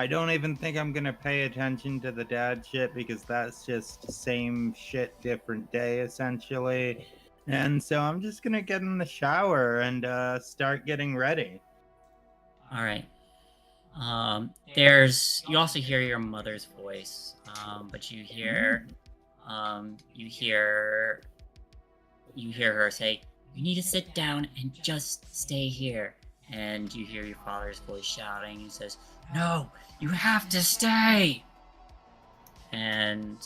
don't even think I'm gonna pay attention to the dad shit because that's just same shit, different day, essentially. And so I'm just gonna get in the shower and start getting ready. All right. You also hear your mother's voice, but you hear her say, "You need to sit down and just stay here." And you hear your father's voice shouting. He says, "No, you have to stay." And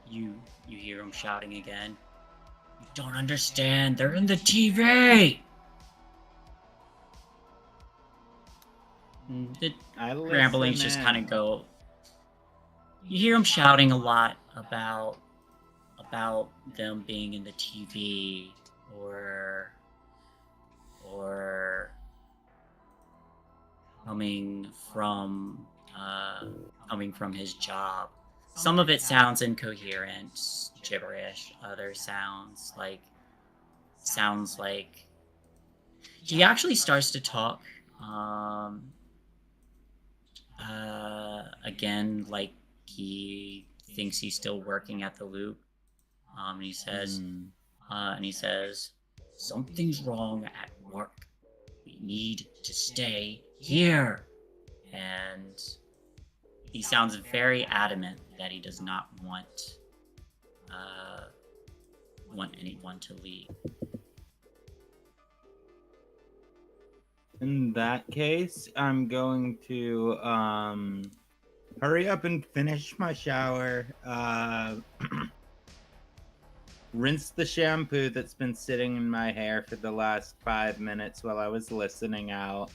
you hear him shouting again. "You don't understand. They're in the TV." The ramblings just kind of go. You hear him shouting a lot about them being in the TV, or or coming from his job. Some of it sounds incoherent, gibberish. Other sounds like he actually starts to talk. Again, like he thinks he's still working at the loop. And he says, "Something's wrong at work. We need to stay here." And he sounds very adamant that he does not want anyone to leave. In that case, I'm going to hurry up and finish my shower. Rinse the shampoo that's been sitting in my hair for the last 5 minutes while I was listening out.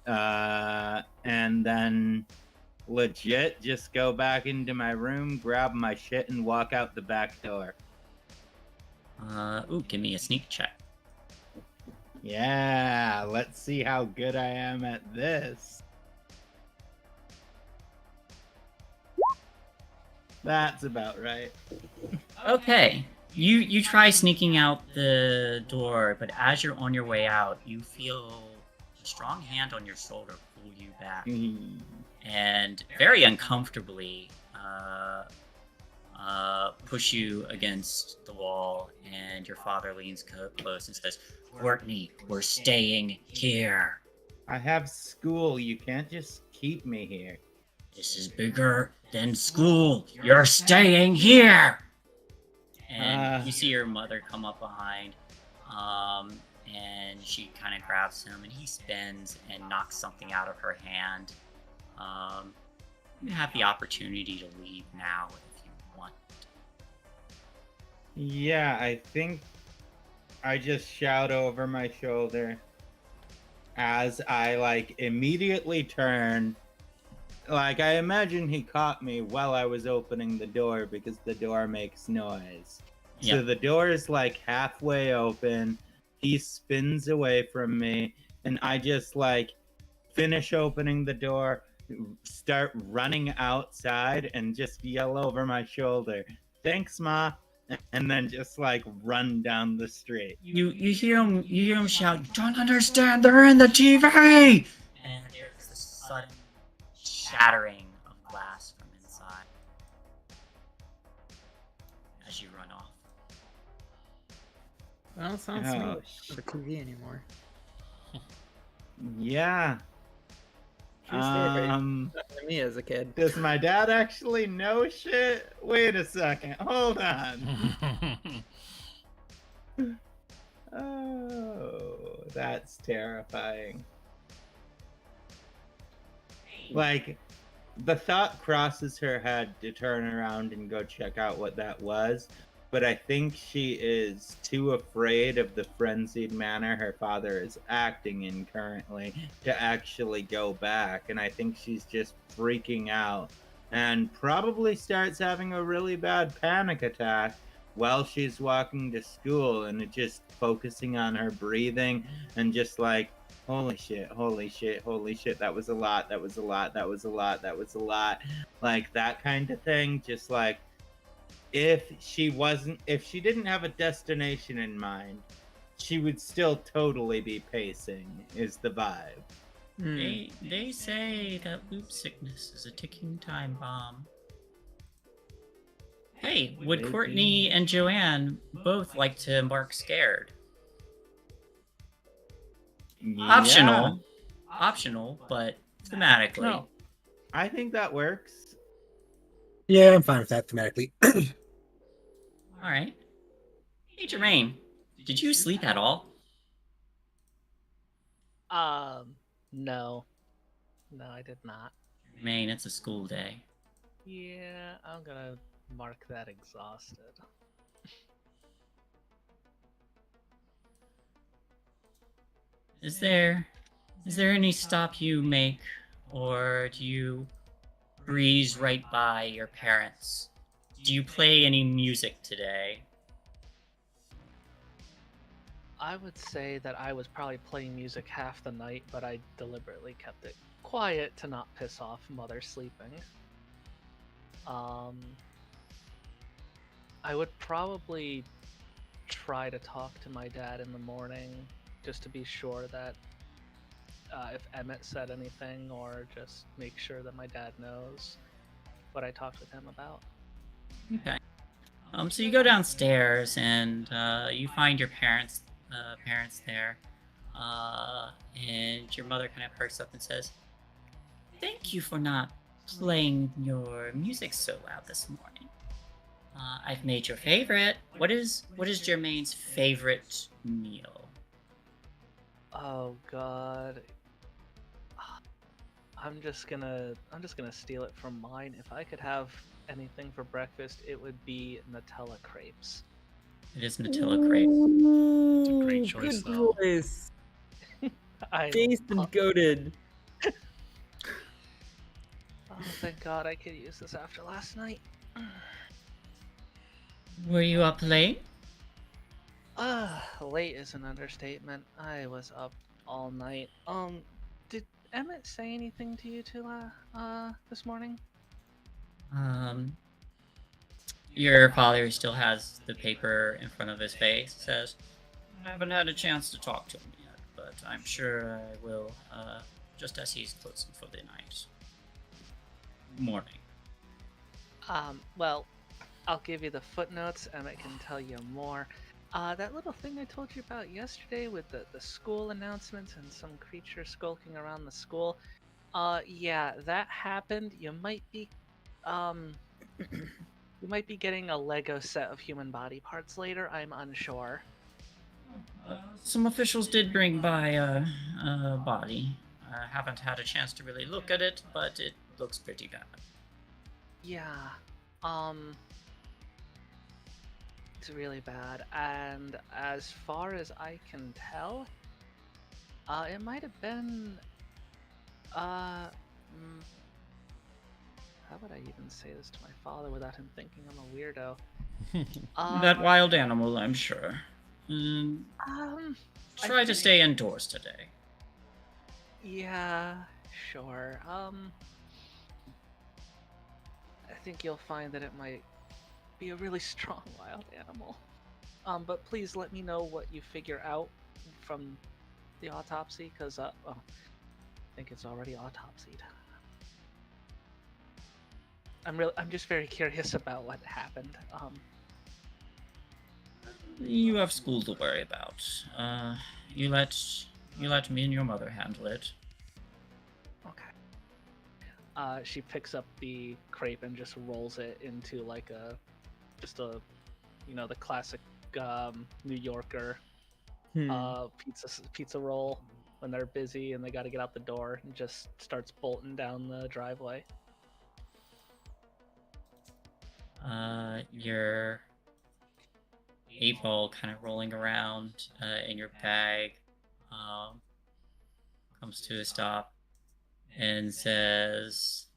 And then legit just go back into my room, grab my shit, and walk out the back door. Give me a sneak check. Yeah, let's see how good I am at this. That's about right. Okay. You try sneaking out the door, but as you're on your way out, you feel a strong hand on your shoulder pull you back. And very uncomfortably push you against the wall, and your father leans close and says, "Courtney, we're staying here. I have school. You can't just keep me here." This is bigger than school. You're staying here." And you see your mother come up behind, and she kind of grabs him, and he spins and knocks something out of her hand. You have the opportunity to leave now if you want. Yeah, I think I just shout over my shoulder as I immediately turn. I imagine he caught me while I was opening the door because the door makes noise. Yep. So the door is halfway open. He spins away from me, and I just finish opening the door, start running outside, and just yell over my shoulder, "Thanks, Ma," and then just run down the street. You hear him shout, "You don't understand, they're in the TV!" And there's this sudden shattering of glass from inside as you run off. Well, it sounds Oh, like the TV anymore. Yeah. True story. Happened to me as a kid. Does my dad actually know shit? Wait a second. Hold on. Oh, that's terrifying. The thought crosses her head to turn around and go check out what that was, but I think she is too afraid of the frenzied manner her father is acting in currently to actually go back, and I think she's just freaking out and probably starts having a really bad panic attack while she's walking to school, and just focusing on her breathing and just holy shit, holy shit, holy shit, that was a lot, that was a lot, that was a lot, that was a lot. That kind of thing. Just if she didn't have a destination in mind, she would still totally be pacing, is the vibe. They say that loop sickness is a ticking time bomb. Hey, would Courtney and Joanne both like to embark scared? Yeah. Optional, but thematically. No, I think that works. Yeah, I'm fine with that thematically. All right. Hey, Jermaine, did you sleep at all? No. No, I did not. Jermaine, it's a school day. Yeah, I'm gonna mark that exhausted. Is there any stop you make, or do you breeze right by your parents? Do you play any music today? I would say that I was probably playing music half the night, but I deliberately kept it quiet to not piss off Mother sleeping. I would probably try to talk to my dad in the morning just to be sure that if Emmett said anything, or just make sure that my dad knows what I talked with him about. Okay. So you go downstairs and you find your parents there, and your mother kind of perks up and says, "Thank you for not playing your music so loud this morning. I've made your favorite. What is Jermaine's favorite meal?" Oh God. I'm just gonna steal it from mine. If I could have anything for breakfast, it would be Nutella crepes. It is Nutella crepe. It's a great choice, Good though. choice. I Jason goated. Oh, thank God I could use this after last night. Were you up late? Late is an understatement. I was up all night. Did Emmett say anything to you two, this morning? Your father still has the paper in front of his face. Says, "I haven't had a chance to talk to him yet, but I'm sure I will, just as he's closing for the night. Morning." Well, I'll give you the footnotes. Emmett can tell you more. That little thing I told you about yesterday with the school announcements and some creature skulking around the school. Yeah, that happened. You might be getting a Lego set of human body parts later. I'm unsure. Some officials did bring by a body. I haven't had a chance to really look at it, but it looks pretty bad. Yeah, it's really bad, and as far as I can tell, it might have been, how would I even say this to my father without him thinking I'm a weirdo? That wild animal, I'm sure. Try to stay indoors today. Yeah, sure. I think you'll find that it might be a really strong wild animal. But please let me know what you figure out from the autopsy, because I think it's already autopsied. I'm just very curious about what happened. You have school to worry about. You let me and your mother handle it. Okay. She picks up the crepe and just rolls it into like the classic New Yorker pizza roll when they're busy and they got to get out the door, and just starts bolting down the driveway. Your 8-ball kind of rolling around in your bag comes to a stop and says,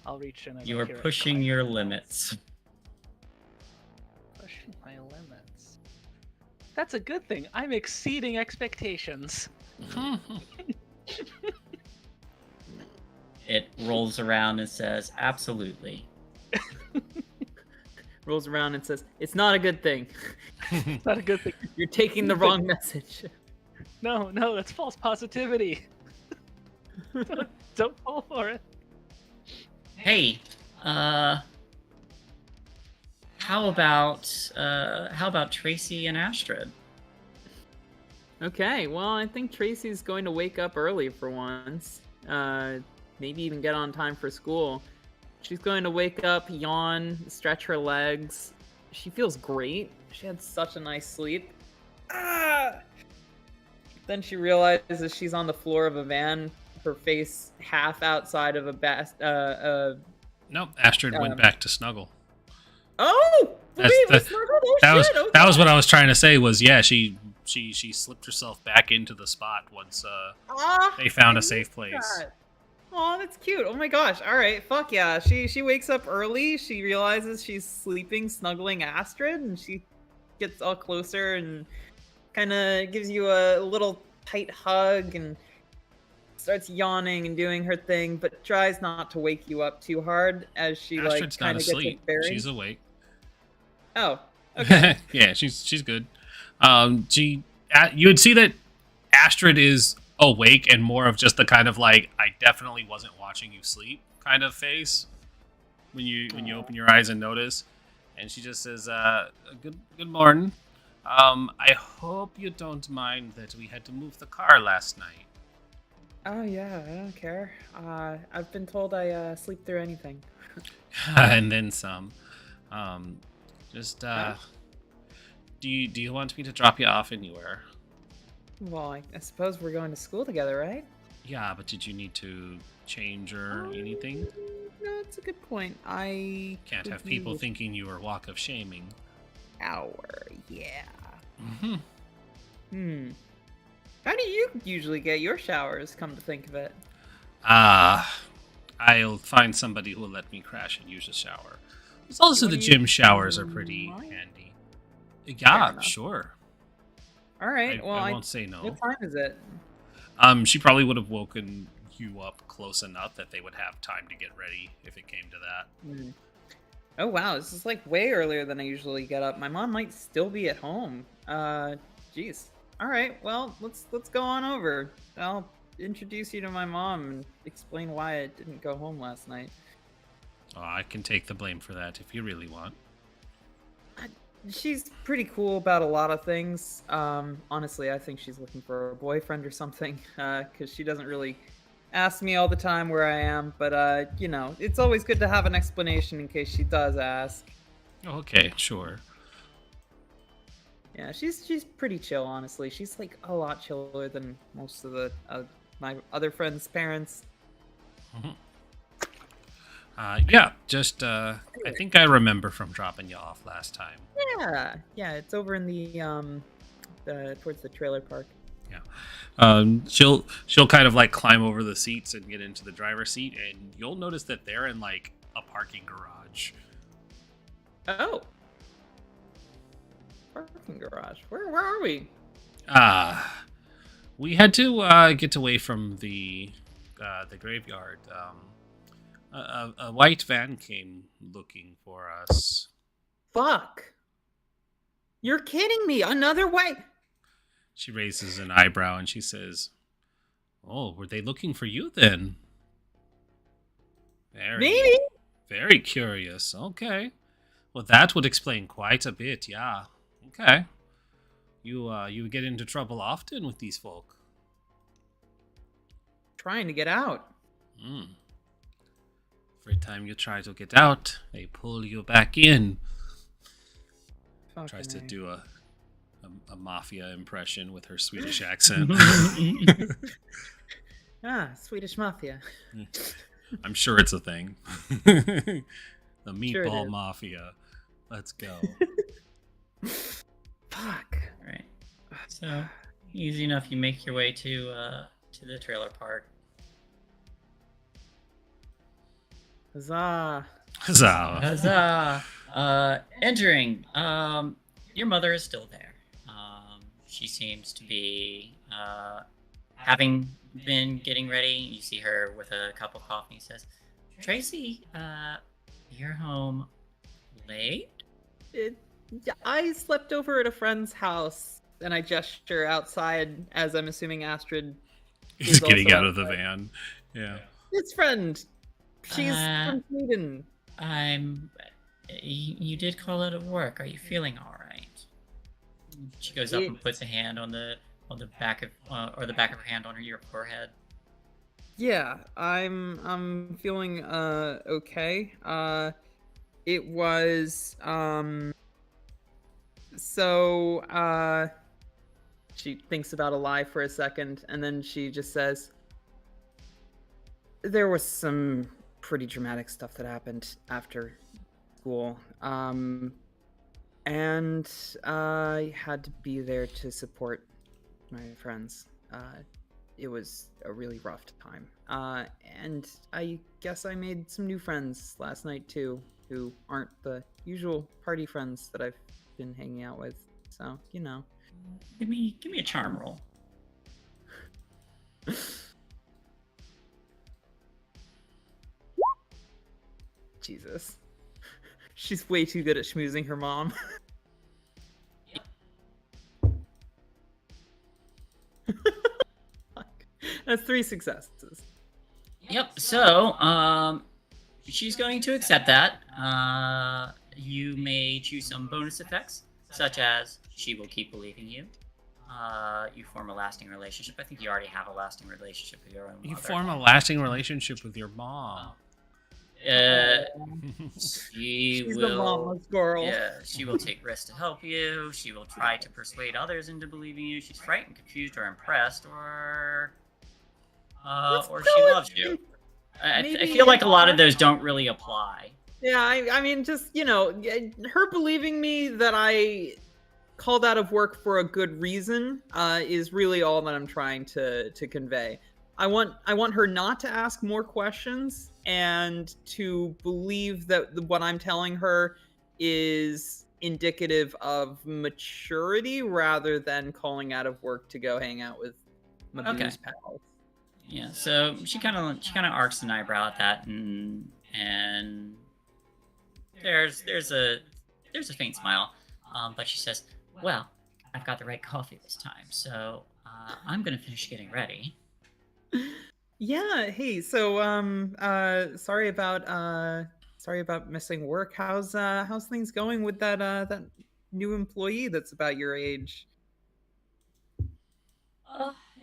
I'll reach in and "You are hear it pushing clank. your limits." Pushing my limits. That's a good thing. I'm exceeding expectations. It rolls around and says, "Absolutely." Rolls around and says, "It's not a good thing. It's not a good thing. You're taking the wrong message." No, that's false positivity. Don't fall for it. Hey, how about Tracy and Astrid? Okay, well, I think Tracy's going to wake up early for once. Maybe even get on time for school. She's going to wake up, yawn, stretch her legs. She feels great. She had such a nice sleep. Then she realizes she's on the floor of a van, her face half outside of a Nope, Astrid went back to snuggle. Oh! That was what I was trying to say. Was she slipped herself back into the spot once they found a safe place. Oh, that's cute. Oh my gosh. All right. Fuck yeah. She wakes up early. She realizes she's sleeping, snuggling Astrid, and she gets all closer and kind of gives you a little tight hug and starts yawning and doing her thing, but tries not to wake you up too hard as she like Astrid's not kind of gets her asleep. bearings. She's awake. Oh, okay. Yeah, she's good. You would see that Astrid is awake and more of just the kind of like, I definitely wasn't watching you sleep kind of face when you open your eyes and notice. And she just says, good morning. I hope you don't mind that we had to move the car last night. Oh yeah, I don't care. I've been told I sleep through anything. And then some. Just Huh? do you want me to drop you off anywhere? Well, I suppose we're going to school together, right? Yeah, but did you need to change or anything? No, it's a good point. I Can't could have people use thinking you are walk of shaming. hour. Yeah. Mm-hmm. How do you usually get your showers? Come to think of it. I'll find somebody who will let me crash and use a shower. It's also What the do gym you showers are pretty mind? handy. Fair Yeah, enough. sure. All right. well, I won't say no. what time is it? She probably would have woken you up close enough that they would have time to get ready if it came to that. Oh wow, this is like way earlier than I usually get up. My mom might still be at home. Jeez. All right. Well, let's go on over. I'll introduce you to my mom and explain why I didn't go home last night. Oh, I can take the blame for that if you really want. She's pretty cool about a lot of things. Honestly, I think she's looking for a boyfriend or something, because she doesn't really ask me all the time where I am. But you know, it's always good to have an explanation in case she does ask. Okay, sure. Yeah, she's pretty chill, honestly. She's like a lot chiller than most of the my other friends' parents. Yeah, just I think I remember from dropping you off last time. Yeah, it's over in the towards the trailer park. Yeah. She'll kind of like climb over the seats and get into the driver's seat, and you'll notice that they're in like a parking garage. Oh, parking garage. Where are we? We had to get away from the graveyard. A white van came looking for us. Fuck! You're kidding me! Another white. She raises an eyebrow and she says, "Oh, were they looking for you then?" Maybe. Very curious. Okay. Well, that would explain quite a bit. Yeah. Okay. You get into trouble often with these folk. Trying to get out. Every time you try to get out, they pull you back in. Tries to do a mafia impression with her Swedish accent. Swedish mafia. I'm sure it's a thing. The meatball is. mafia. Let's go. Fuck. Right. So easy enough. You make your way to the trailer park. Huzzah. Huzzah. Huzzah! Entering. Your mother is still there. She seems to be having been getting ready. You see her with a cup of coffee. He says, "Tracy, you're home late." I slept over at a friend's house, and I gesture outside as I'm assuming Astrid He's getting also out of the outside. van. Yeah. His friend. She's from Sweden. You did call out of work. Are you feeling all right? She goes up and puts a hand on the back of the back of her hand on your forehead. Yeah, I'm feeling okay. It was so she thinks about a lie for a second and then she just says there was some pretty dramatic stuff that happened after school. And I had to be there to support my friends. it was a really rough time. And I guess I made some new friends last night too, who aren't the usual party friends that I've been hanging out with. So, you know. Give me a charm roll. Jesus. She's way too good at schmoozing her mom. That's 3 successes. Yep. So, she's going to accept that. You may choose some bonus effects, such as she will keep believing you. You form a lasting relationship. I think you already have a lasting relationship with your own mother. You form a lasting relationship with your mom. She's the mama's girl. Yeah, she will take risks to help you. She will try to persuade others into believing you. She's frightened, confused, or impressed, or she loves you. I feel like a lot of those don't really apply. Yeah, I mean, just, you know, her believing me that I called out of work for a good reason is really all that I'm trying to convey. I want her not to ask more questions and to believe that what I'm telling her is indicative of maturity rather than calling out of work to go hang out with my booze pals. Yeah, so she kind of arcs an eyebrow at that, and there's a faint smile, but she says, "Well, I've got the right coffee this time, so I'm gonna finish getting ready." Yeah. Hey. So sorry about missing work. How's things going with that new employee that's about your age?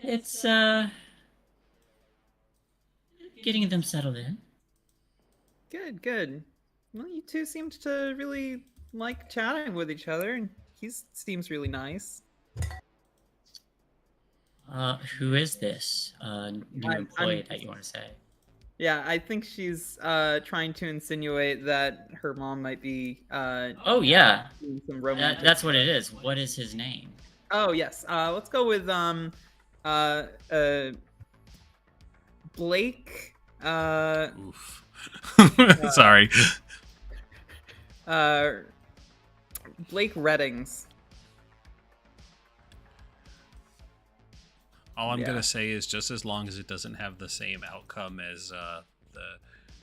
It's getting them settled in. Good. Well, you two seem to really like chatting with each other, and he seems really nice. Who is this new employee that you want to say? Yeah, I think she's trying to insinuate that her mom might be Oh yeah, doing some romantic. that's what it is. What is his name? Oh yes. Let's go with Blake. Oof. Sorry. Blake Reddings. All I'm gonna say is, just as long as it doesn't have the same outcome as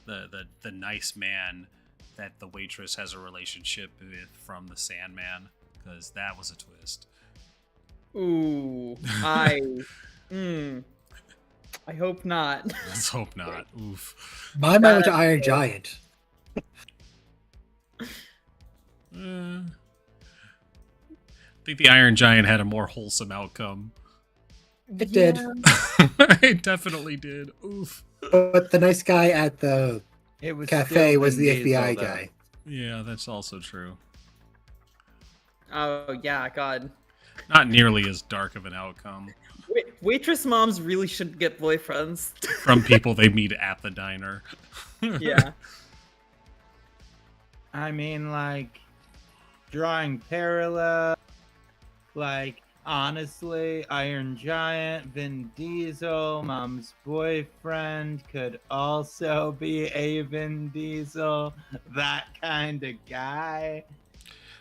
the nice man that the waitress has a relationship with from the Sandman, because that was a twist. Ooh, I hope not. Let's hope not. Oof. My mind went to Iron Giant. I think the Iron Giant had a more wholesome outcome. It did. It definitely did. Oof. But the nice guy at the It was cafe still was Vin the Diesel, FBI though. guy. Yeah, that's also true. Oh yeah, God. Not nearly as dark of an outcome Waitress moms really should get boyfriends. from people they meet at the diner. Yeah. I mean, like, drawing parallel, like, honestly, Iron Giant, Vin Diesel, mom's boyfriend could also be a Vin Diesel, that kind of guy.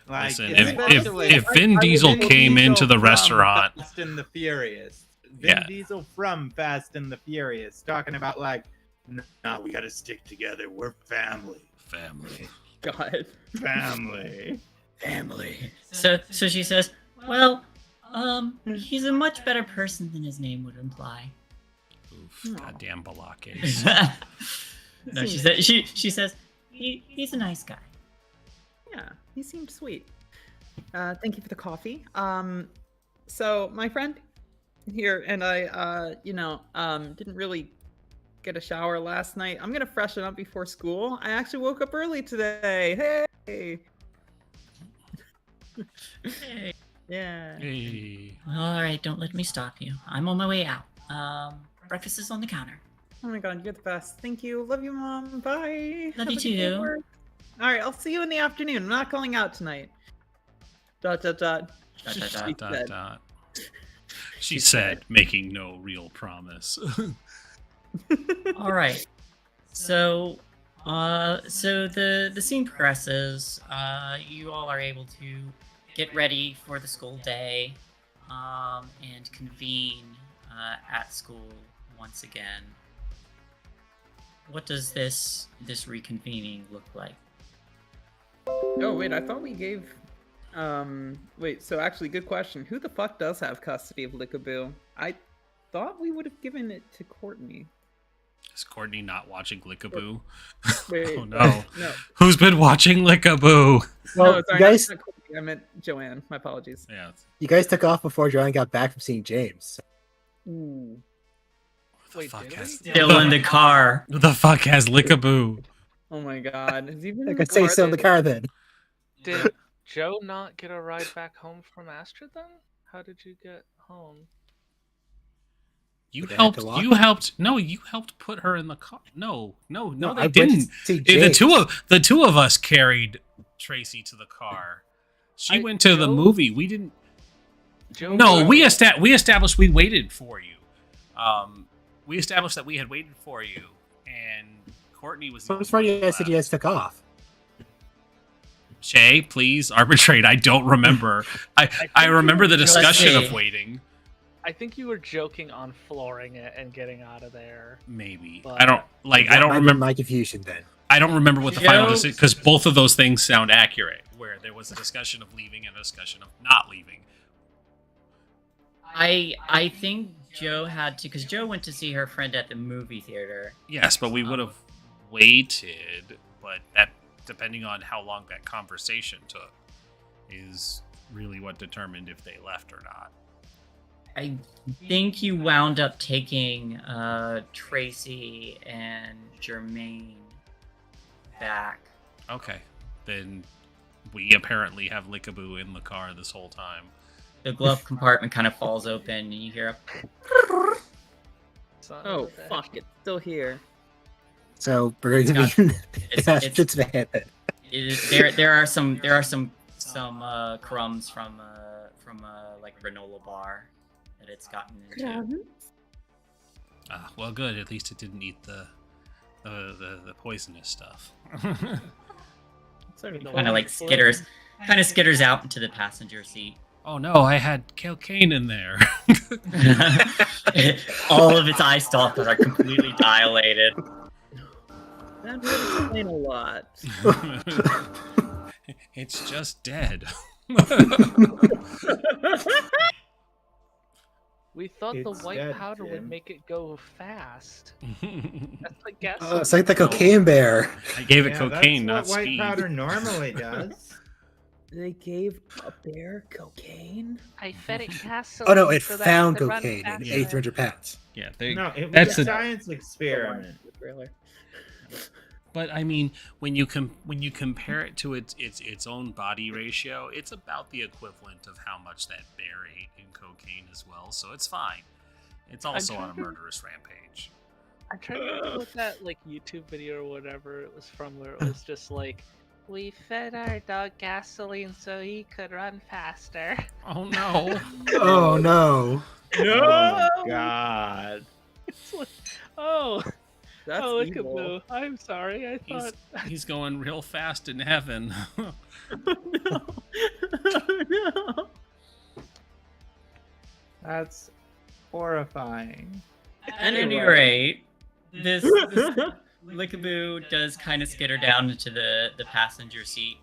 Like, Listen, especially- if Vin Diesel Vin came Diesel into the from restaurant, Fast and the Furious. Vin Yeah. Diesel from Fast and the Furious, talking about, like, nah, we gotta stick together, we're family. family. God. Family. So she says, "Well, he's a much better person than his name would imply." Oof, goddamn Balakes. No, she says he's a nice guy. Yeah, he seemed sweet. Thank you for the coffee. So my friend here and I, didn't really get a shower last night. I'm gonna freshen up before school. I actually woke up early today. Hey. Hey. Yeah. Hey. All right, don't let me stop you. I'm on my way out. Breakfast is on the counter. Oh my God, you're the best. Thank you. Love you, Mom. Bye. Love Have you a good day at too. work. All right, I'll see you in the afternoon. I'm not going out tonight. ... Dot, dot, Dot, She dot, said. dot. She said, making no real promise. All right. So, the scene progresses. You all are able to get ready for the school day, and convene at school once again. What does this reconvening look like? Oh wait, I thought we gave. Wait. So actually, good question. Who the fuck does have custody of Lickaboo? I thought we would have given it to Courtney. Is Courtney not watching Lickaboo? Wait, Oh no. no. Who's been watching Lickaboo? Well, No, sorry, you guys, not Courtney. I meant Joanne. My apologies. Yeah. you guys took off before Joanne got back from seeing James. Ooh. Who the fuck has Still in the car. Who the fuck has Lickaboo? Oh my god. Is he even I in could the say car so in the then? car then. Did Joe not get a ride back home from Astra then? How did you get home? You They had helped. to walk? You helped. No, you helped put her in the car. No, they I went didn't. to see The James. the two of us carried Tracy to the car. She went to the Joe- movie. We didn't. Joe No, we drove- established we waited for you. We established that we had waited for you, and Courtney was. So before you guys said you guys took off. Shay, please arbitrate. I don't remember. I think remember you the were discussion joking. of waiting. I think you were joking on flooring it and getting out of there. Maybe But- I don't like. I That don't might be remember. my confusion then. I don't remember what the final Joe- decision, because both of those things sound accurate. Where there was a discussion of leaving and a discussion of not leaving. I think Joe had to, because Joe went to see her friend at the movie theater. Yes, but we would have waited. But that, depending on how long that conversation took, is really what determined if they left or not. I think you wound up taking Tracy and Jermaine back. Okay, then we apparently have Lickaboo in the car this whole time. The glove compartment kind of falls open, and you hear a Son of Oh a bitch. fuck! It's still here. So we're going It's to not- be it's- it's van then. there are some crumbs from like granola bar that it's gotten into. Well, good. At least it didn't eat the poisonous stuff. Kind of like skitters out into the passenger seat. Oh no, I had cocaine in there. All of its eye stalks are completely dilated. That would explain a lot. It's just dead. We thought the It's white dead, powder would Jim. make it go fast. That's like gas. Oh, it's like the cocaine bear. I gave it Yeah, cocaine, not that's what speed. white powder normally does. They gave a bear cocaine? I fed it gasoline. Oh no, it so that found could run cocaine and faster. ate 300 pounds. Yeah, No, it was that's a the- science experiment. But I mean, when you compare it to its own body ratio, it's about the equivalent of how much that bear ate in cocaine as well. So it's fine. It's also on a murderous rampage. I'm trying to remember what that like YouTube video or whatever it was from, where it was just like, we fed our dog gasoline so he could run faster. Oh no! Oh no. Oh my god. It's like, oh, That's oh, look at evil. Boo. I'm sorry. I He's, thought he's going real fast in heaven. No. No. That's horrifying. At any Anyway. rate, this Lickaboo does kind of skitter down into the passenger seat,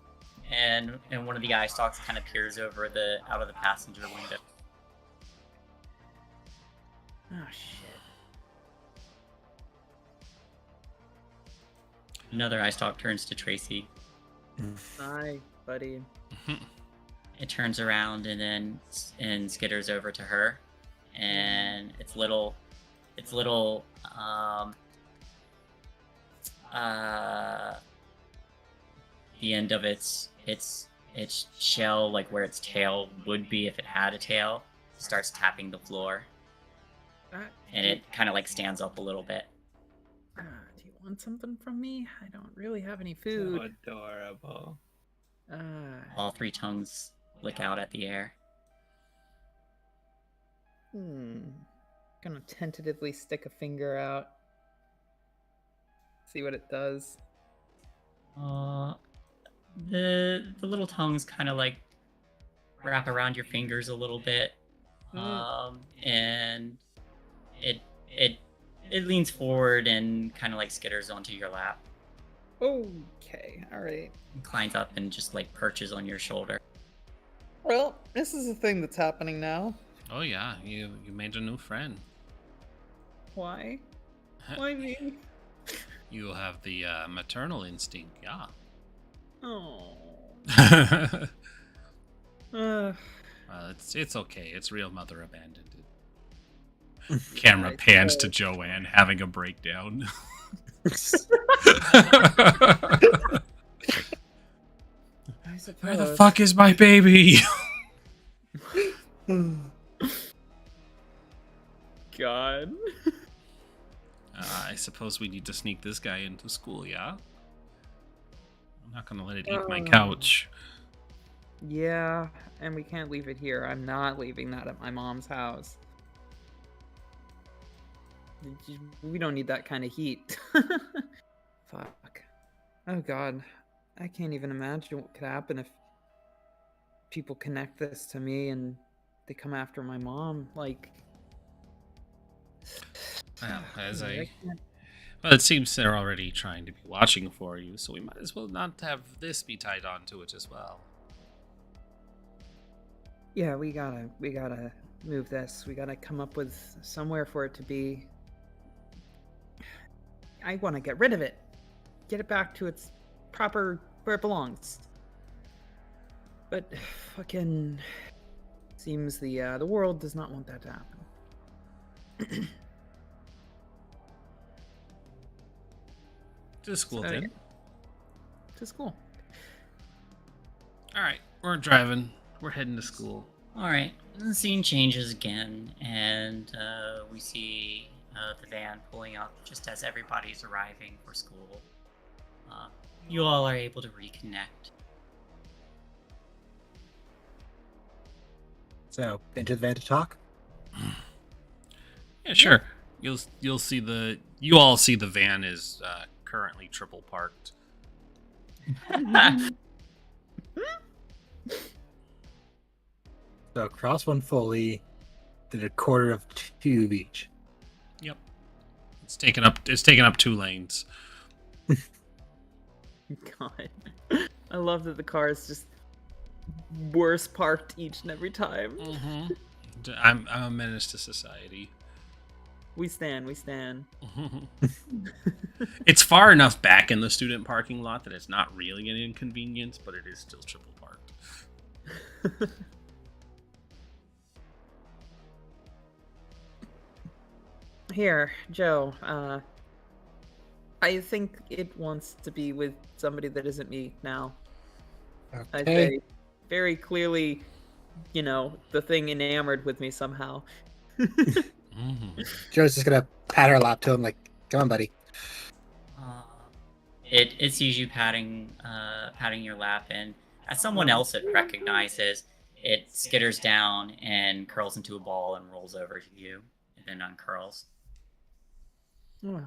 and one of the eye stalks kind of peers over out of the passenger window. Oh shit. Another eye stalk turns to Tracy. Hi, buddy. It turns around and skitters over to her, and its little the end of its shell, like where its tail would be if it had a tail, starts tapping the floor, and it kind of like stands up a little bit. Do you want something from me? I don't really have any So food. adorable. All three tongues lick out at the air. Gonna tentatively stick a finger out. See what it does. The little tongues kind of like wrap around your fingers a little bit, and it leans forward and kind of like skitters onto your lap. Okay, all right. Climbs up and just like perches on your shoulder. Well, this is a thing that's happening now. Oh yeah, you made a new friend. Why? Why me? You have the maternal instinct, yeah. Oh. Well, it's okay. It's real mother abandoned it. Camera pans to Joanne having a breakdown. I suppose. Where the fuck is my baby? God. I suppose we need to sneak this guy into school, yeah? I'm not gonna let it eat my couch. Yeah, and we can't leave it here. I'm not leaving that at my mom's house. We don't need that kind of heat. Fuck. Oh God. I can't even imagine what could happen if people connect this to me and they come after my mom. Like... Well, I can't... Well, it seems they're already trying to be watching for you, so we might as well not have this be tied onto it as well. Yeah, we gotta move this. We gotta come up with somewhere for it to be. I want to get rid of it. Get it back to its proper where it belongs. But fucking seems the world does not want that to happen. To school, So, then. yeah. To school. All right, we're driving. We're heading to school. All right, the scene changes again, and we see the van pulling up just as everybody's arriving for school. You all are able to reconnect. So, into the van to talk? Yeah, sure. You all see the van is currently triple parked. So, cross one fully, did a quarter of two each. Yep. It's taken up 2 lanes. God. I love that the car is just worse parked each and every time. Mm-hmm. I'm a menace to society. We stand. It's far enough back in the student parking lot that it's not really an inconvenience, but it is still triple parked. Here, Joe, I think it wants to be with somebody that isn't me now. I Okay. say very clearly, the thing enamored with me somehow. Mm-hmm. Joe's just gonna pat her lap to him, like, come on, buddy. It sees you patting your lap, and as someone else it recognizes, it skitters down and curls into a ball and rolls over to you, and then uncurls. Oh, thank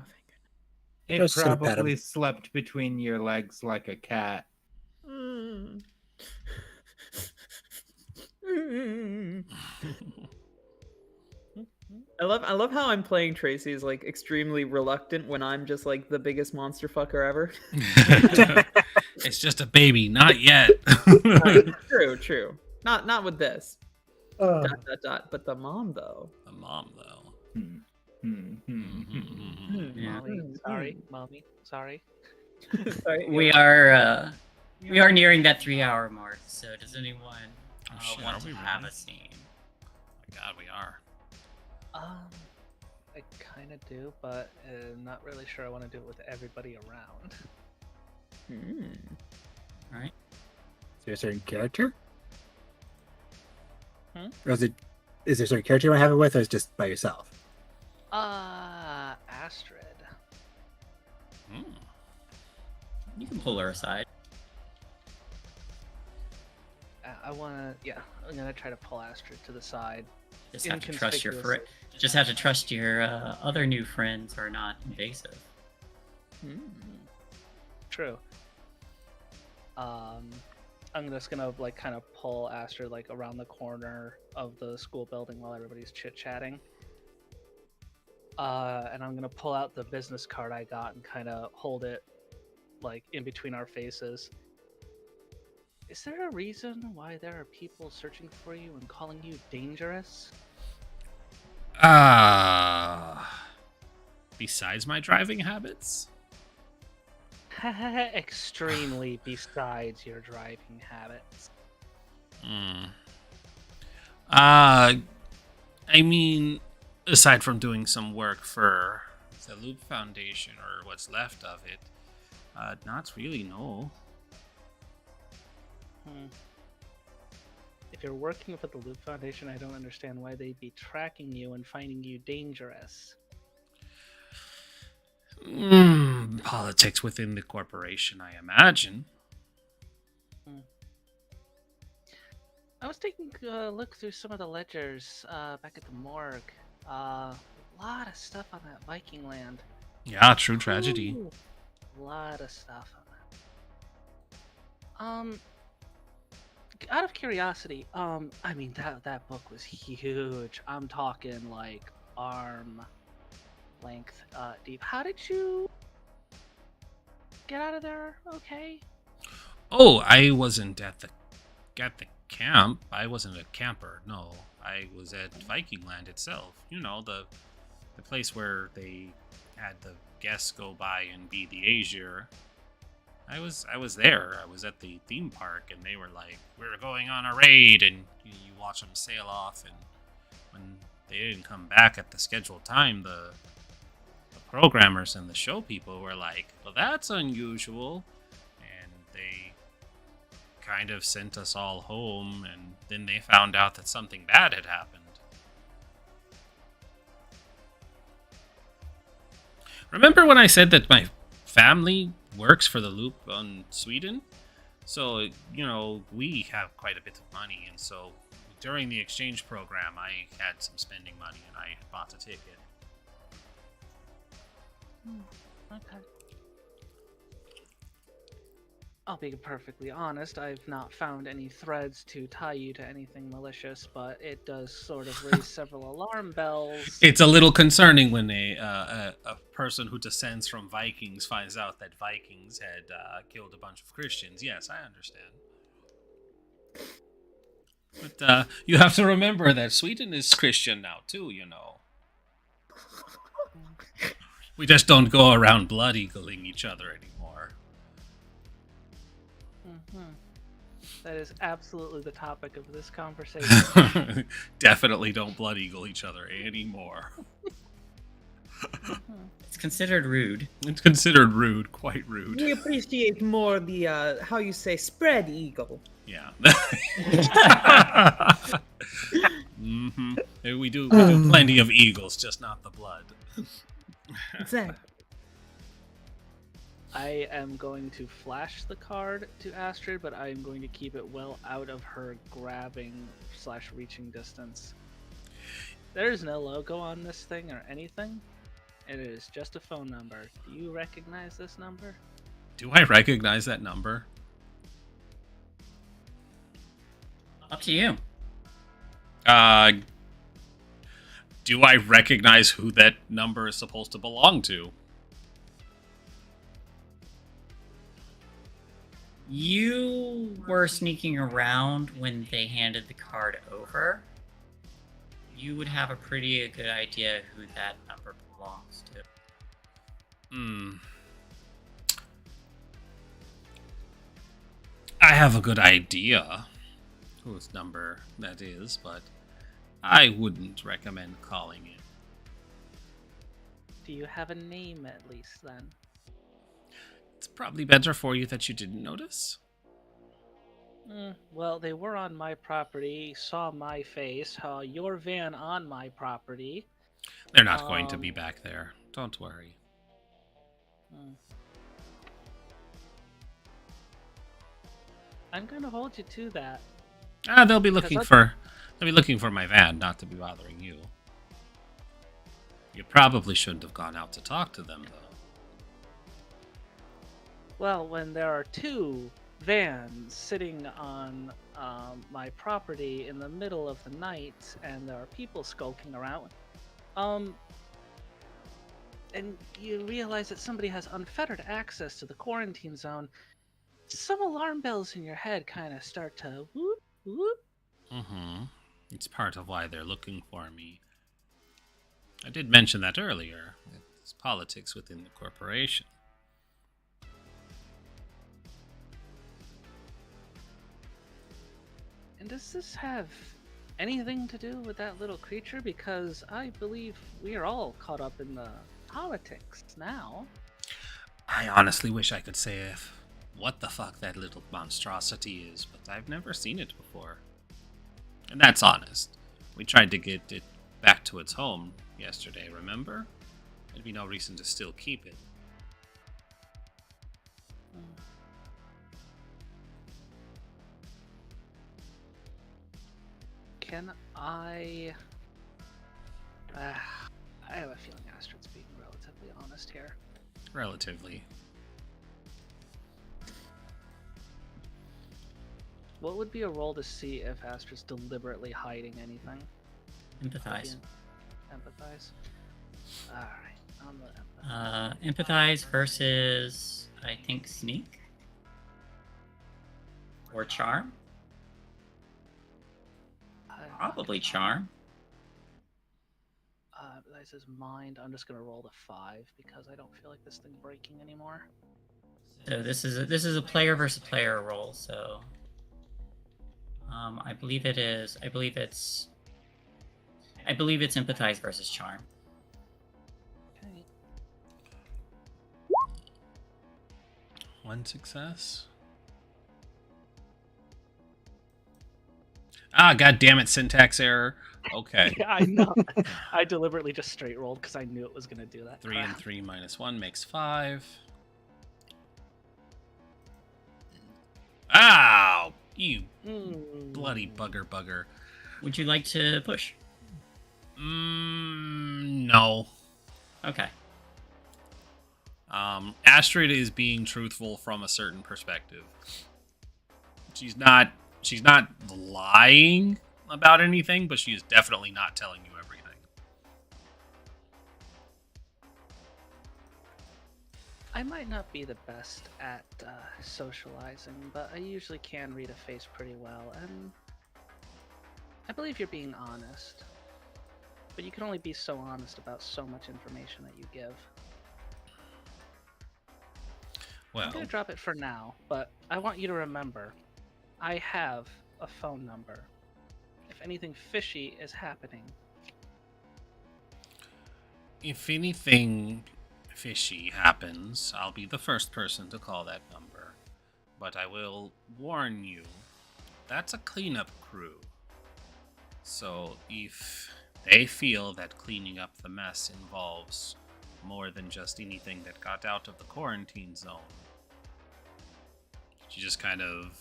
It Just gonna pat probably him. slept between your legs like a cat. goodness. I love how I'm playing Tracy's like extremely reluctant when I'm just like the biggest monster fucker ever. It's just a baby, not yet. True. Not with this. ... But the mom though. The mom, though. Yeah. Mommy, sorry. Sorry, We are nearing that 3-hour mark. So does anyone Oh, shit, want are to we have really? a scene? My God, we are. I kind of do, but not really sure I want to do it with everybody around. All right. Is there a certain character? Hmm? Or is there a certain character you want to have it with, or is it just by yourself? Astrid. You can pull her aside. I'm gonna try to pull Astrid to the side Just have to trust your Inconspicuously. just have to trust your other new friends are not invasive. True. I'm just gonna like kind of pull Aster like around the corner of the school building while everybody's chit-chatting. And I'm gonna pull out the business card I got and kind of hold it like in between our faces. Is there a reason why there are people searching for you and calling you dangerous? Besides my driving habits? Extremely besides your driving habits. I mean, aside from doing some work for the Loop Foundation or what's left of it, not really, no. If you're working for the Loop Foundation, I don't understand why they'd be tracking you and finding you dangerous. Politics within the corporation, I imagine. I was taking a look through some of the ledgers back at the morgue. A lot of stuff on that Viking land. Yeah, true tragedy. Ooh, a lot of stuff on that. Out of curiosity, I mean that book was huge. I'm talking like arm length deep. How did you get out of there? Okay. Oh, I wasn't at the camp. I wasn't a camper. No, I was at Viking Land itself. You know, the place where they had the guests go by and be the Azure. I was there. I was at the theme park, and they were like, "We're going on a raid," and you watch them sail off. And when they didn't come back at the scheduled time, the programmers and the show people were like, "Well, that's unusual," and they kind of sent us all home. And then they found out that something bad had happened. Remember when I said that my family works for the Loop on Sweden? So, you know, we have quite a bit of money, and so during the exchange program, I had some spending money, and I bought a ticket. Okay. I'll be perfectly honest, I've not found any threads to tie you to anything malicious, but it does sort of raise several alarm bells. It's a little concerning when a person who descends from Vikings finds out that Vikings had killed a bunch of Christians. Yes, I understand. But you have to remember that Sweden is Christian now, too, you know. We just don't go around blood-eagling each other anymore. That is absolutely the topic of this conversation. Definitely don't blood-eagle each other anymore. It's considered rude. It's considered rude, quite rude. We appreciate more the how you say spread eagle. Yeah. Mm-hmm. We do plenty of eagles, just not the blood. Exactly. I am going to flash the card to Astrid, but I am going to keep it well out of her grabbing/reaching distance. There's no logo on this thing or anything. It is just a phone number. Do you recognize this number? Do I recognize that number? Up to you. Do I recognize who that number is supposed to belong to? You were sneaking around when they handed the card over. You would have a pretty good idea who that number belongs to. I have a good idea whose number that is, but I wouldn't recommend calling it. Do you have a name at least then? It's probably better for you that you didn't notice. Well, they were on my property, saw my face, your van on my property. They're not going to be back there. Don't worry. I'm gonna hold you to that. They'll be looking for my van, not to be bothering you. You probably shouldn't have gone out to talk to them, though. Well, when there are two vans sitting on my property in the middle of the night, and there are people skulking around, and you realize that somebody has unfettered access to the quarantine zone, some alarm bells in your head kind of start to whoop, whoop. Mm-hmm. It's part of why they're looking for me. I did mention that earlier. It's politics within the corporation. And does this have anything to do with that little creature? Because I believe we are all caught up in the politics now. I honestly wish I could say what the fuck that little monstrosity is, but I've never seen it before. And that's honest. We tried to get it back to its home yesterday, remember? There'd be no reason to still keep it. Can I have a feeling Astrid's being relatively honest here. Relatively. What would be a roll to see if Astrid's deliberately hiding anything? Empathize. Empathize. Alright, I'm gonna empathize. Empathize versus, I think, sneak? Or charm? Probably charm. This is mind. I'm just gonna roll the 5 because I don't feel like this thing breaking anymore. So this is a player versus player roll. So I believe it's empathize versus charm. Okay. One success. God damn it, syntax error. Okay. Yeah, I know. I deliberately just straight rolled because I knew it was gonna do that. 3 and 3 minus 1 makes 5. Ow! You bloody bugger. Would you like to push? No. Okay. Astrid is being truthful from a certain perspective. She's not lying about anything, but she is definitely not telling you everything. I might not be the best at socializing, but I usually can read a face pretty well, and I believe you're being honest. But you can only be so honest about so much information that you give. Well, I'm gonna drop it for now, but I want you to remember, I have a phone number. If anything fishy is happening. if anything fishy happens, I'll be the first person to call that number. But I will warn you, that's a cleanup crew. So if they feel that cleaning up the mess involves more than just anything that got out of the quarantine zone, she just kind of...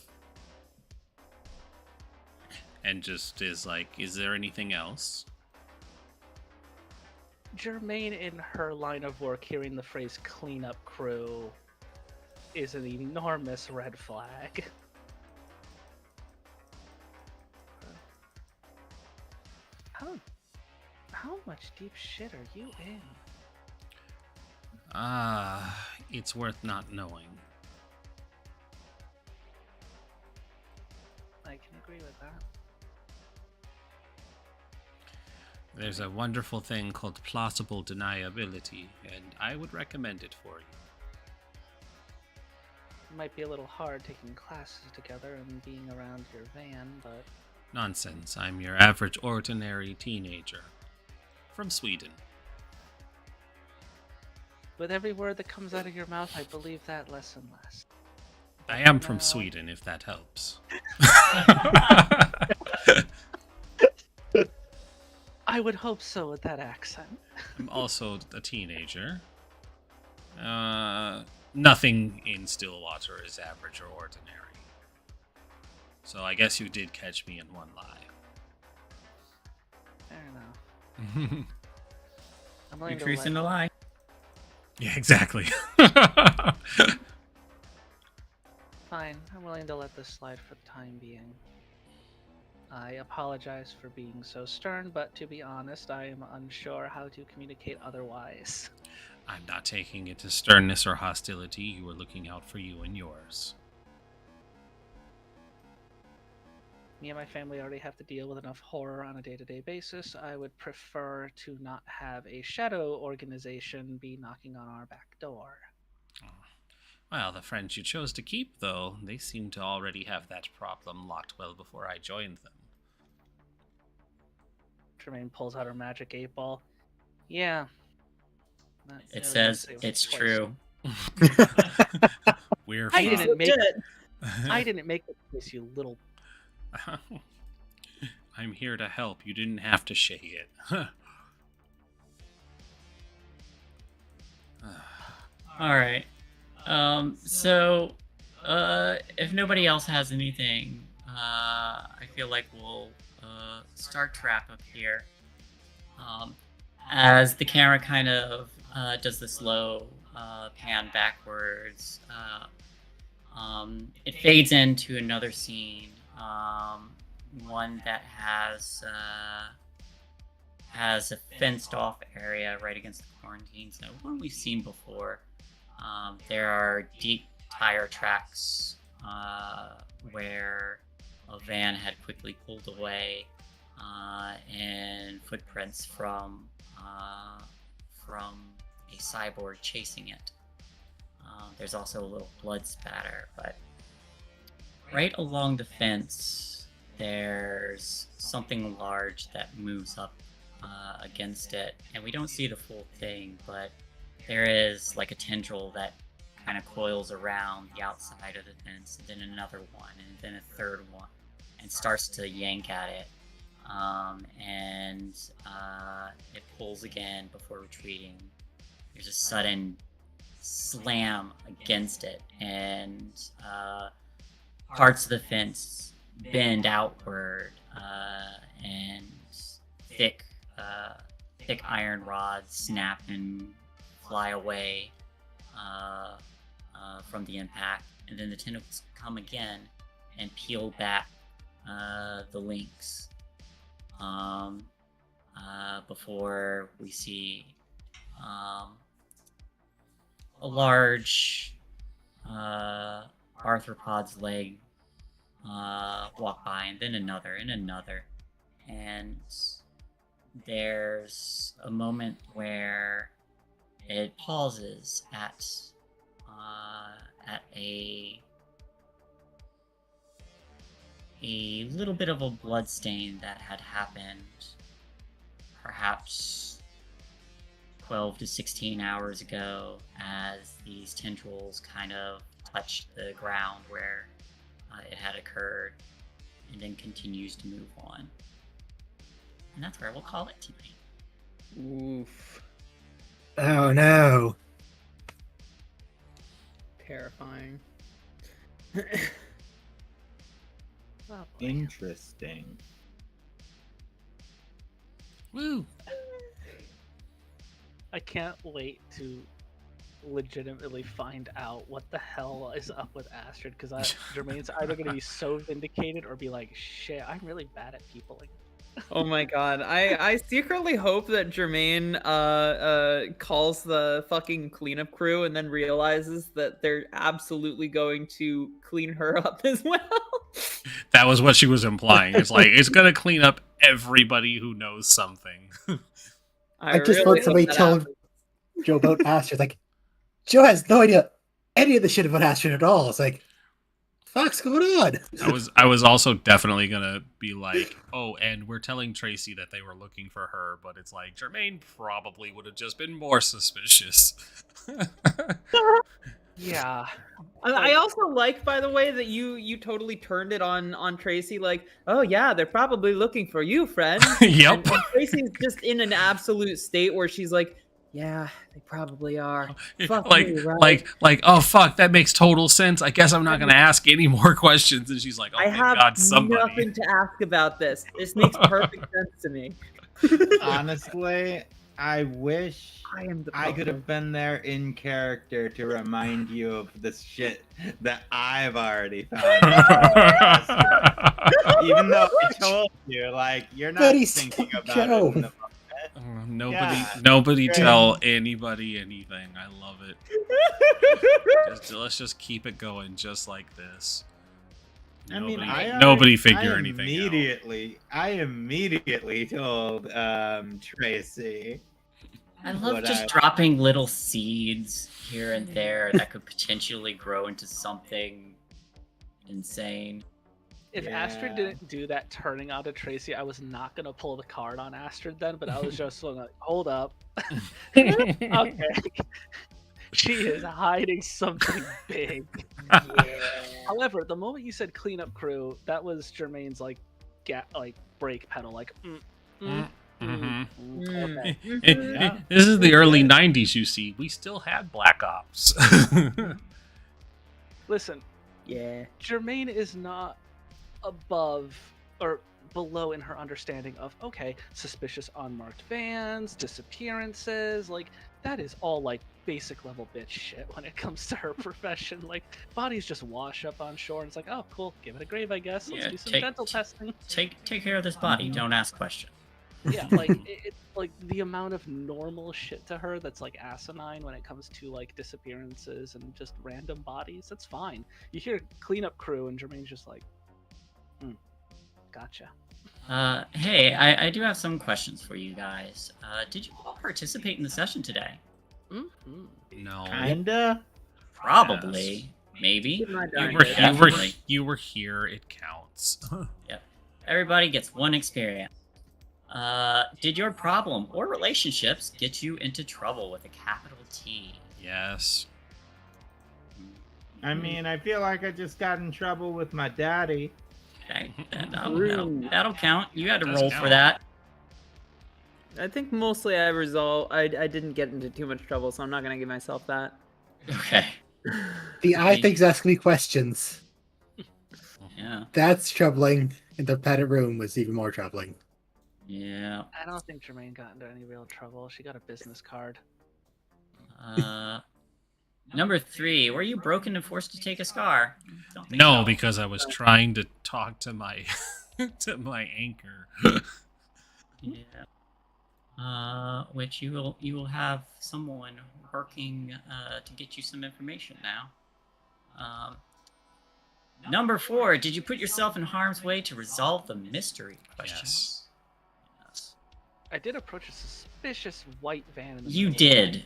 and just is like, is there anything else? Germaine, in her line of work, hearing the phrase cleanup crew is an enormous red flag. How much deep shit are you in? It's worth not knowing. I can agree with that. There's a wonderful thing called plausible deniability, and I would recommend it for you. It might be a little hard taking classes together and being around your van, but... Nonsense. I'm your average ordinary teenager. From Sweden. With every word that comes out of your mouth, I believe that less and less. I am from Sweden, if that helps. I would hope so with that accent. I'm also a teenager. Nothing in Stillwater is average or ordinary. So I guess you did catch me in one lie. Fair enough. I'm willing The to truth let- and the lie. Yeah, exactly. Fine, I'm willing to let this slide for the time being. I apologize for being so stern, but to be honest, I am unsure how to communicate otherwise. I'm not taking it as sternness or hostility. You were looking out for you and yours. Me and my family already have to deal with enough horror on a day-to-day basis. I would prefer to not have a shadow organization be knocking on our back door. Well, the friends you chose to keep, though, they seem to already have that problem locked well before I joined them. Tremaine pulls out her magic 8-ball. Yeah. It says it's true. We're I didn't make Legit. I didn't make the choice, you little. I'm here to help. You didn't have to say it. All right. So, if nobody else has anything, I feel like we'll start to wrap up here. As the camera kind of does the slow pan backwards, it fades into another scene, one that has a fenced off area right against the quarantine zone, one we've seen before. There are deep tire tracks where a van had quickly pulled away, and footprints from a cyborg chasing it. There's also a little blood spatter, but right along the fence, there's something large that moves up against it, and we don't see the full thing, but there is like a tendril that kind of coils around the outside of the fence, and then another one, and then a third one, and starts to yank at it. And it pulls again before retreating. There's a sudden slam against it, and parts of the fence bend outward, and thick iron rods snap and fly away from the impact, and then the tentacles come again and peel back the links before we see a large arthropod's leg walk by, and then another and another, and there's a moment where it pauses at a little bit of a blood stain that had happened perhaps 12 to 16 hours ago, as these tendrils kind of touched the ground where it had occurred, and then continues to move on. And that's where we'll call it tonight. Oof. Oh no. Terrifying. Oh, boy. Interesting. Woo! I can't wait to legitimately find out what the hell is up with Astrid, because Jermaine's either going to be so vindicated or be like, shit, I'm really bad at peopling. Oh my god. I secretly hope that Jermaine calls the fucking cleanup crew and then realizes that they're absolutely going to clean her up as well. That was what she was implying. It's like, it's gonna clean up everybody who knows something. I just really want hope somebody that told happens. Joe about Astrid. Like, Joe has no idea any of the shit about Astrid at all. It's like, fuck's going on? I was also definitely gonna be like, oh, and we're telling Tracy that they were looking for her, but it's like Jermaine probably would have just been more suspicious. Yeah. I also like, by the way, that you totally turned it on Tracy. Like, oh yeah, they're probably looking for you, friend. Yep. And Tracy's just in an absolute state where she's like, Yeah, they probably are. Fuck like, me, right? oh fuck, that makes total sense. I guess I'm not gonna ask any more questions. And she's like, oh, I thank have God, somebody. nothing to ask about this. This makes perfect sense to me. Honestly, I wish I am the I could problem. have been there in character to remind you of this shit that I've already found out. Even though I told you, like, you're not But he's thinking still about it Joe. in the moment. Nobody Great. tell anybody anything. I love it. Let's just keep it going just like this. I mean, Nobody figure anything out. I immediately told Tracy. I love What just I- dropping little seeds here and there that could potentially grow into something insane. If Yeah. Astrid didn't do that turning onto Tracy, I was not gonna pull the card on Astrid then, but I was just like, hold up. Okay. She is hiding something big. However, the moment you said cleanup crew, that was Jermaine's like brake pedal, like okay. Yeah. This is the early 90s, you see. We still had Black Ops. Listen, Yeah. Jermaine is not above or below in her understanding of, okay, suspicious unmarked vans, disappearances, like that is all like basic level bitch shit when it comes to her profession. Like bodies just wash up on shore and it's like, oh cool, give it a grave, I guess. Let's Yeah, do some take- dental testing. Take care of this body. Don't ask questions. Yeah, like it's like the amount of normal shit to her that's like asinine when it comes to like disappearances and just random bodies. That's fine. You hear cleanup crew and Jermaine's just like, gotcha. Hey, I do have some questions for you guys. Did you all participate in the session today? Mm-hmm. No. Kinda. Probably. Maybe. Did my You darn were, good. Definitely. you were here. It counts. Everybody gets one experience. Did your problem or relationships get you into trouble with a capital T? Yes. I mean, I feel like I just got in trouble with my daddy. Okay, Rude. that'll count. You had to Does roll count. for that. I think mostly I didn't get into too much trouble, so I'm not gonna give myself that. Okay. The I think's asking me questions. Yeah. That's troubling. And the padded room was even more troubling. Yeah. I don't think Jermaine got into any real trouble. She got a business card. Number 3. Were you broken and forced to take a scar? Don't think No, so. because I was trying to talk to my to my anchor. Yeah. Which you will have someone working to get you some information now. Number 4. Did you put yourself in harm's way to resolve the mystery? Yes. Yes. I did approach a suspicious white van in the You middle of the night. did.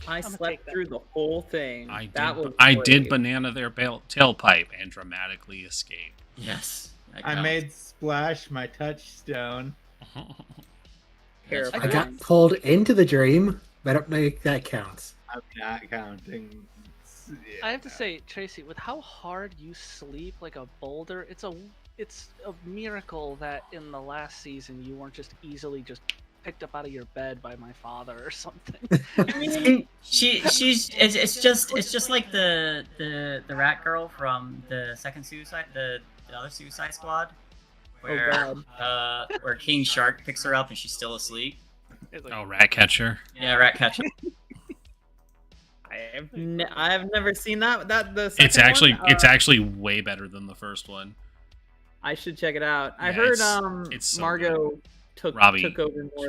I gonna take slept that. through the whole thing. I That was did great. banana their tailpipe and dramatically escape. Yes. that I counts. made Splash my touchstone. That's Terrifying. I got pulled into the dream, but I don't think that counts. I'm not counting. I have to say, Tracy, with how hard you sleep like a boulder, it's a miracle that in the last season you weren't just easily just picked up out of your bed by my father or something. It's just like the rat girl from the other Suicide Squad, where King Shark picks her up and she's still asleep. It's like, Oh, Ratcatcher. Yeah, Ratcatcher. I have never seen that. The second It's actually one? it's actually way better than the first one. I should check it out. I Yeah, heard it's so Margot took Robbie. over more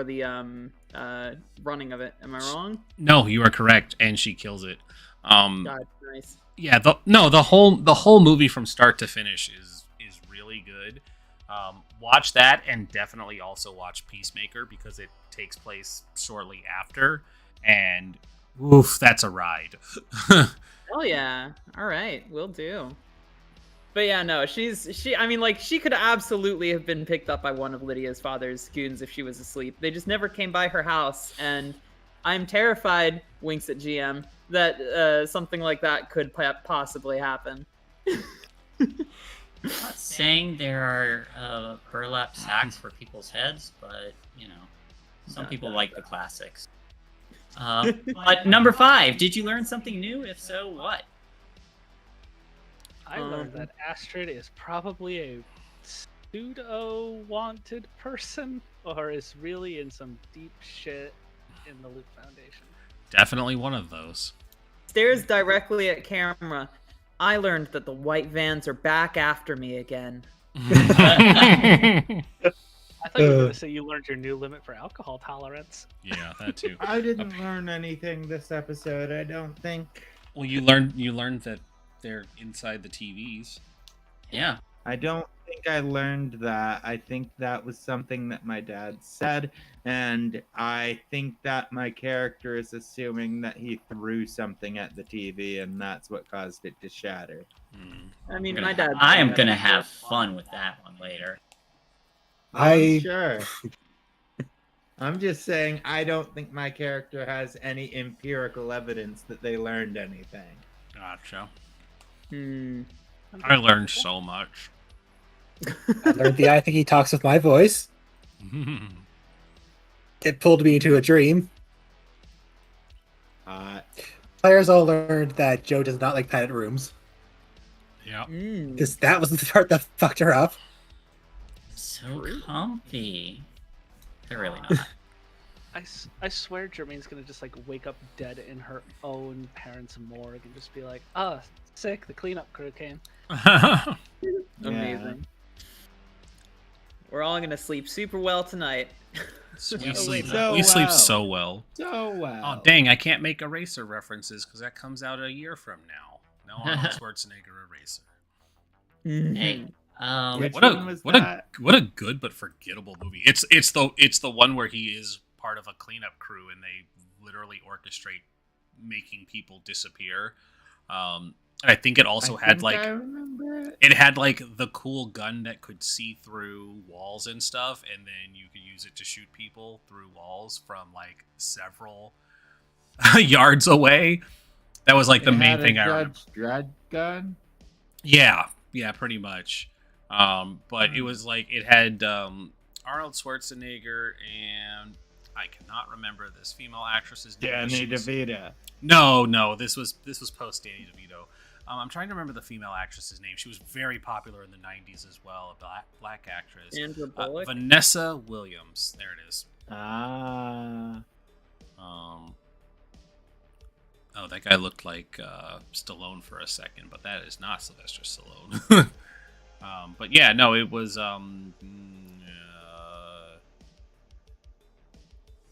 of the running of it. Am I wrong? No, you are correct, and she kills it. God, nice. Yeah, the whole movie from start to finish is really good. Watch that, and definitely also watch Peacemaker because it takes place shortly after, and oof, that's a ride. Oh yeah. All right, will do. But yeah, no, she could absolutely have been picked up by one of Lydia's father's goons if she was asleep. They just never came by her house, and I'm terrified, winks at GM, that something like that could possibly happen. I'm not saying there are burlap sacks for people's heads, but Some people like the classics. But number 5, did you learn something new? If so, what? I learned that Astrid is probably a pseudo-wanted person, or is really in some deep shit in the Loop Foundation. Definitely one of those. Stares directly at camera. I learned that the white vans are back after me again. I thought you were going to say you learned your new limit for alcohol tolerance. Yeah, that too. I didn't learn anything this episode, I don't think. Well, you learned that they're inside the TVs. Yeah. I don't think I learned that. I think that was something that my dad said, and I think that my character is assuming that he threw something at the TV, and that's what caused it to shatter. I mean, I'm my gonna- dad. I am gonna have fun with that one later. I'm sure. I'm just saying I don't think my character has any empirical evidence that they learned anything. Gotcha. Hmm. I learned so much. I learned I think he talks with my voice. It pulled me into a dream. Players all learned that Joe does not like padded rooms. Yeah. Because that was the part that fucked her up. So comfy. They're really not. I swear Jermaine's gonna just like wake up dead in her own parents' morgue and just be like, sick, the cleanup crew came. Amazing. We're all gonna sleep super well tonight. We sleep well. so well. So well. Oh, dang, I can't make Eraser references because that comes out a year from now. No Arnold Schwarzenegger Eraser. Hey. Which What one was that? a good but forgettable movie. It's the one where he is part of a cleanup crew and they literally orchestrate making people disappear. I think it also had like I remember it had like the cool gun that could see through walls and stuff, and then you could use it to shoot people through walls from like several yards away. That was like the main thing I remember. Dredd gun? Yeah, pretty much. But it was like it had Arnold Schwarzenegger and I cannot remember this female actress's name. Danny DeVito. No, this was post Danny DeVito. I'm trying to remember the female actress's name. She was very popular in the 90s as well, a black actress. Sandra Bullock? Vanessa Williams. There it is. Ah. Oh, that guy looked like Stallone for a second, but that is not Sylvester Stallone. But yeah, no, it was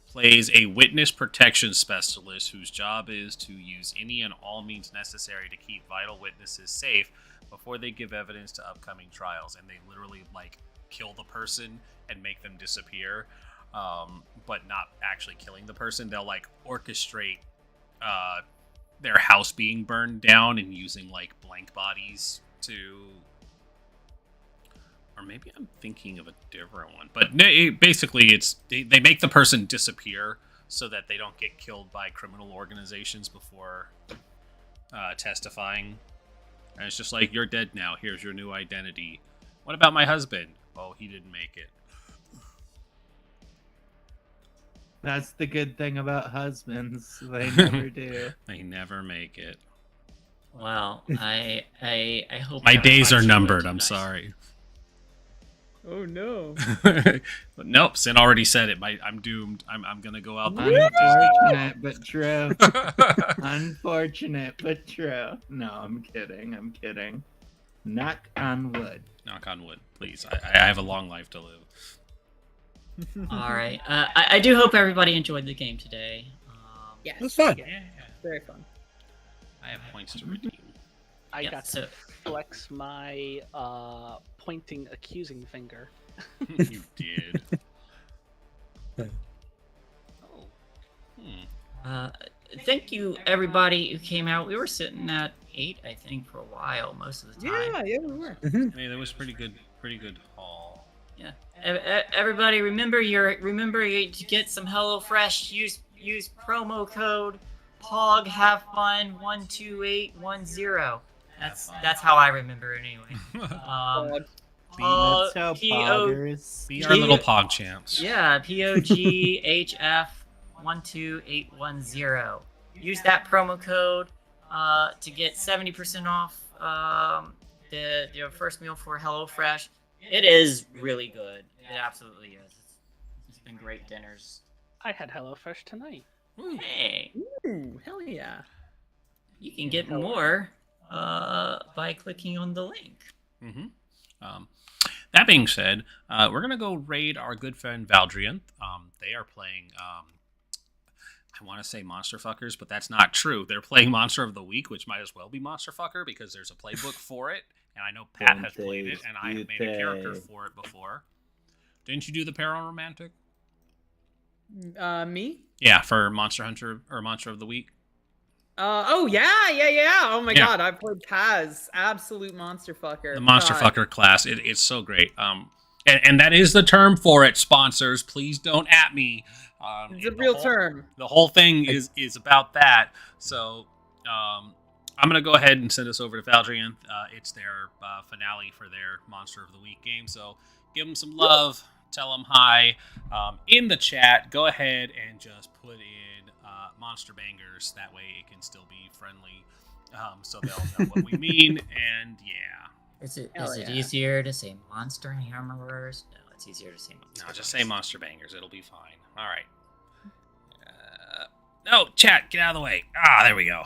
plays a witness protection specialist whose job is to use any and all means necessary to keep vital witnesses safe before they give evidence to upcoming trials. And they literally like kill the person and make them disappear, but not actually killing the person. They'll like orchestrate their house being burned down and using like blank bodies to. Or maybe I'm thinking of a different one. But basically, they make the person disappear so that they don't get killed by criminal organizations before testifying. And it's just like, you're dead now. Here's your new identity. What about my husband? Oh, he didn't make it. That's the good thing about husbands. They never do. They never make it. Well, I hope My you have days fun are too numbered. tonight. I'm sorry. Oh no. But nope, Sin already said it. I'm doomed. I'm gonna go out there. Unfortunate, but true. Unfortunate, but true. No, I'm kidding. Knock on wood. Knock on wood, please. I have a long life to live. All right. I do hope everybody enjoyed the game today. Yes. It was fun. Yeah, Very fun. I have points to redeem. I Yeah, got so- to flex my pointing accusing finger. You did. Oh. Thank you, everybody who came out. We were sitting at 8, I think, for a while, most of the time. Yeah, we were. Hey, that was pretty good haul. Yeah. Everybody, remember to get some HelloFresh. Use promo code POG Have Fun 12810. That's how I remember it anyway. Let's go, P-O- poggers. Be our little pog champs. Yeah, POGHF12810. Use that promo code to get 70% off the first meal for HelloFresh. It is really good. It absolutely is. It's been great dinners. I had HelloFresh tonight. Hey, Ooh, hell yeah. you can get more by clicking on the link. That being said, we're gonna go raid our good friend Valdrian. They are playing. I want to say Monster Fuckers, but that's not true. They're playing Monster of the Week, which might as well be Monster Fucker because there's a playbook for it, and I know Pat has played it, and I have made a character for it before. Didn't you do the Pararomantic? Me? Yeah, for Monster Hunter or Monster of the Week. Oh yeah. Oh my god, I played Taz, absolute monster fucker. The Monster Fucker class, it's so great. And that is the term for it. Sponsors, please don't at me. It's a real term. The whole thing is about that. So I'm gonna go ahead and send us over to Valdrian. It's their finale for their Monster of the Week game. So give them some love. Tell them hi in the chat. Go ahead and just put in Monster Bangers. That way it can still be friendly, so they'll know what we mean. And yeah, Is it easier to say Monster Hammerers? No, it's easier to say Monster. No, just say Monster Bangers. It'll be fine. All right. No, chat, get out of the way. There we go.